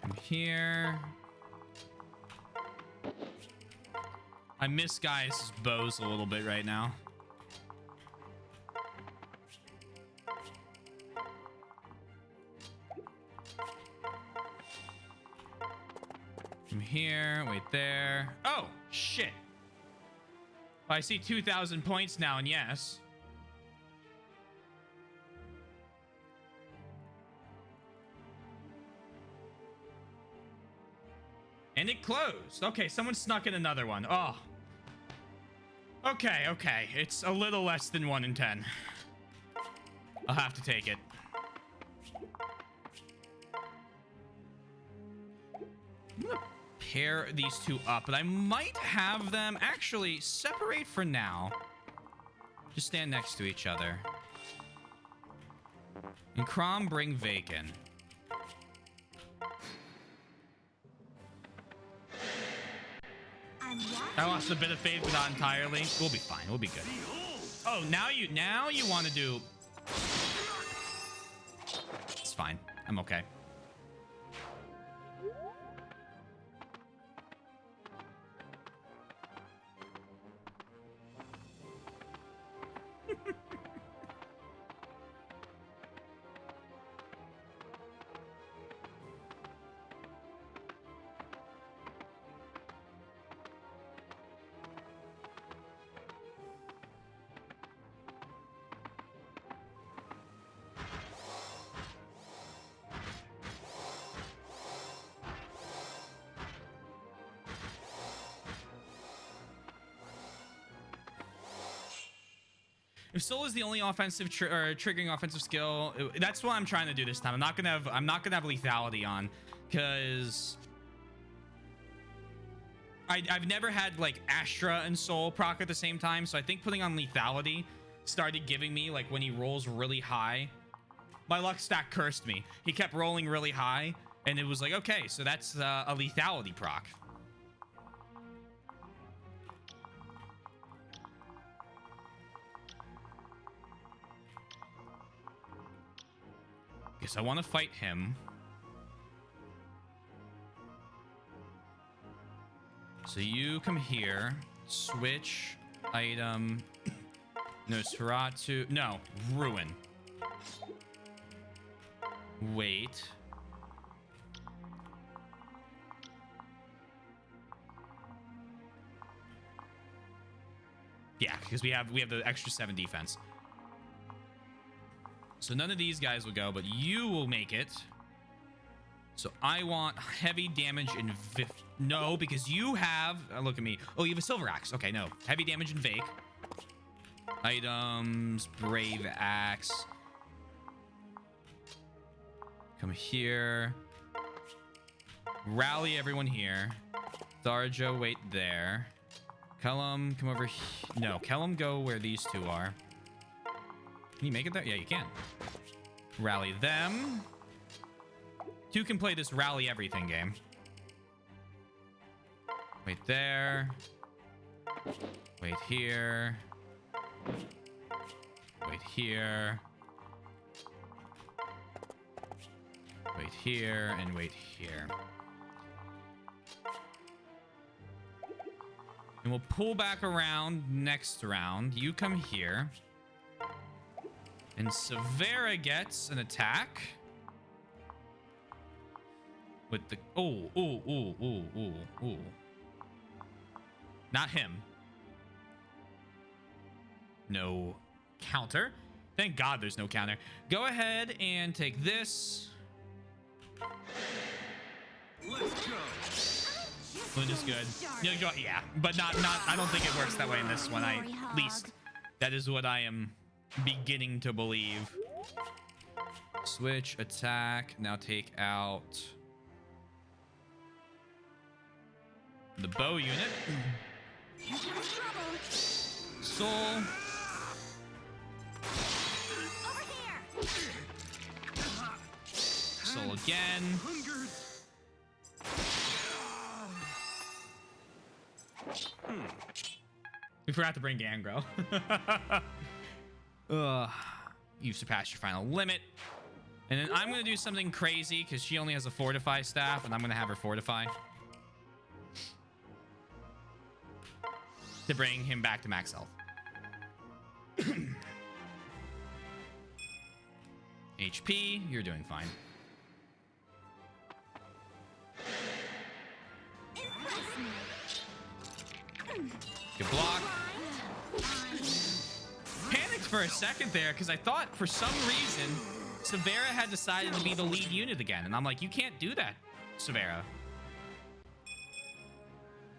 Come here. I miss Gaius' bows a little bit right now. From here, wait there. Oh, shit. I see 2,000 points now, and yes. And it closed. Okay, someone snuck in another one. Oh. Okay, okay. It's a little less than 1 in 10. I'll have to take it. I'm gonna pair these two up, but I might have them actually separate for now. Just stand next to each other. And Crom, bring Vaken. I lost a bit of faith, but not entirely. We'll be fine. We'll be good. Oh, now you want to do... It's fine. I'm okay. If Soul is the only offensive or triggering offensive skill, that's what I'm trying to do this time. I'm not gonna have lethality on, because I've never had like Astra and Soul proc at the same time. So I think putting on lethality started giving me, like, when he rolls really high, my luck stack cursed me. He kept rolling really high, and it was like, okay, so that's a lethality proc. Guess I want to fight him. So you come here, switch item, Nosferatu, no, Ruin. Wait. Yeah, because we have the extra 7 defense. So none of these guys will go, but you will make it. So I want heavy damage and no, because you have, look at me. Oh, you have a silver axe. Okay, no. Heavy damage and Vake. Items, brave axe. Come here. Rally everyone here. Tharjo, wait there. Kellum, come over here. No, Kellum, go where these two are. Can you make it there? Yeah, you can. Rally them. Two can play this rally everything game. Wait there. Wait here. Wait here. Wait here and wait here. And we'll pull back around next round. You come here. And Severa gets an attack. With the... Oh. Not him. No counter. Thank God there's no counter. Go ahead and take this. Let's go. Flint is good. Yeah, but not. I don't think it works that way in this one. At least that is what I am beginning to believe. Switch attack. Now take out the bow unit. Soul. Over here. Soul again. We forgot to bring Gangro. You've surpassed your final limit. And then I'm going to do something crazy because she only has a fortify staff, and I'm going to have her fortify to bring him back to max health. HP, you're doing fine. Good block. Panicked for a second there because I thought for some reason Severa had decided to be the lead unit again. And I'm like, you can't do that, Severa.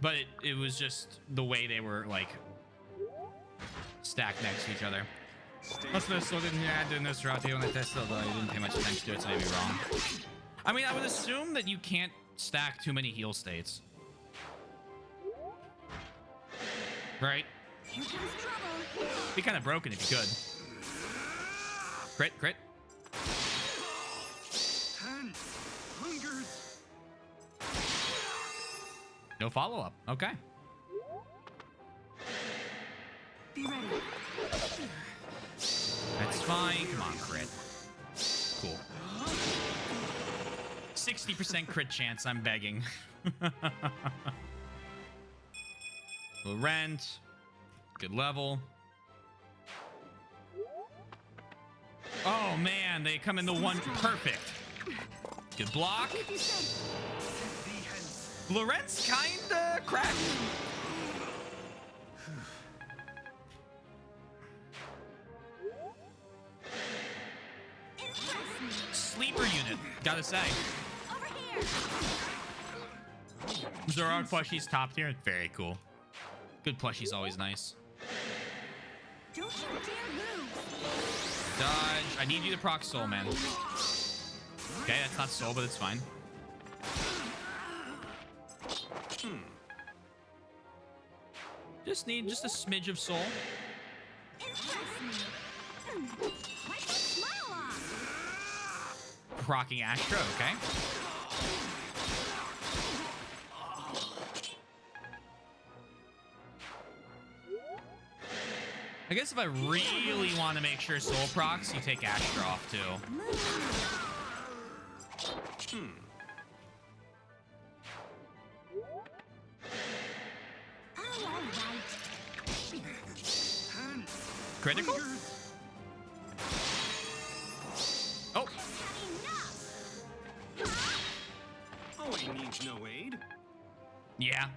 But it was just the way they were, like, stacked next to each other. Also, still didn't add to Nosferatu on the test, although I didn't pay much attention to it, so I may be wrong. I mean, I would assume that you can't stack too many heal states. Right? Be kind of broken if you could. Crit. No follow-up. Okay. Be ready. That's fine. Come on, crit. Cool. 60% crit chance, I'm begging. Laurent. Good level. Oh, man. They come into one. Perfect. Good block. Laurent's kinda cracked. Sleeper unit, gotta say. Zorog plushie's top tier. Very cool. Good plushie's always nice. Don't you dare move. Dodge. I need you to proc soul, man. Okay, that's not soul, but it's fine. Just need just a smidge of soul. Impress me. Wipe that smile off. Procking Astra, okay. I guess if I really want to make sure soul procs, you take Astra off too. Oh, all right. Critical? Oh, I've had enough. Oh, he needs no aid. yeah.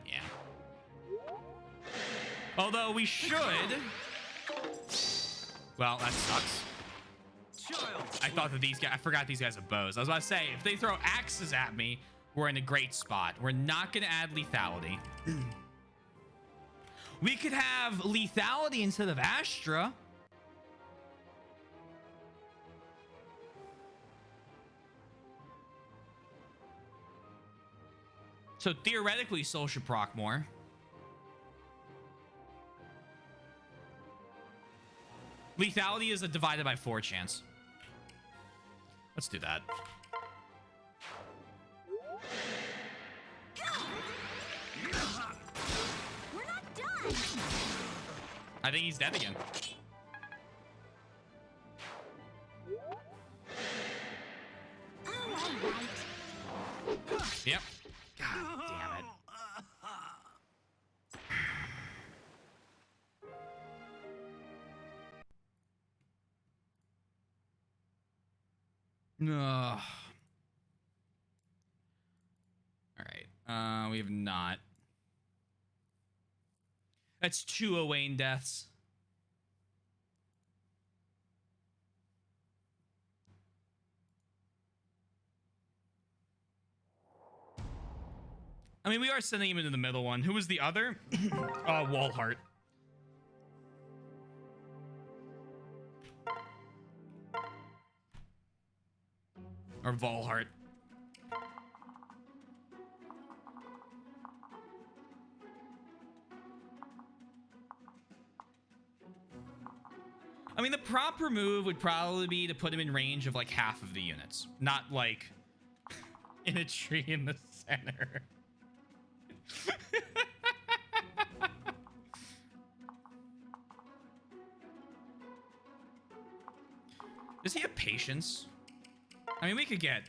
Although we should. Well, that sucks. Child. I thought that these guys, I forgot these guys have bows. I was about to say, if they throw axes at me, we're in a great spot. We're not going to add lethality. We could have lethality instead of Astra. So theoretically, Soul should proc more. Lethality is a divided by 4 chance. Let's do that. We're not done. I think he's dead again. Oh, all right. Yep. God damn it. No. All right. We have not. That's 2 Owain deaths. I mean, we are sending him into the middle one. Who was the other? Walhart. Or Volhart. I mean, the proper move would probably be to put him in range of like half of the units, not like in a tree in the center. Does he have patience? I mean, we could get...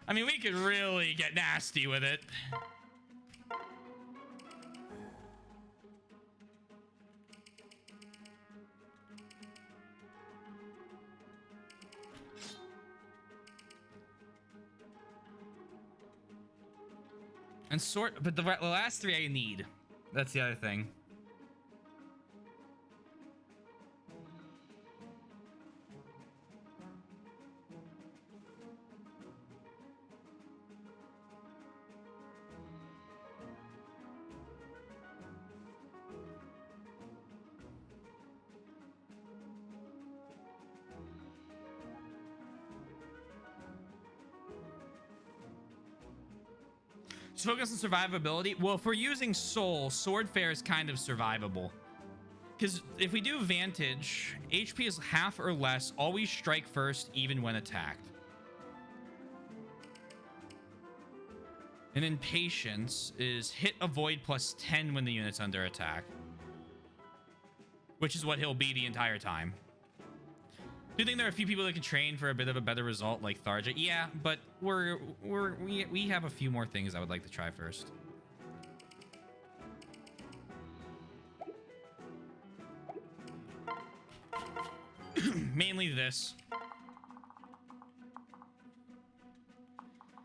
I mean, we could really get nasty with it. And sort, but the last 3 I need. That's the other thing. Just focus on survivability. Well, if we're using soul, sword fare is kind of survivable. Because if we do Vantage, HP is half or less. Always strike first, even when attacked. And then Patience is hit avoid plus 10 when the unit's under attack. Which is what he'll be the entire time. Do you think there are a few people that can train for a bit of a better result, like Tharja? Yeah, but we have a few more things I would like to try first. Mainly this.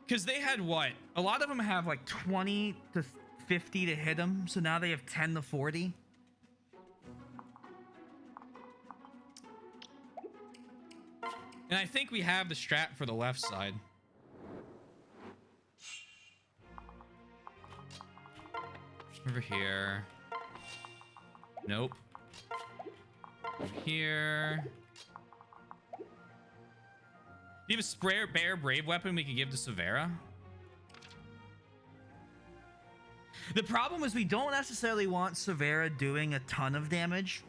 Because they had what? A lot of them have like 20 to 50 to hit them, so now they have 10 to 40. And I think we have the strat for the left side. Over here. Nope. Over here. Do you have a sprayer bear brave weapon we could give to Severa? The problem is we don't necessarily want Severa doing a ton of damage.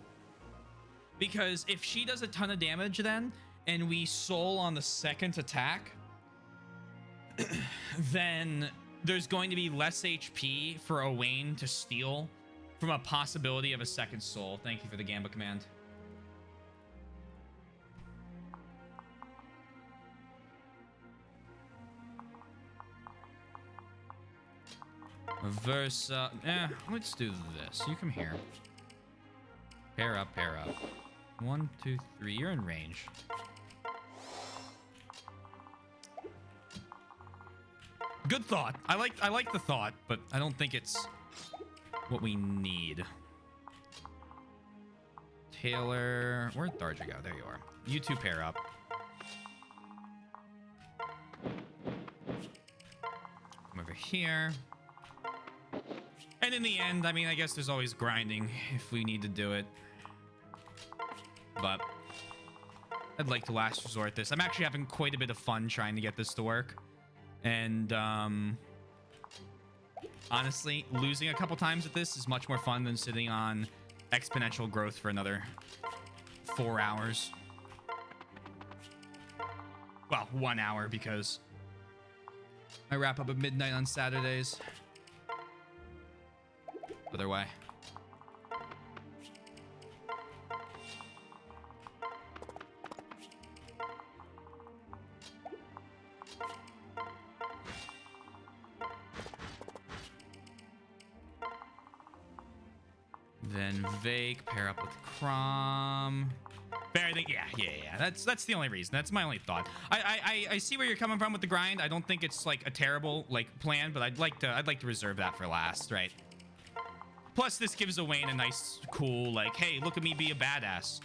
Because if she does a ton of damage then, and we soul on the second attack, then there's going to be less HP for Owain to steal from a possibility of a second soul. Thank you for the Gamba command. Versa. Let's do this. You come here. Pair up, pair up. 1, 2, 3. You're in range. Good thought. I like the thought, but I don't think it's what we need. Taylor, where'd Tharja go? There you are. You two pair up. Come over here. And in the end, I mean, I guess there's always grinding if we need to do it. But I'd like to last resort this. I'm actually having quite a bit of fun trying to get this to work. And honestly, losing a couple times at this is much more fun than sitting on exponential growth for another 4 hours. Well, 1 hour because I wrap up at midnight on Saturdays. Other way. Then Vake pair up with Crom. Fair, I think, yeah. That's the only reason. That's my only thought. I see where you're coming from with the grind. I don't think it's like a terrible plan, but I'd like to reserve that for last, right? Plus, this gives Owain a nice, cool, hey, look at me be a badass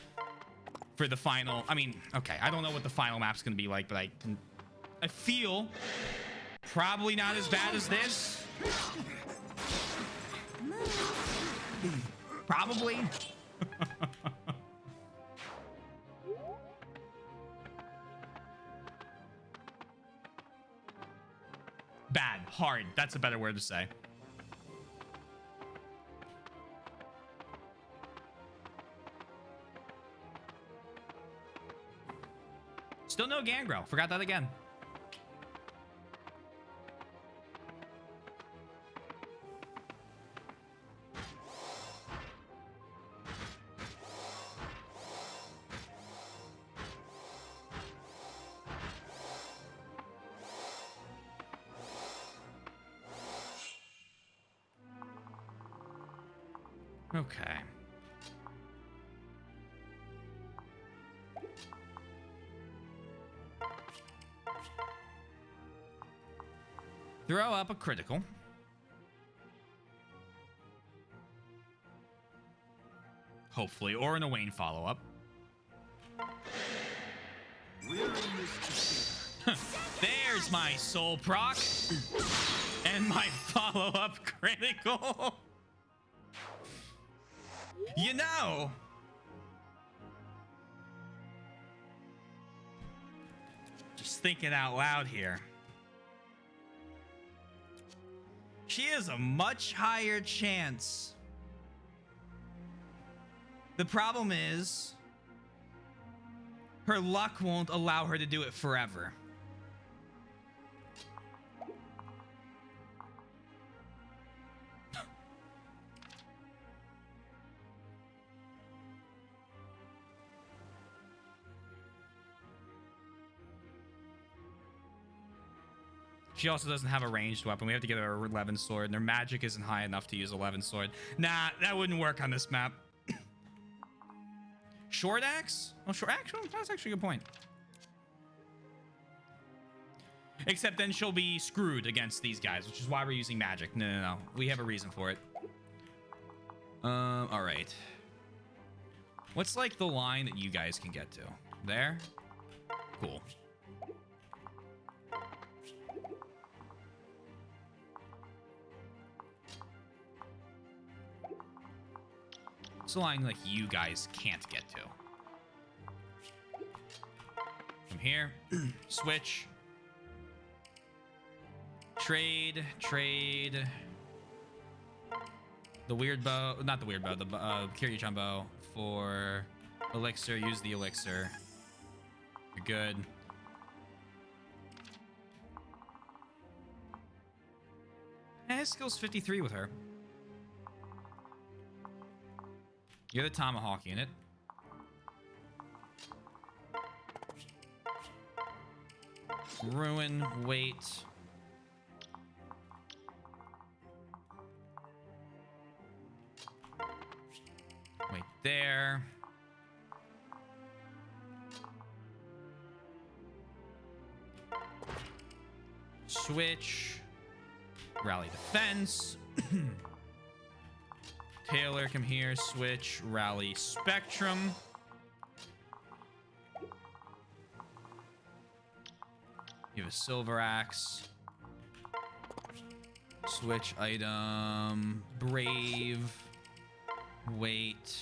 for the final. I mean, okay, I don't know what the final map's gonna be like, but I feel probably not as bad as this. Probably. Bad, hard. That's a better word to say. Still no Gangrel. Forgot that again. Okay. Throw up a critical. Hopefully, or an Owain follow-up. There's my soul proc and my follow-up critical. You know, just thinking out loud here. She has a much higher chance. The problem is, her luck won't allow her to do it forever. She also doesn't have a ranged weapon. We have to get her 11 sword, and her magic isn't high enough to use 11 sword. Nah, that wouldn't work on this map. Short axe? Oh, short axe? That's actually a good point. Except then she'll be screwed against these guys, which is why we're using magic. No. We have a reason for it. All right. What's like the line that you guys can get to? There? Cool. It's a line like you guys can't get to. Come here. Switch. Trade. The weird bow, not the weird bow, the Kiryu-chan bow for elixir. Use the elixir. You're good. His skill's 53 with her. You're the tomahawk unit. Ruin, wait. Wait there. Switch. Rally defense. Taylor, come here. Switch. Rally spectrum. You have a silver axe. Switch item. Brave. Wait.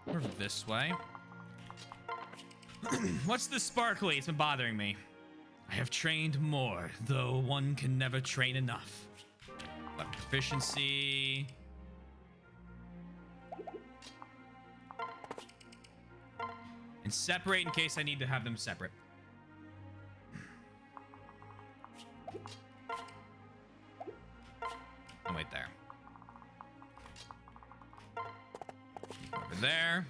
Or this way. What's the sparkly? It's been bothering me. I have trained more, though one can never train enough. Weapon proficiency. And separate in case I need to have them separate. And wait there. Over there.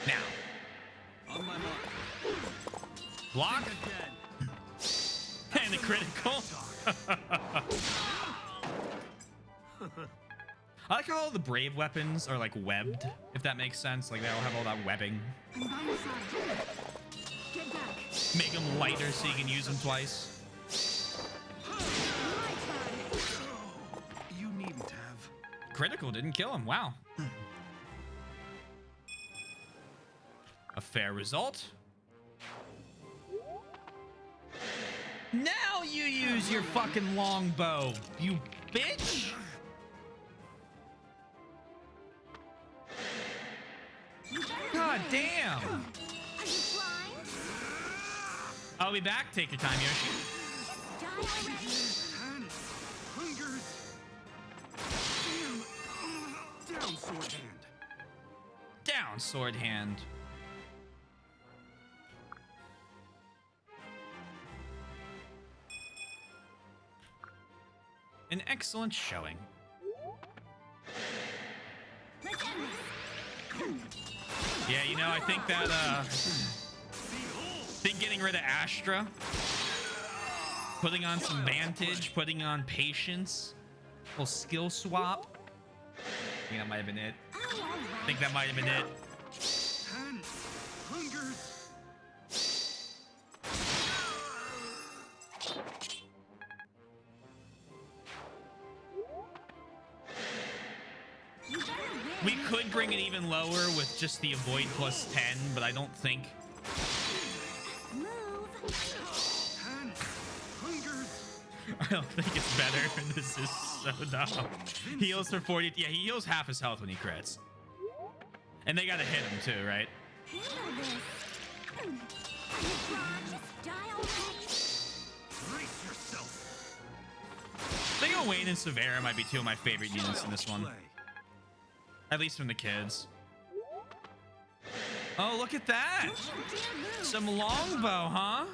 Now. On my mark. Block. And a critical. I like how all the brave weapons are like webbed, if that makes sense. Like they all have all that webbing. I'm by your side. Get back. Make them lighter so you can use them twice. My turn. You needn't have. Critical didn't kill him. Wow. A fair result. Now you use your fucking longbow, you bitch. God damn. Are you blind? I'll be back. Take your time, Yoshi. Die already. Panic. Hungers. Damn. Down, sword hand. Down, sword hand. An excellent showing. Let's end this. Yeah, you know, I think that getting rid of Astra, putting on some Vantage, putting on Patience, little skill swap. I think that might have been it. I think that might have been it. Panic. Hungers. You better win. We could bring it even lower with just the avoid plus 10, but I don't think. Move. Panic. Hungers. I don't think it's better. This is so dumb. He heals for 40. Yeah, he heals half his health when he crits. And they gotta hit him too, right? Handle this. Are you blind? Just die already. Brace yourself. I think Wayne and Severa might be two of my favorite units in this one. Play. At least from the kids. Oh, look at that. Don't you dare move. Some longbow, huh?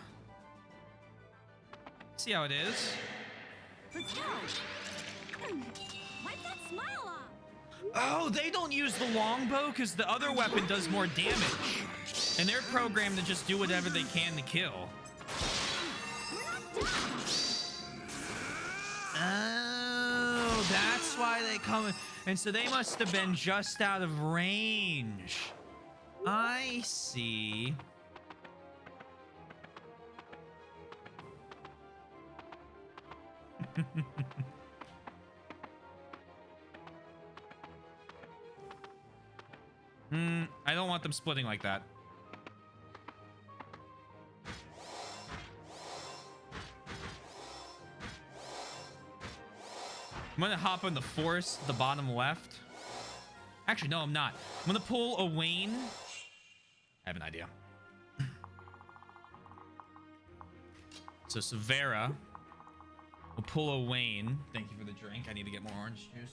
See how it is. Let's go. Wipe that smile off. Oh, they don't use the longbow because the other weapon does more damage. And they're programmed to just do whatever they can to kill. We're not done. Oh, that's why they come. And so they must have been just out of range. I see. I don't want them splitting like that. I'm gonna hop in the forest at the bottom left. Actually, no, I'm not. I'm gonna pull a Wayne. I have an idea. So Severa will pull a Wayne. Thank you for the drink. I need to get more orange juice.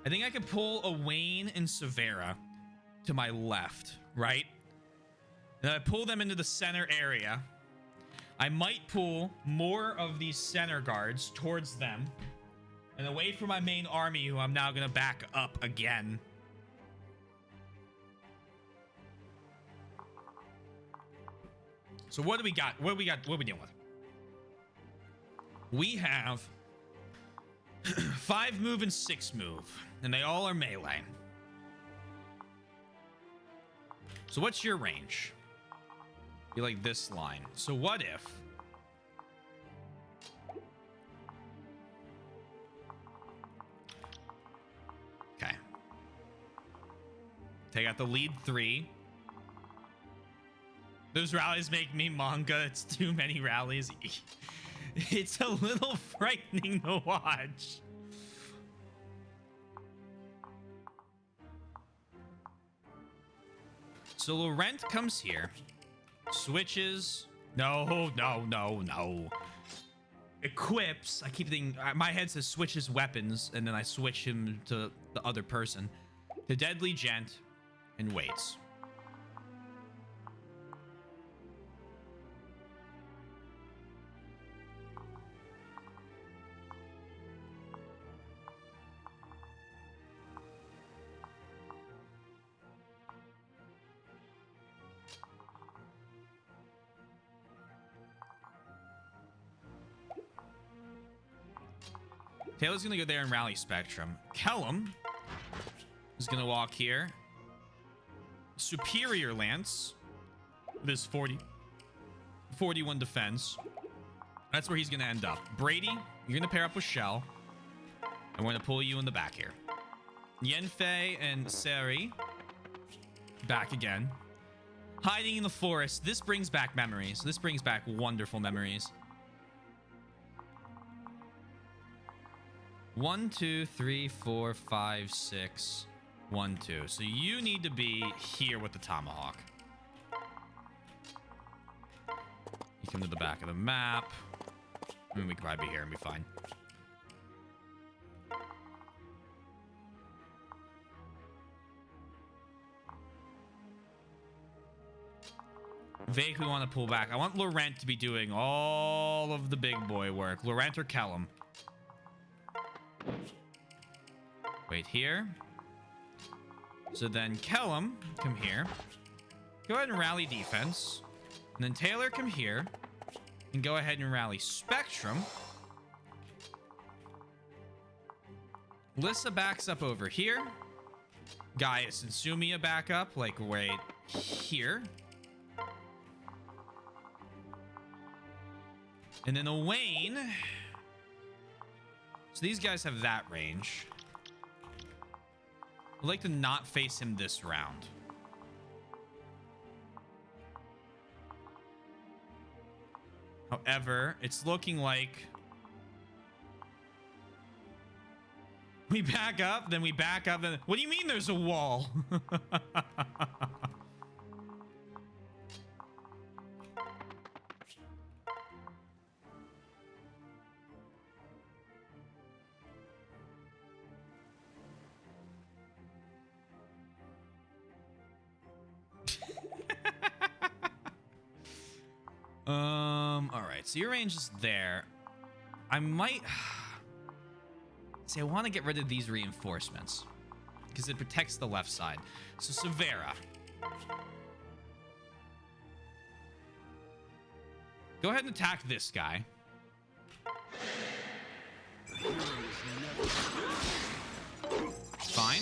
I think I could pull a Wayne and Severa to my left, right? Then I pull them into the center area. I might pull more of these center guards towards them and away from my main army, who I'm now going to back up again. So what do we got? What do we got? What are we dealing with? We have 5 move and 6 move, and they all are melee. So what's your range? You like this line. So what if okay, take out the lead 3. Those rallies make me manga. It's too many rallies. It's a little frightening to watch. So Laurent comes here, switches. No. Equips. I keep thinking, my head says switches weapons, and then I switch him to the other person. The Deadly Gent, and waits. Taylor's gonna go there and rally Spectrum. Kellum is gonna walk here. Superior Lance. This 41 defense. That's where he's gonna end up. Brady, you're gonna pair up with Shell. And we're gonna pull you in the back here. Yenfei and Seri. Back again. Hiding in the forest. This brings back memories. This brings back wonderful memories. 1, 2, 3, 4, 5, 6. 1, 2. So you need to be here with the tomahawk. You come to the back of the map. I mean, we could probably be here and be fine. Vague, we want to pull back. I want Laurent to be doing all of the big boy work. Laurent or Kellum. Wait here. So then Kellum, come here. Go ahead and rally defense. And then Taylor, come here. And go ahead and rally Spectrum. Lissa backs up over here. Gaius and Sumia back up, like right here. And then Wayne. So these guys have that range. I'd like to not face him this round. However, it's looking like we back up, then we back up, then... What do you mean there's a wall? All right, so your range is there. I might see. I want to get rid of these reinforcements because it protects the left side. So Severa, go ahead and attack this guy. Fine.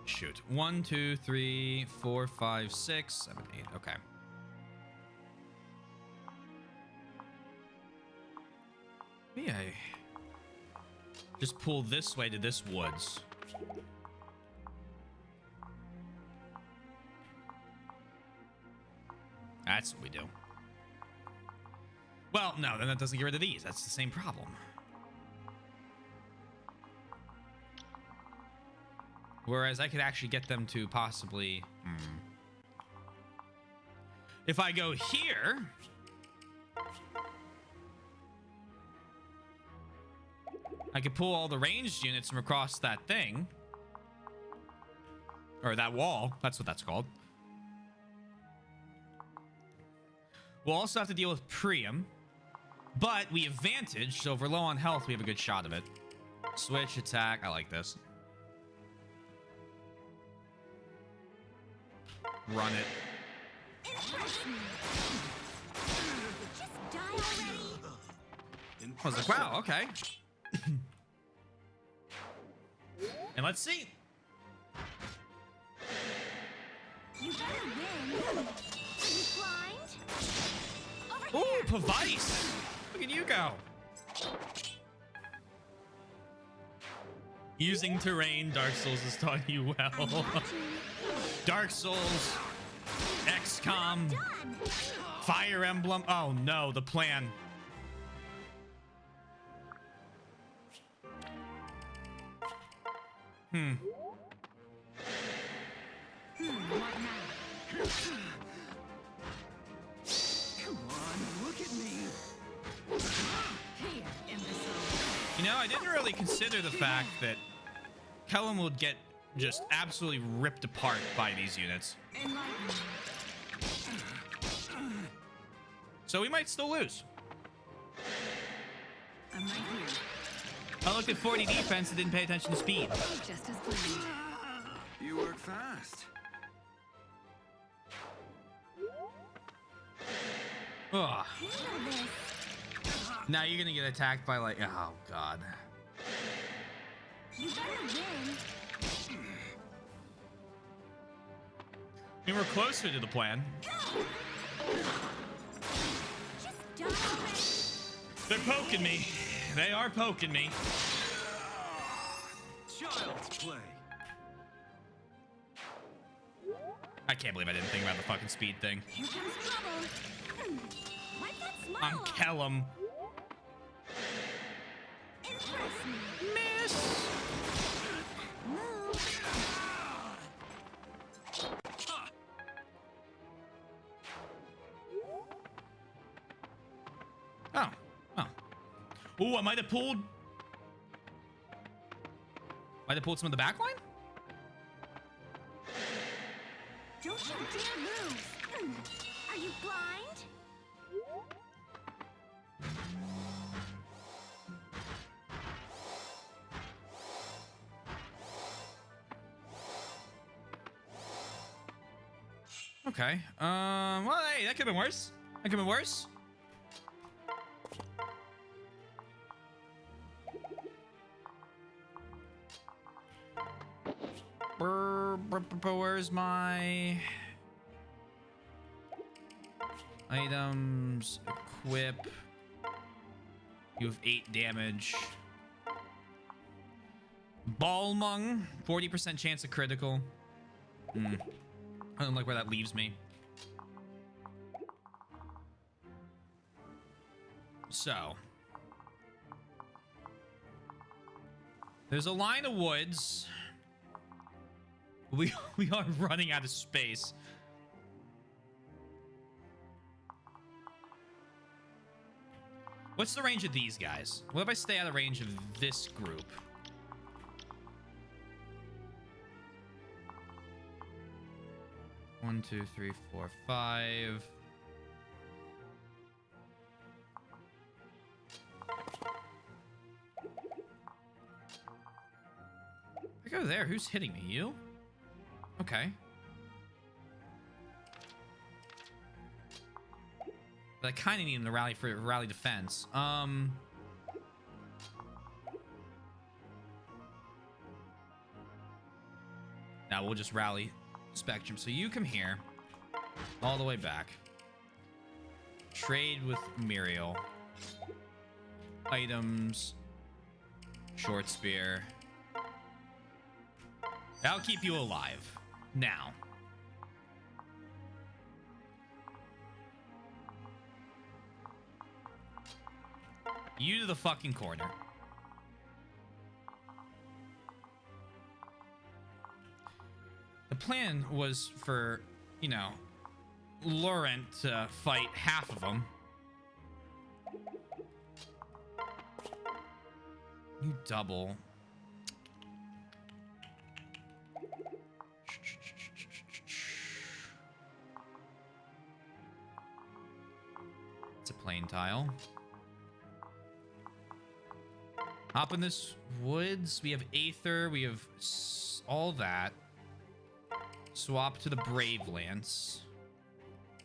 Shoot. 1, 2, 3, 4, 5, 6, 7, 8. Okay. Maybe I just pull this way to this woods. That's what we do. Well, no, then that doesn't get rid of these. That's the same problem. Whereas I could actually get them to possibly... If I go here... I could pull all the ranged units from across that thing. Or that wall. That's what that's called. We'll also have to deal with Priam. But we advantage, so if we're low on health, we have a good shot of it. Switch, attack. I like this. Run it. Just die already. I was like, wow, okay. And let's see. You better win. You blind? Over Ooh, here. Pavice. Look at you go. Using terrain, Dark Souls has taught you well. Dark Souls, XCOM, Done. Fire Emblem. Oh no, the plan. What now? Come on, look at me. Here, imbecile. You know, I didn't really consider the fact that Kellum would get just absolutely ripped apart by these units. Enlighten me. So we might still lose. I'm right here. I looked at 40 defense and didn't pay attention to speed. Just as planned. You work fast. Ugh. Handle this. Now you're gonna get attacked by like, oh god. You better win. I mean, we're closer to the plan. Just die already. They're poking me. They are poking me. Child's play. I can't believe I didn't think about the fucking speed thing. Here comes trouble. Wipe that smile I'm off. Kellum. Impress me. Miss. Move. Oh. Oh. Ooh, I might have pulled. Might have pulled some of the back line? Don't you dare move. Are you blind? Okay. Well, hey, that could have been worse. That could have been worse. Where's my items? Equip. You have 8 damage. Balmung, 40% chance of critical. I don't like where that leaves me. So there's a line of woods. We are running out of space. What's the range of these guys? What if I stay out of range of this group? One, two, three, four, five. I go there. Who's hitting me? You? Okay. But I kind of need him to rally for rally defense. Now we'll just rally Spectrum. So you come here, all the way back. Trade with Muriel. Items. Short spear. That'll keep you alive. Now. You to the fucking corner. The plan was for, you know, Laurent to fight half of them. You double. It's a plain tile. Hop in this woods. We have Aether. We have all that. Swap to the Brave Lance.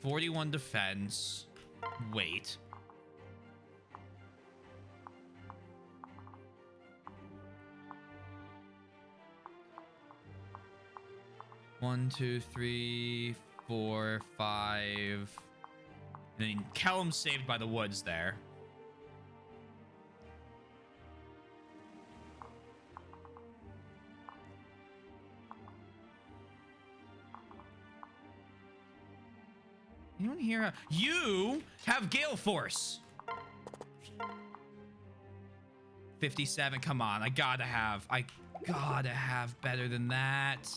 41 defense. Wait. One, two, three, four, five. And then Callum's saved by the woods there. Anyone here? You have Gale Force. 57. Come on. I gotta have better than that.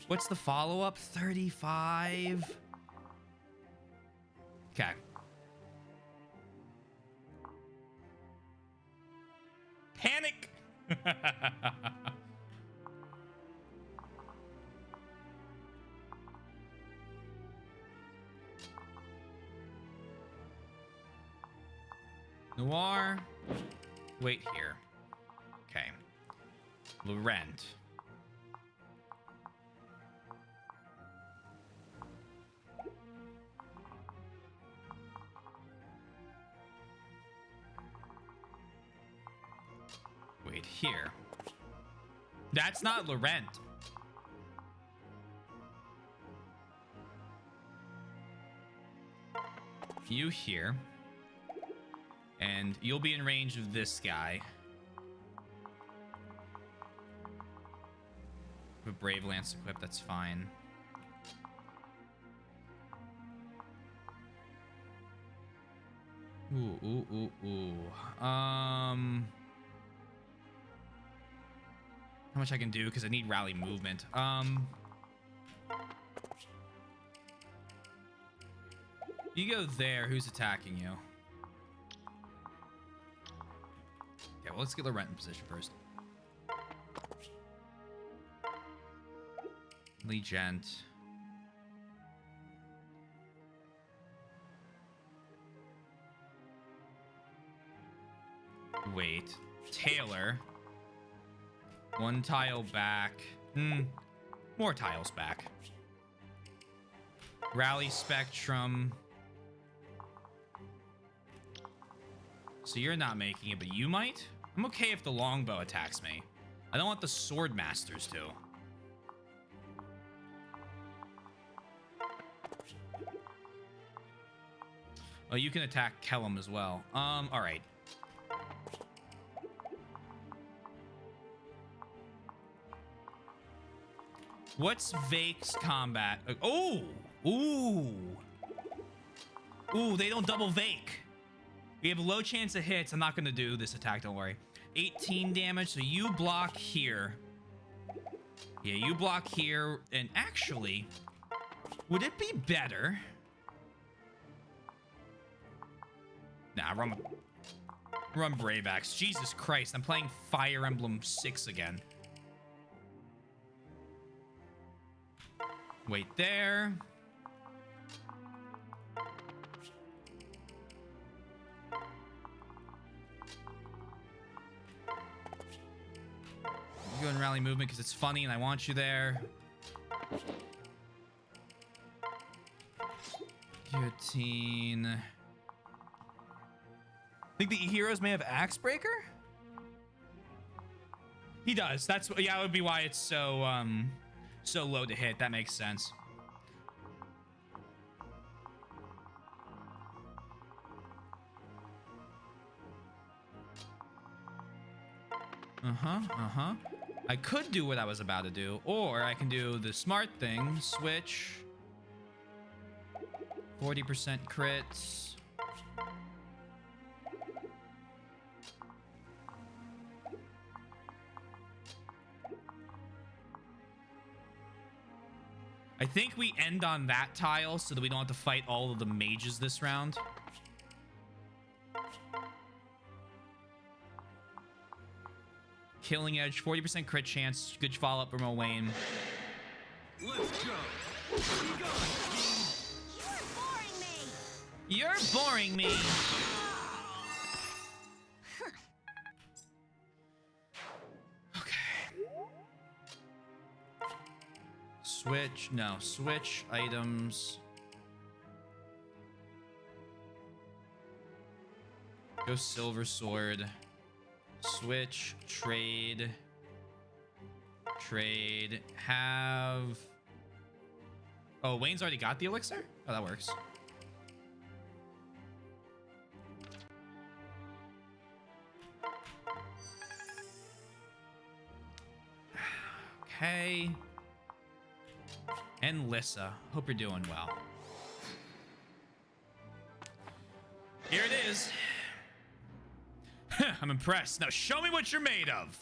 What's the follow-up? 35. Okay. Panic. Noir. Wait here. Okay. Laurent. Wait here. That's not Laurent. You here. And you'll be in range of this guy. With Brave Lance equipped, that's fine. Ooh. How much I can do, because I need rally movement. You go there. Who's attacking you? Okay, well, let's get Laurent in position first. Legent. Wait. Taylor. One tile back. More tiles back. Rally Spectrum. So you're not making it, but you might? I'm okay if the longbow attacks me. I don't want the sword masters to. Oh, you can attack Kellum as well. All right. What's Vake's combat? Oh! Ooh! Ooh, they don't double Vake. We have a low chance of hits. I'm not going to do this attack, don't worry. 18 damage, so you block here. Yeah, you block here. And actually, would it be better? Nah, run Brave Axe. Jesus Christ, I'm playing Fire Emblem 6 again. Wait there. Go and rally movement because it's funny and I want you there. Guillotine. Think the heroes may have Axe Breaker? He does. That's yeah, that would be why it's so so low to hit. That makes sense. I could do what I was about to do, or I can do the smart thing, switch. 40% crits. I think we end on that tile so that we don't have to fight all of the mages this round. Killing Edge, 40% crit chance. Good follow-up from Owain. Let's go. Be gone, You're boring me. You're boring me. Okay. Switch. No. Switch items. Go Silver Sword. Switch. Trade. Trade. Have... Oh, Wayne's already got the elixir? Oh, that works. Okay. And Lissa. Hope you're doing well. Here it is. I'm impressed. Now show me what you're made of.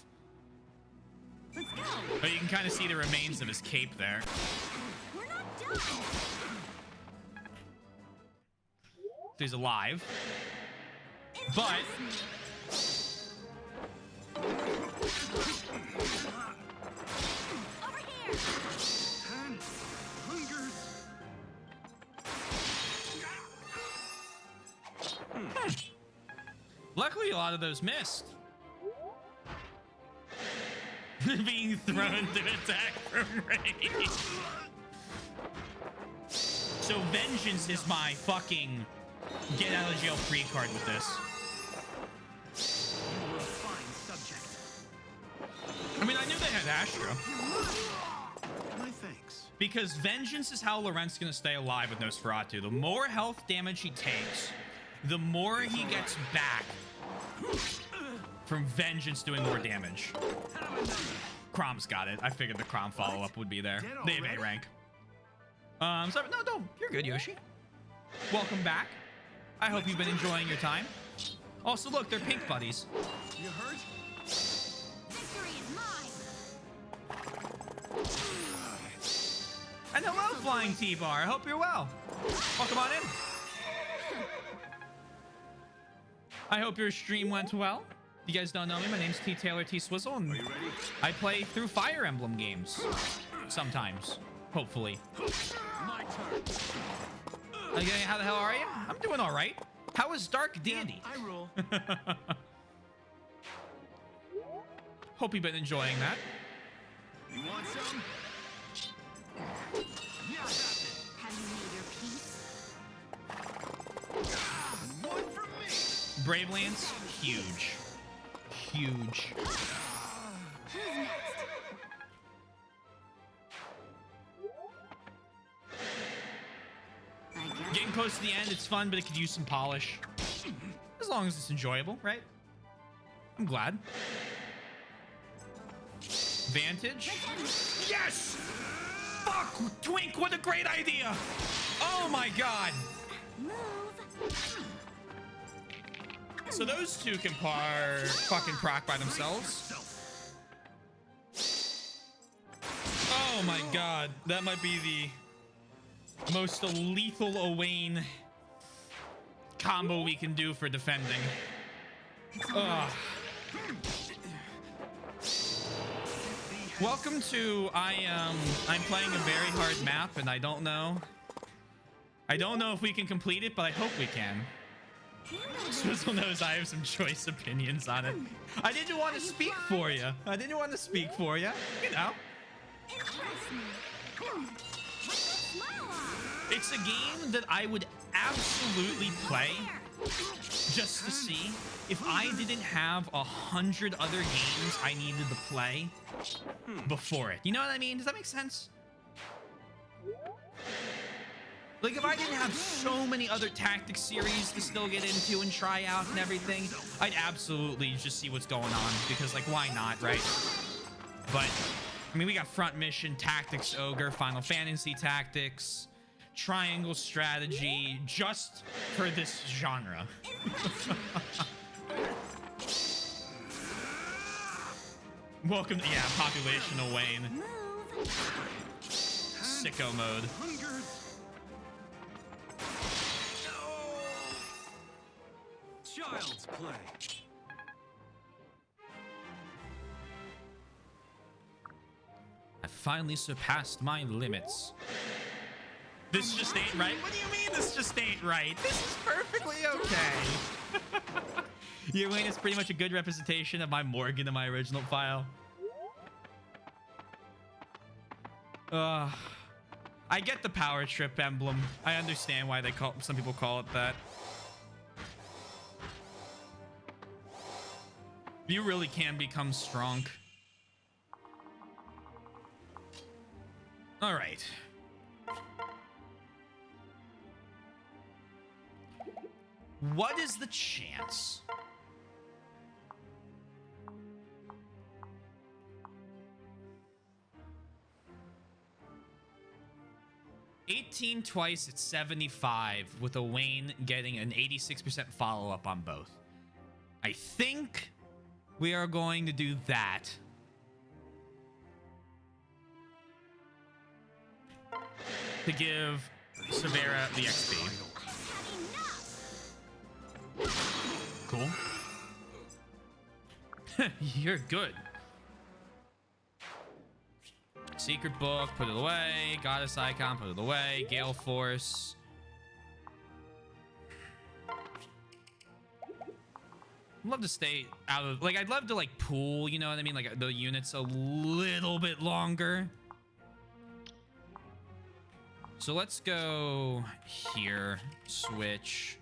Let's go. Oh, you can kind of see the remains of his cape there. We're not done. He's alive. But Over here. and hunger. luckily a lot of those missed. Being thrown to attack from range. So vengeance is my fucking get out of jail free card with this. You were a fine subject. I mean, I knew they had Astro. My thanks. Because vengeance is how Laurent's gonna stay alive with Nosferatu. The more health damage he takes, the more he gets back from vengeance doing more damage. Crom's got it. I figured the Crom follow-up would be there. They have A rank. So, no, don't. You're good, Yoshi. Welcome back. I hope you've been enjoying your time. Also, look, they're pink buddies. You hurt? Victory is mine. And hello, Flying T-Bar. I hope you're well. Welcome on in. I hope your stream went well. If you guys don't know me, my name's T. Taylor T. Swizzle, and Are you ready? I play through Fire Emblem games. Sometimes. Hopefully. My turn. Okay, how the hell are you? I'm doing all right. How is Dark Dandy? I rule. Hope you've been enjoying that. You want some? Yeah, that's it. Have you made your peace? One from me. Brave Lance, huge. Huge. Who's next? I guess. Getting close to the end, it's fun, but it could use some polish. As long as it's enjoyable, right? I'm glad. Vantage. Yes! Fuck! Twink, what a great idea! Oh my god! Move. So those two can fucking proc by themselves. Oh my god, that might be the most lethal Owain combo we can do for defending. Ugh. Welcome to I'm playing a very hard map and I don't know if we can complete it, but I hope we can. Swizzle knows I have some choice opinions on it. I didn't want to speak for you. I didn't want to speak for you. You know. Impress me. What's that smile on? It's a game that I would absolutely play just to see if I didn't have 100 other games I needed to play before it. You know what I mean? Does that make sense? Like, if I didn't have so many other tactics series to still get into and try out and everything, I'd absolutely just see what's going on, because, like, why not, right? But, I mean, we got Front Mission, Tactics Ogre, Final Fantasy Tactics, Triangle Strategy, just for this genre. Welcome to, yeah, populational wane. Sicko mode. Child's play. I finally surpassed my limits. This just ain't right. What do you mean this just ain't right? This is perfectly okay. Your Wayne is pretty much a good representation of my Morgan in my original file. I get the power trip emblem. I understand why they call, some people call it that. You really can become strong. All right. What is the chance? $18 twice at 75 with a Wayne getting an 86% follow-up on both. I think we are going to do that. To give Severa the XP. Cool. You're good. Secret book, put it away. Goddess icon, put it away. Gale Force. I'd love to stay out of, like, I'd love to, like, pool, you know what I mean? Like, the units a little bit longer. So let's go here. Switch.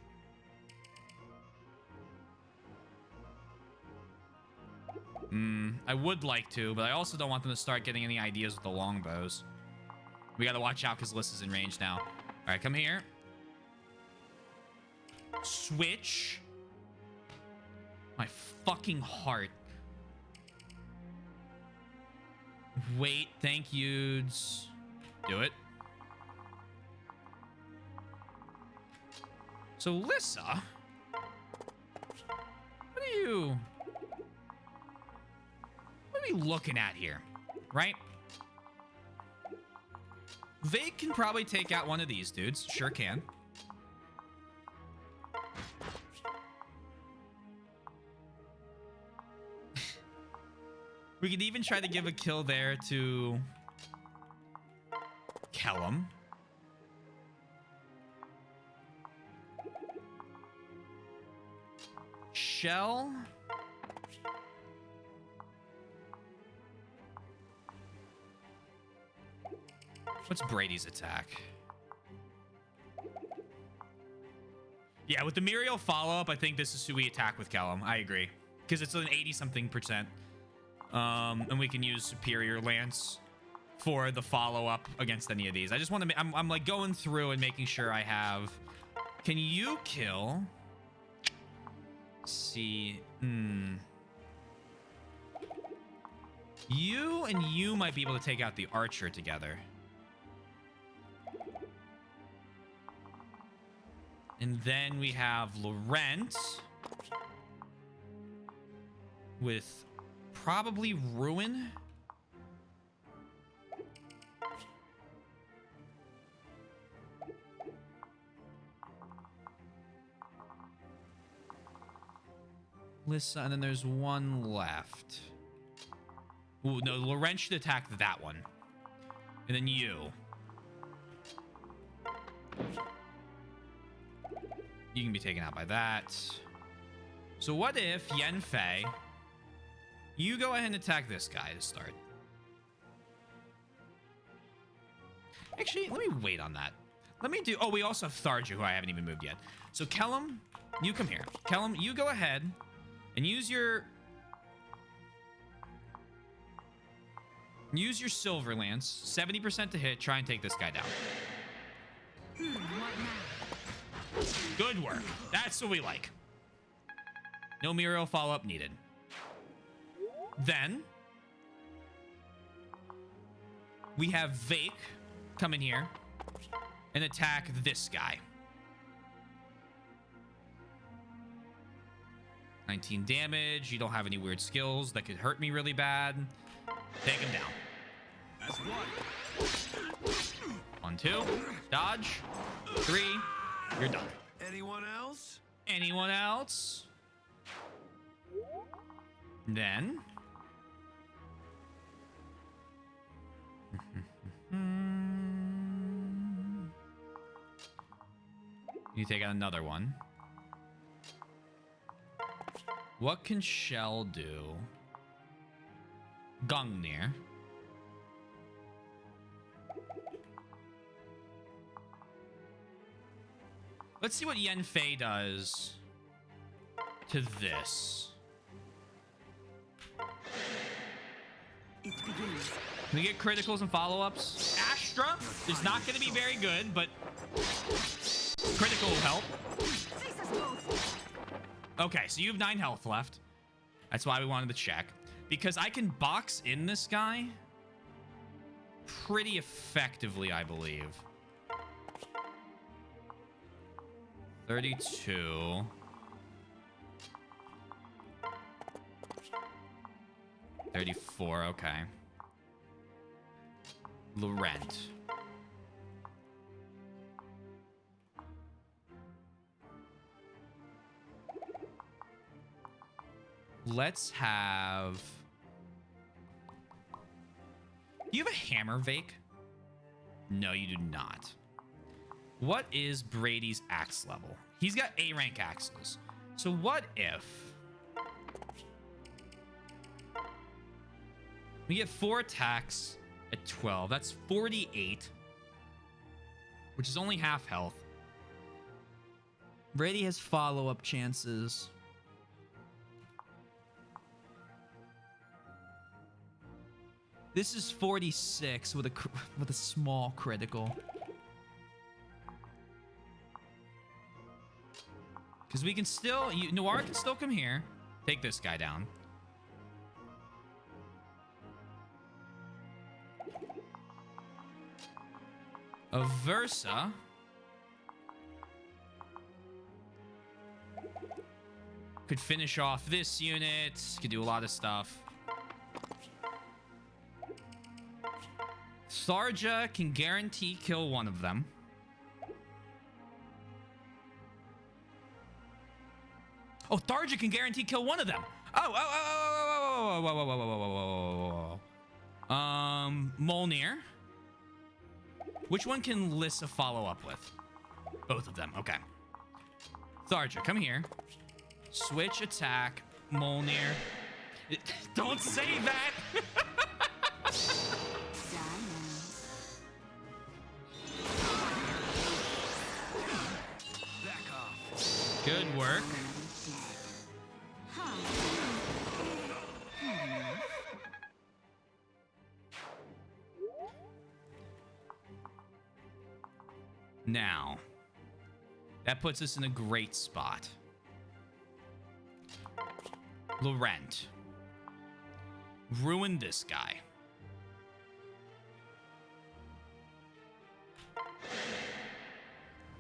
I would like to, but I also don't want them to start getting any ideas with the longbows. We gotta watch out because Lissa's in range now. All right, come here. Switch. My fucking heart. Wait, thank yous. Do it. So, Lissa, what are you looking at here, right? They can probably take out one of these dudes. Sure can. We could even try to give a kill there to Kellum. Shell. What's Brady's attack? Yeah, with the Muriel follow-up, I think this is who we attack with Kellum. I agree. Because it's an 80-something%. And we can use Superior Lance for the follow-up against any of these. I just want to... I'm like going through and making sure I have... Can you kill... Let's see... You and you might be able to take out the Archer together. And then we have Laurent with probably Ruin. Lissa, and then there's one left. Ooh, no, Laurent should attack that one. And then you. You can be taken out by that. So what if Yenfei, you go ahead and attack this guy to start. Actually, let me wait on that. Let me do... Oh, we also have Tharju, who I haven't even moved yet. So Kellum, you come here. Kellum, you go ahead and use your Silver Lance. 70% to hit. Try and take this guy down. Good work. That's what we like. No Muriel follow-up needed. Then we have Vake come in here and attack this guy. 19 damage. You don't have any weird skills that could hurt me really bad. Take him down. That's one. 1, 2. Dodge. 3. You're done. Anyone else? Anyone else? Then you take out another one. What can Shell do? Gungnir. Let's see what Yenfei does to this. It begins. Can we get criticals and follow-ups? Astra is not going to be very good, but critical will help. Ceases both. Okay, so you have 9 health left. That's why we wanted to check. Because I can box in this guy pretty effectively, I believe. 32. 34, okay. Laurent. Let's have... Do you have a hammer, Vake? No, you do not. What is Brady's axe level? He's got A rank axes. So what if we get 4 attacks at 12? That's 48, which is only half health. Brady has follow-up chances. This is 46 with a small critical. Because we can still... Noir can still come here. Take this guy down. Aversa. Could finish off this unit. Could do a lot of stuff. Tharja can guarantee kill one of them. Oh, Tharja can guarantee kill one of them. Molnir. Which one can Lissa follow up with? Both of them. Okay. Tharja, come here. Switch attack. Molnir. Don't say that. Back off. Good work. Now, that puts us in a great spot. Laurent. Ruin this guy.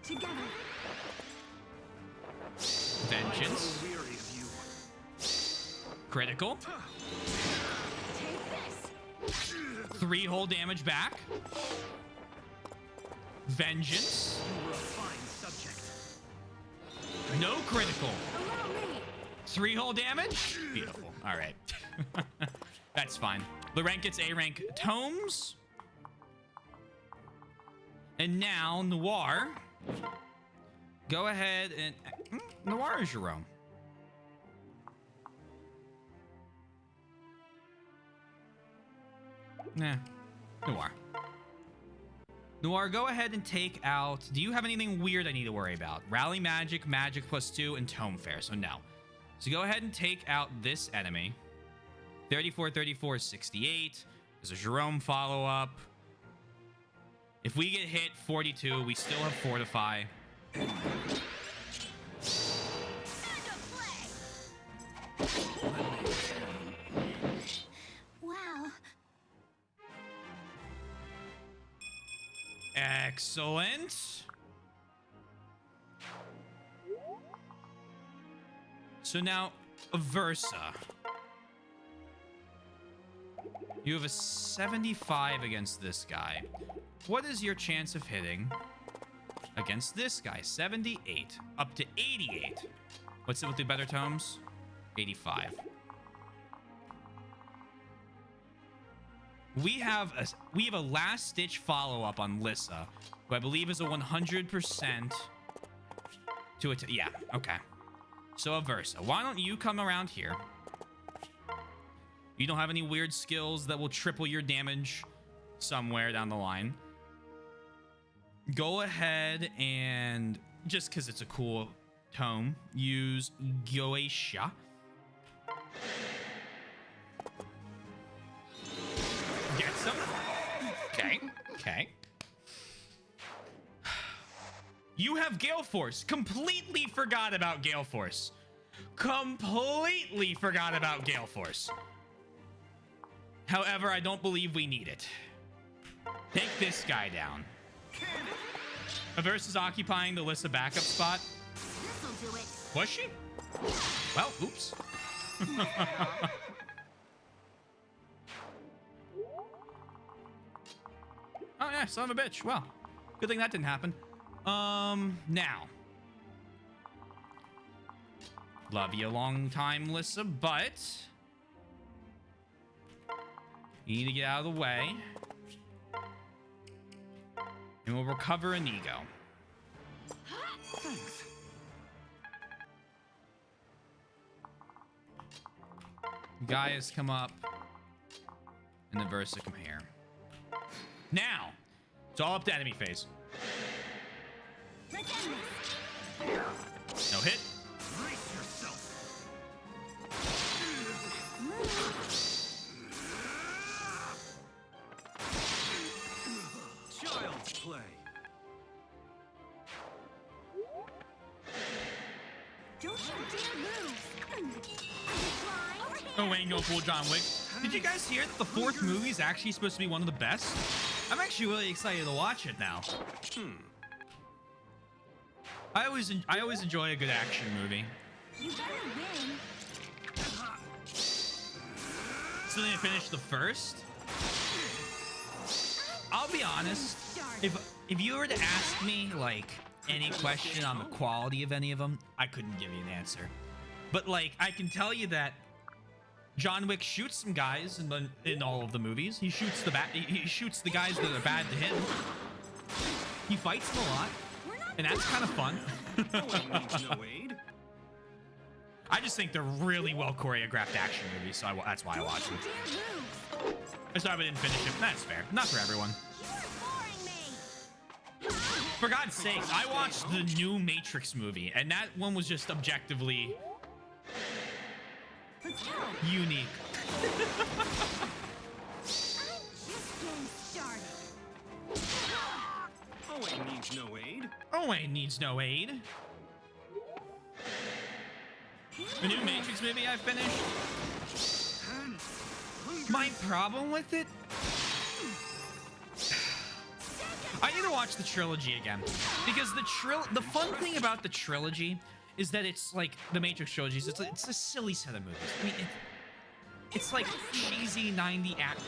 Together. Vengeance. Weary of you. Critical. Take this. 3 whole damage back. Vengeance. You were a fine subject. No critical. Allow me. 3 whole damage. Beautiful. All right. That's fine. Laurent gets A rank tomes. And now Noir. Go ahead and... Noir is your own. Nah. Noir. Noir, go ahead and take out... Do you have anything weird I need to worry about? Rally Magic, Magic +2, and Tome Fair. So no. So go ahead and take out this enemy. 34, 34 is 68. There's a Jerome follow-up. If we get hit 42, we still have Fortify. Excellent. So now, Versa. You have a 75 against this guy. What is your chance of hitting against this guy? 78. Up to 88. What's it with the better tomes? 85. We have a last ditch follow-up on Lissa, who I believe is a 100% to it. Yeah, okay. So Aversa, why don't you come around here? You don't have any weird skills that will triple your damage somewhere down the line. Go ahead and, just because it's a cool tome, use Goetia. Get some. Okay, okay. You have Gale Force. Completely forgot about Gale Force. Completely forgot about Gale Force. However, I don't believe we need it. Take this guy down. Averse is occupying the Lissa backup spot. This'll do it. Was she? Well, oops. Oh yeah, son of a bitch. Well, good thing that didn't happen. Now. Love you a long time, Lissa, but you need to get out of the way. And we'll recover an ego. Thanks. Gaia's come up. And the Versa come here. Now, it's all up to enemy phase. Let's end this. No hit. Brace yourself. Child's play. Don't you dare move. Are you blind? Over here. Oh, ain't no fool John Wick. Did you guys hear that the fourth movie is actually supposed to be one of the best? I'm actually really excited to watch it now. I always enjoy a good action movie. You better win. So they finished the first. I'll be honest. If you were to ask me like any question on the quality of any of them, I couldn't give you an answer. But like I can tell you that John Wick shoots some guys in all of the movies. He shoots he shoots the guys that are bad to him. He fights them a lot, and that's kind of fun. Needs no aid. I just think they're really well choreographed action movies, so that's why I watch them. Don't you dare move. I thought I didn't finish it. That's fair. Not for everyone. You're boring me. For God's sakes, I watched the new Matrix movie, and that one was just objectively Let's go. unique. I'm just getting started. Owen needs no aid. Owen needs no aid. The new Matrix movie I finished. My problem with it, I need to watch the trilogy again, because the fun thing about the trilogy is that it's like the Matrix trilogy. It's a silly set of movies. I mean, it's like cheesy 90 act.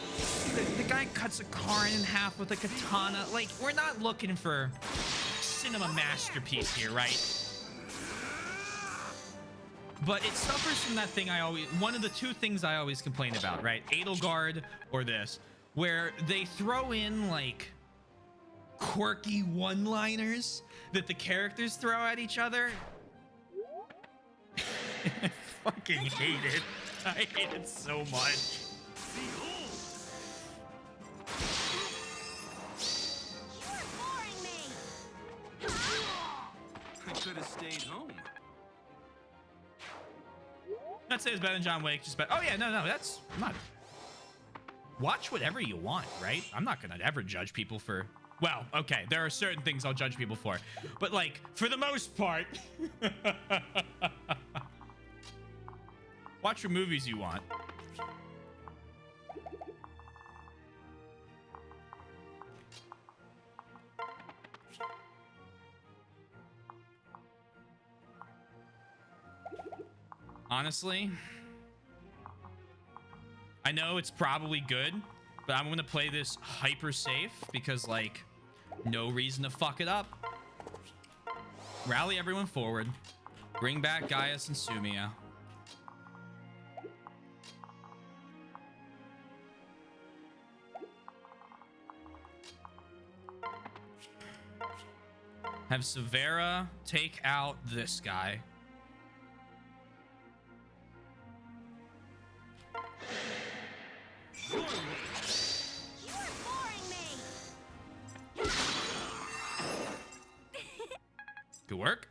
The guy cuts a car in half with a katana. Like, we're not looking for cinema masterpiece here, right? But it suffers from that thing one of the two things I always complain about, right? Edelgard or this, where they throw in like quirky one-liners that the characters throw at each other. I fucking hate it. I hate it so much. You're boring me. I could have stayed home. Not say it's better than John Wick, just better. Oh yeah, no, that's not. Watch whatever you want, right? I'm not gonna ever judge people for. Well, okay, there are certain things I'll judge people for, but like for the most part, watch what movies you want. Honestly, I know it's probably good, but I'm gonna play this hyper safe because, like, no reason to fuck it up. Rally everyone forward. Bring back Gaius and Sumia. Have Severa take out this guy. You are boring me. Good work.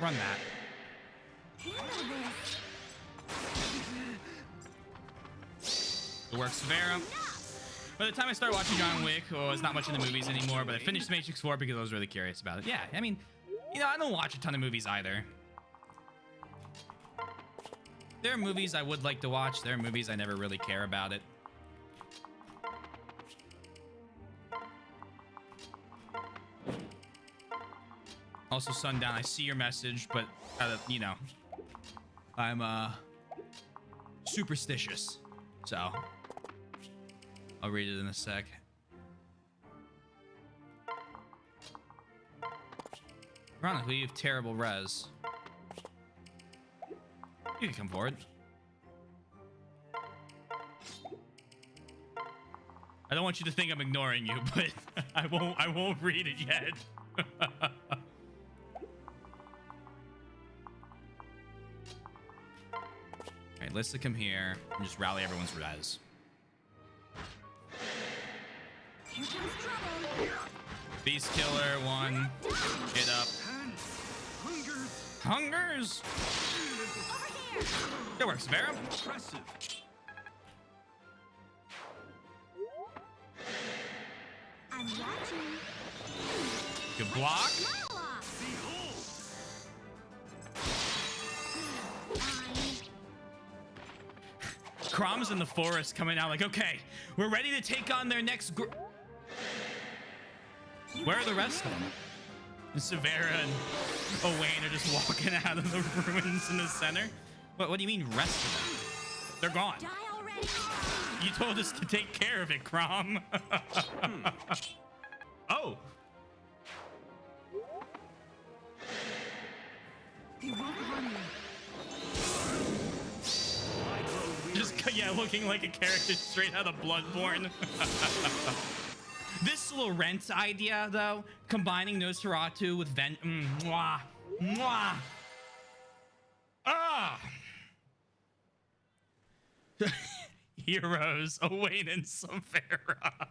Run that. Handle this. Good work, Severa. By the time I started watching John Wick, I was not much in the movies anymore, but I finished Matrix 4 because I was really curious about it. Yeah, I mean, you know, I don't watch a ton of movies either. There are movies I would like to watch. There are movies I never really care about it. Also, Sundown, I see your message, but, you know, I'm, superstitious. So, I'll read it in a sec. Ironically, you have terrible res. You can come forward. I don't want you to think I'm ignoring you, but I won't read it yet. Alright, let's come here and just rally everyone's res. Here comes trouble. Beast Killer, 1. Get up. Hungers! Over here. Good work, Severa. Impressive. I'm watching. Good block. Smile off. Fine. Crom's in the forest coming out like, okay, we're ready to take on their next Where are the rest of them? And Severa and Owain are just walking out of the ruins in the center. What do you mean rest of them? They're gone. Die already. You told us to take care of it, Crom. Oh. You won't harm me. Just, yeah, looking like a character straight out of Bloodborne. This Laurent idea, though, combining Nosferatu with mwah, mwah. Ah! Heroes, Owain and Severa.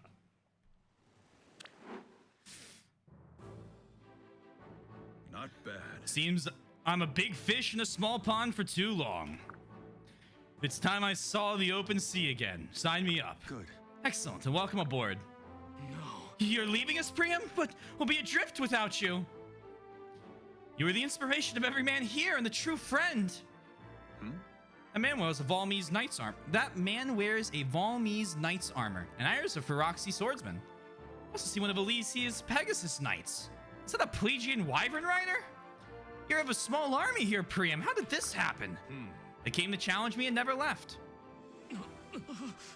Not bad. Seems I'm a big fish in a small pond for too long. It's time I saw the open sea again. Sign me up. Good. Excellent, and welcome aboard. You're leaving us, Priam? But we'll be adrift without you. You are the inspiration of every man here and the true friend. That man wears a Valmese knight's armor. That man wears a Valmese knight's armor, and Iris a Feroxy swordsman. I also see one of Elysia's Pegasus knights. Is that a Plegian wyvern rider? You have a small army here, Priam. How did this happen? They came to challenge me and never left.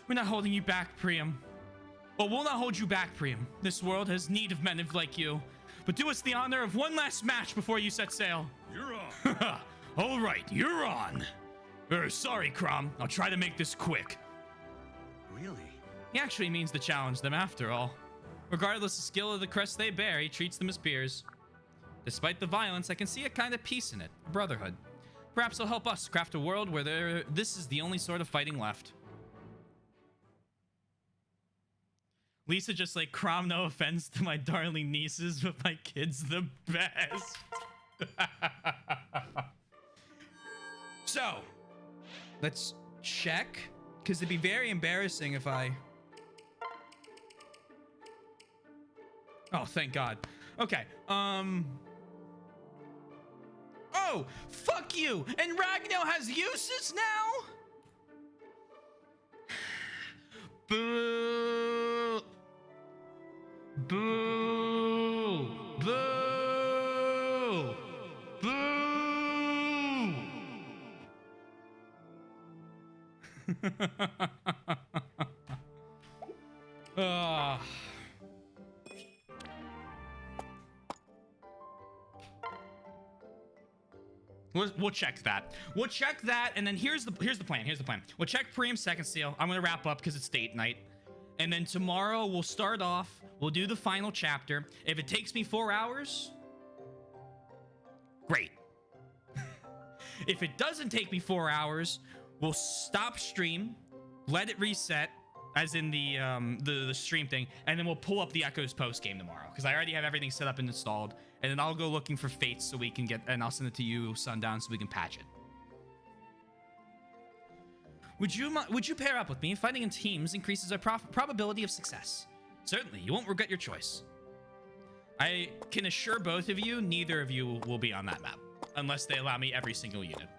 We're not holding you back, Priam. Well, we'll not hold you back, Priam. This world has need of men like you. But do us the honor of one last match before you set sail. You're on. All right, you're on. Sorry, Crom. I'll try to make this quick. Really? He actually means to challenge them after all. Regardless of skill of the crest they bear, he treats them as peers. Despite the violence, I can see a kind of peace in it, a brotherhood. Perhaps he'll help us craft a world where this is the only sort of fighting left. Lisa just like, Crom, no offense to my darling nieces, but my kid's the best. So, let's check, because it'd be very embarrassing if I... Oh, thank God. Okay, Oh, fuck you! And Ragno has uses now? Boo! Boo! Boo! Boo! Ah. We'll check that. We'll check that, and then here's the plan. Here's the plan. We'll check Preem second seal. I'm gonna wrap up because it's date night, and then tomorrow we'll start off. We'll do the final chapter. If it takes me 4 hours, great. If it doesn't take me 4 hours, we'll stop stream, let it reset, as in the stream thing, and then we'll pull up the Echoes post game tomorrow because I already have everything set up and installed. And then I'll go looking for fates so we can get, and I'll send it to you sundown so we can patch it. Would you pair up with me? Fighting in teams increases our probability of success. Certainly, you won't regret your choice. I can assure both of you, neither of you will be on that map unless they allow me every single unit.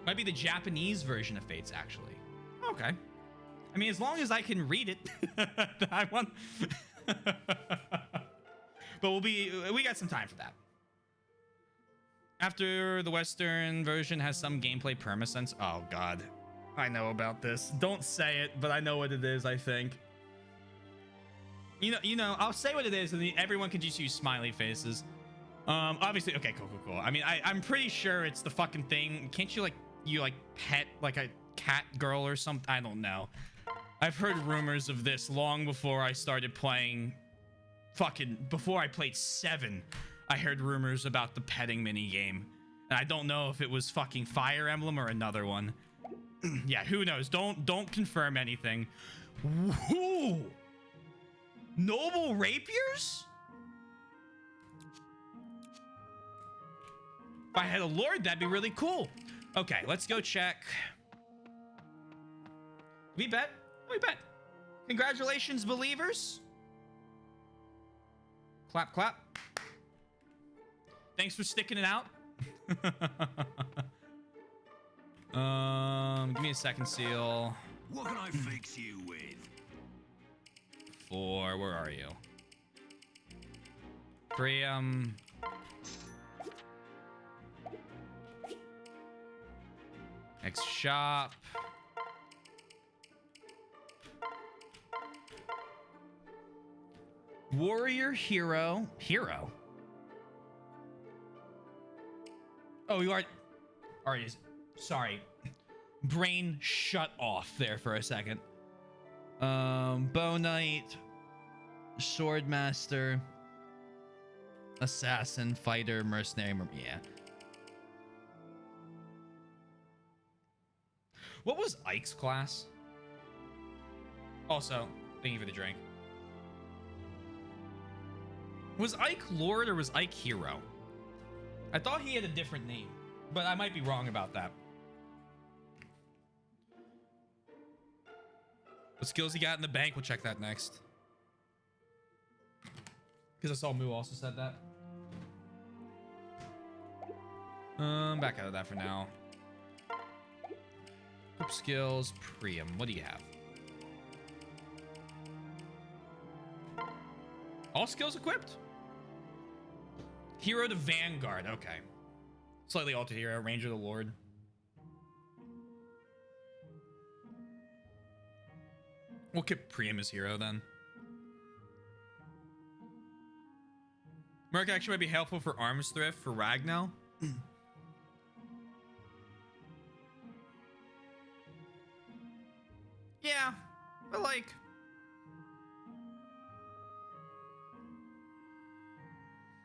Might be the Japanese version of Fates, actually. Okay. I mean, as long as I can read it, I want. But we got some time for that. After the Western version has some gameplay permasense. Oh God, I know about this. Don't say it, but I know what it is. I think. You know. I'll say what it is, and then everyone can just use smiley faces. Obviously, okay, cool. I mean, I'm pretty sure it's the fucking thing. Can't you like pet like a cat girl or something? I don't know. I've heard rumors of this long before I started playing. Before I played 7, I heard rumors about the petting mini game, and I don't know if it was fucking Fire Emblem or another one. Yeah, who knows? Don't confirm anything. Woo! Noble rapiers? If I had a lord, that'd be really cool. Okay, let's go check. We bet. Congratulations, believers. Clap, clap. Thanks for sticking it out. Give me a second seal. What can I fix you with? 4, where are you? Priam. Next shop. Warrior hero. Oh, you are. Alright, sorry. Brain shut off there for a second. Bow Knight, Swordmaster, Assassin, Fighter, Mercenary. Yeah. What was Ike's class? Also, thank you for the drink. Was Ike Lord or was Ike Hero? I thought he had a different name, but I might be wrong about that. What skills he got in the bank? We'll check that next. Because I saw Moo also said that. Back out of that for now. Equip skills, Priam. What do you have? All skills equipped? Hero to Vanguard. Okay. Slightly altered hero. Ranger to Lord. We'll keep Priam as hero then. Merc actually might be helpful for arms thrift for Ragnar. Yeah, but like...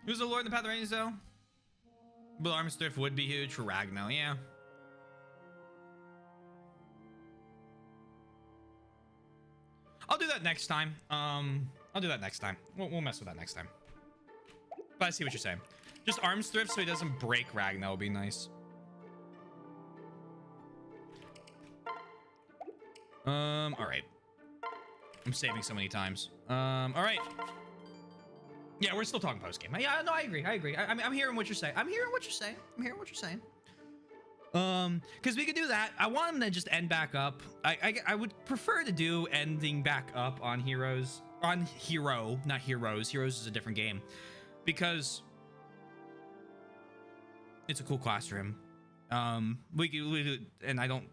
Who's the Lord in the Path of Rains, though? But Arms Thrift would be huge for Ragnar, yeah. I'll do that next time. I'll do that next time. We'll mess with that next time. But I see what you're saying. Just Arms Thrift so he doesn't break Ragnar would be nice. All right. I'm saving so many times. All right. Yeah, we're still talking post game. Yeah, no, I agree. I'm hearing what you're saying. I'm hearing what you're saying. Because we could do that. I want him to just end back up. I would prefer to do ending back up on Heroes. On Hero, not Heroes. Heroes is a different game. Because it's a cool class for him. We could, and I don't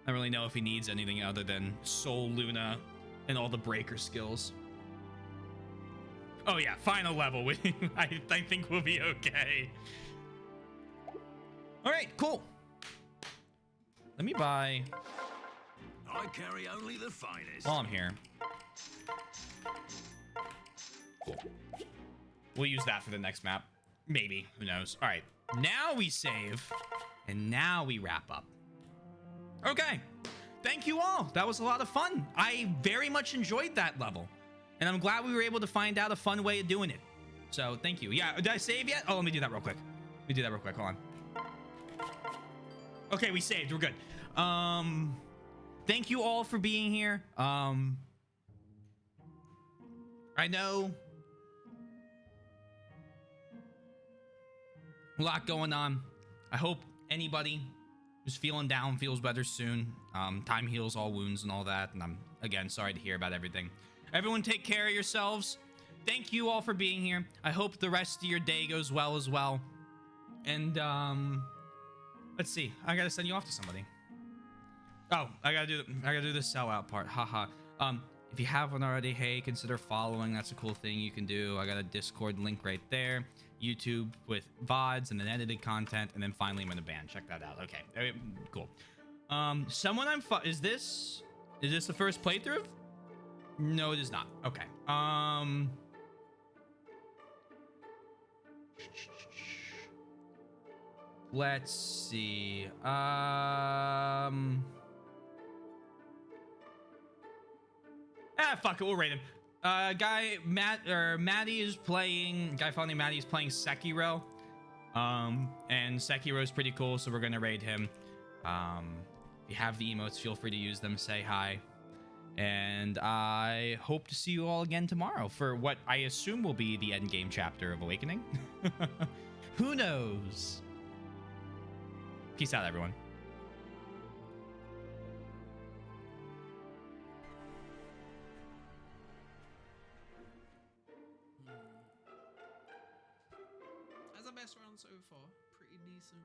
really know if he needs anything other than Soul Luna and all the breaker skills. Oh yeah, final level. I think we'll be okay. All right, cool. Let me buy. I carry only the finest. While I'm here. Cool. We'll use that for the next map. Maybe. Who knows? All right. Now we save. And now we wrap up. Okay. Thank you all. That was a lot of fun. I very much enjoyed that level. And I'm glad we were able to find out a fun way of doing it. So thank you. Yeah. Did I save yet? Oh, let me do that real quick. Hold on. Okay, we saved. We're good. Thank you all for being here. I know a lot going on. I hope anybody who's feeling down feels better soon. Time heals all wounds and all that. And I'm, again, sorry to hear about everything. Everyone take care of yourselves. Thank you all for being here. I hope the rest of your day goes well as well. And, let's see. I gotta send you off to somebody. Oh, I gotta do the sellout part. Haha. If you haven't already, hey, consider following. That's a cool thing you can do. I got a Discord link right there. YouTube with VODs and then edited content, and then finally I'm in a band. Check that out. Okay, cool. Someone is this the first playthrough? No, it is not. Okay. Let's see. Fuck it, we'll rate him. Maddie is playing Sekiro. And Sekiro is pretty cool, so we're gonna raid him. If you have the emotes, feel free to use them. Say hi. And I hope to see you all again tomorrow for what I assume will be the end game chapter of Awakening. Who knows? Peace out, everyone. That's the best round so far. Pretty decent.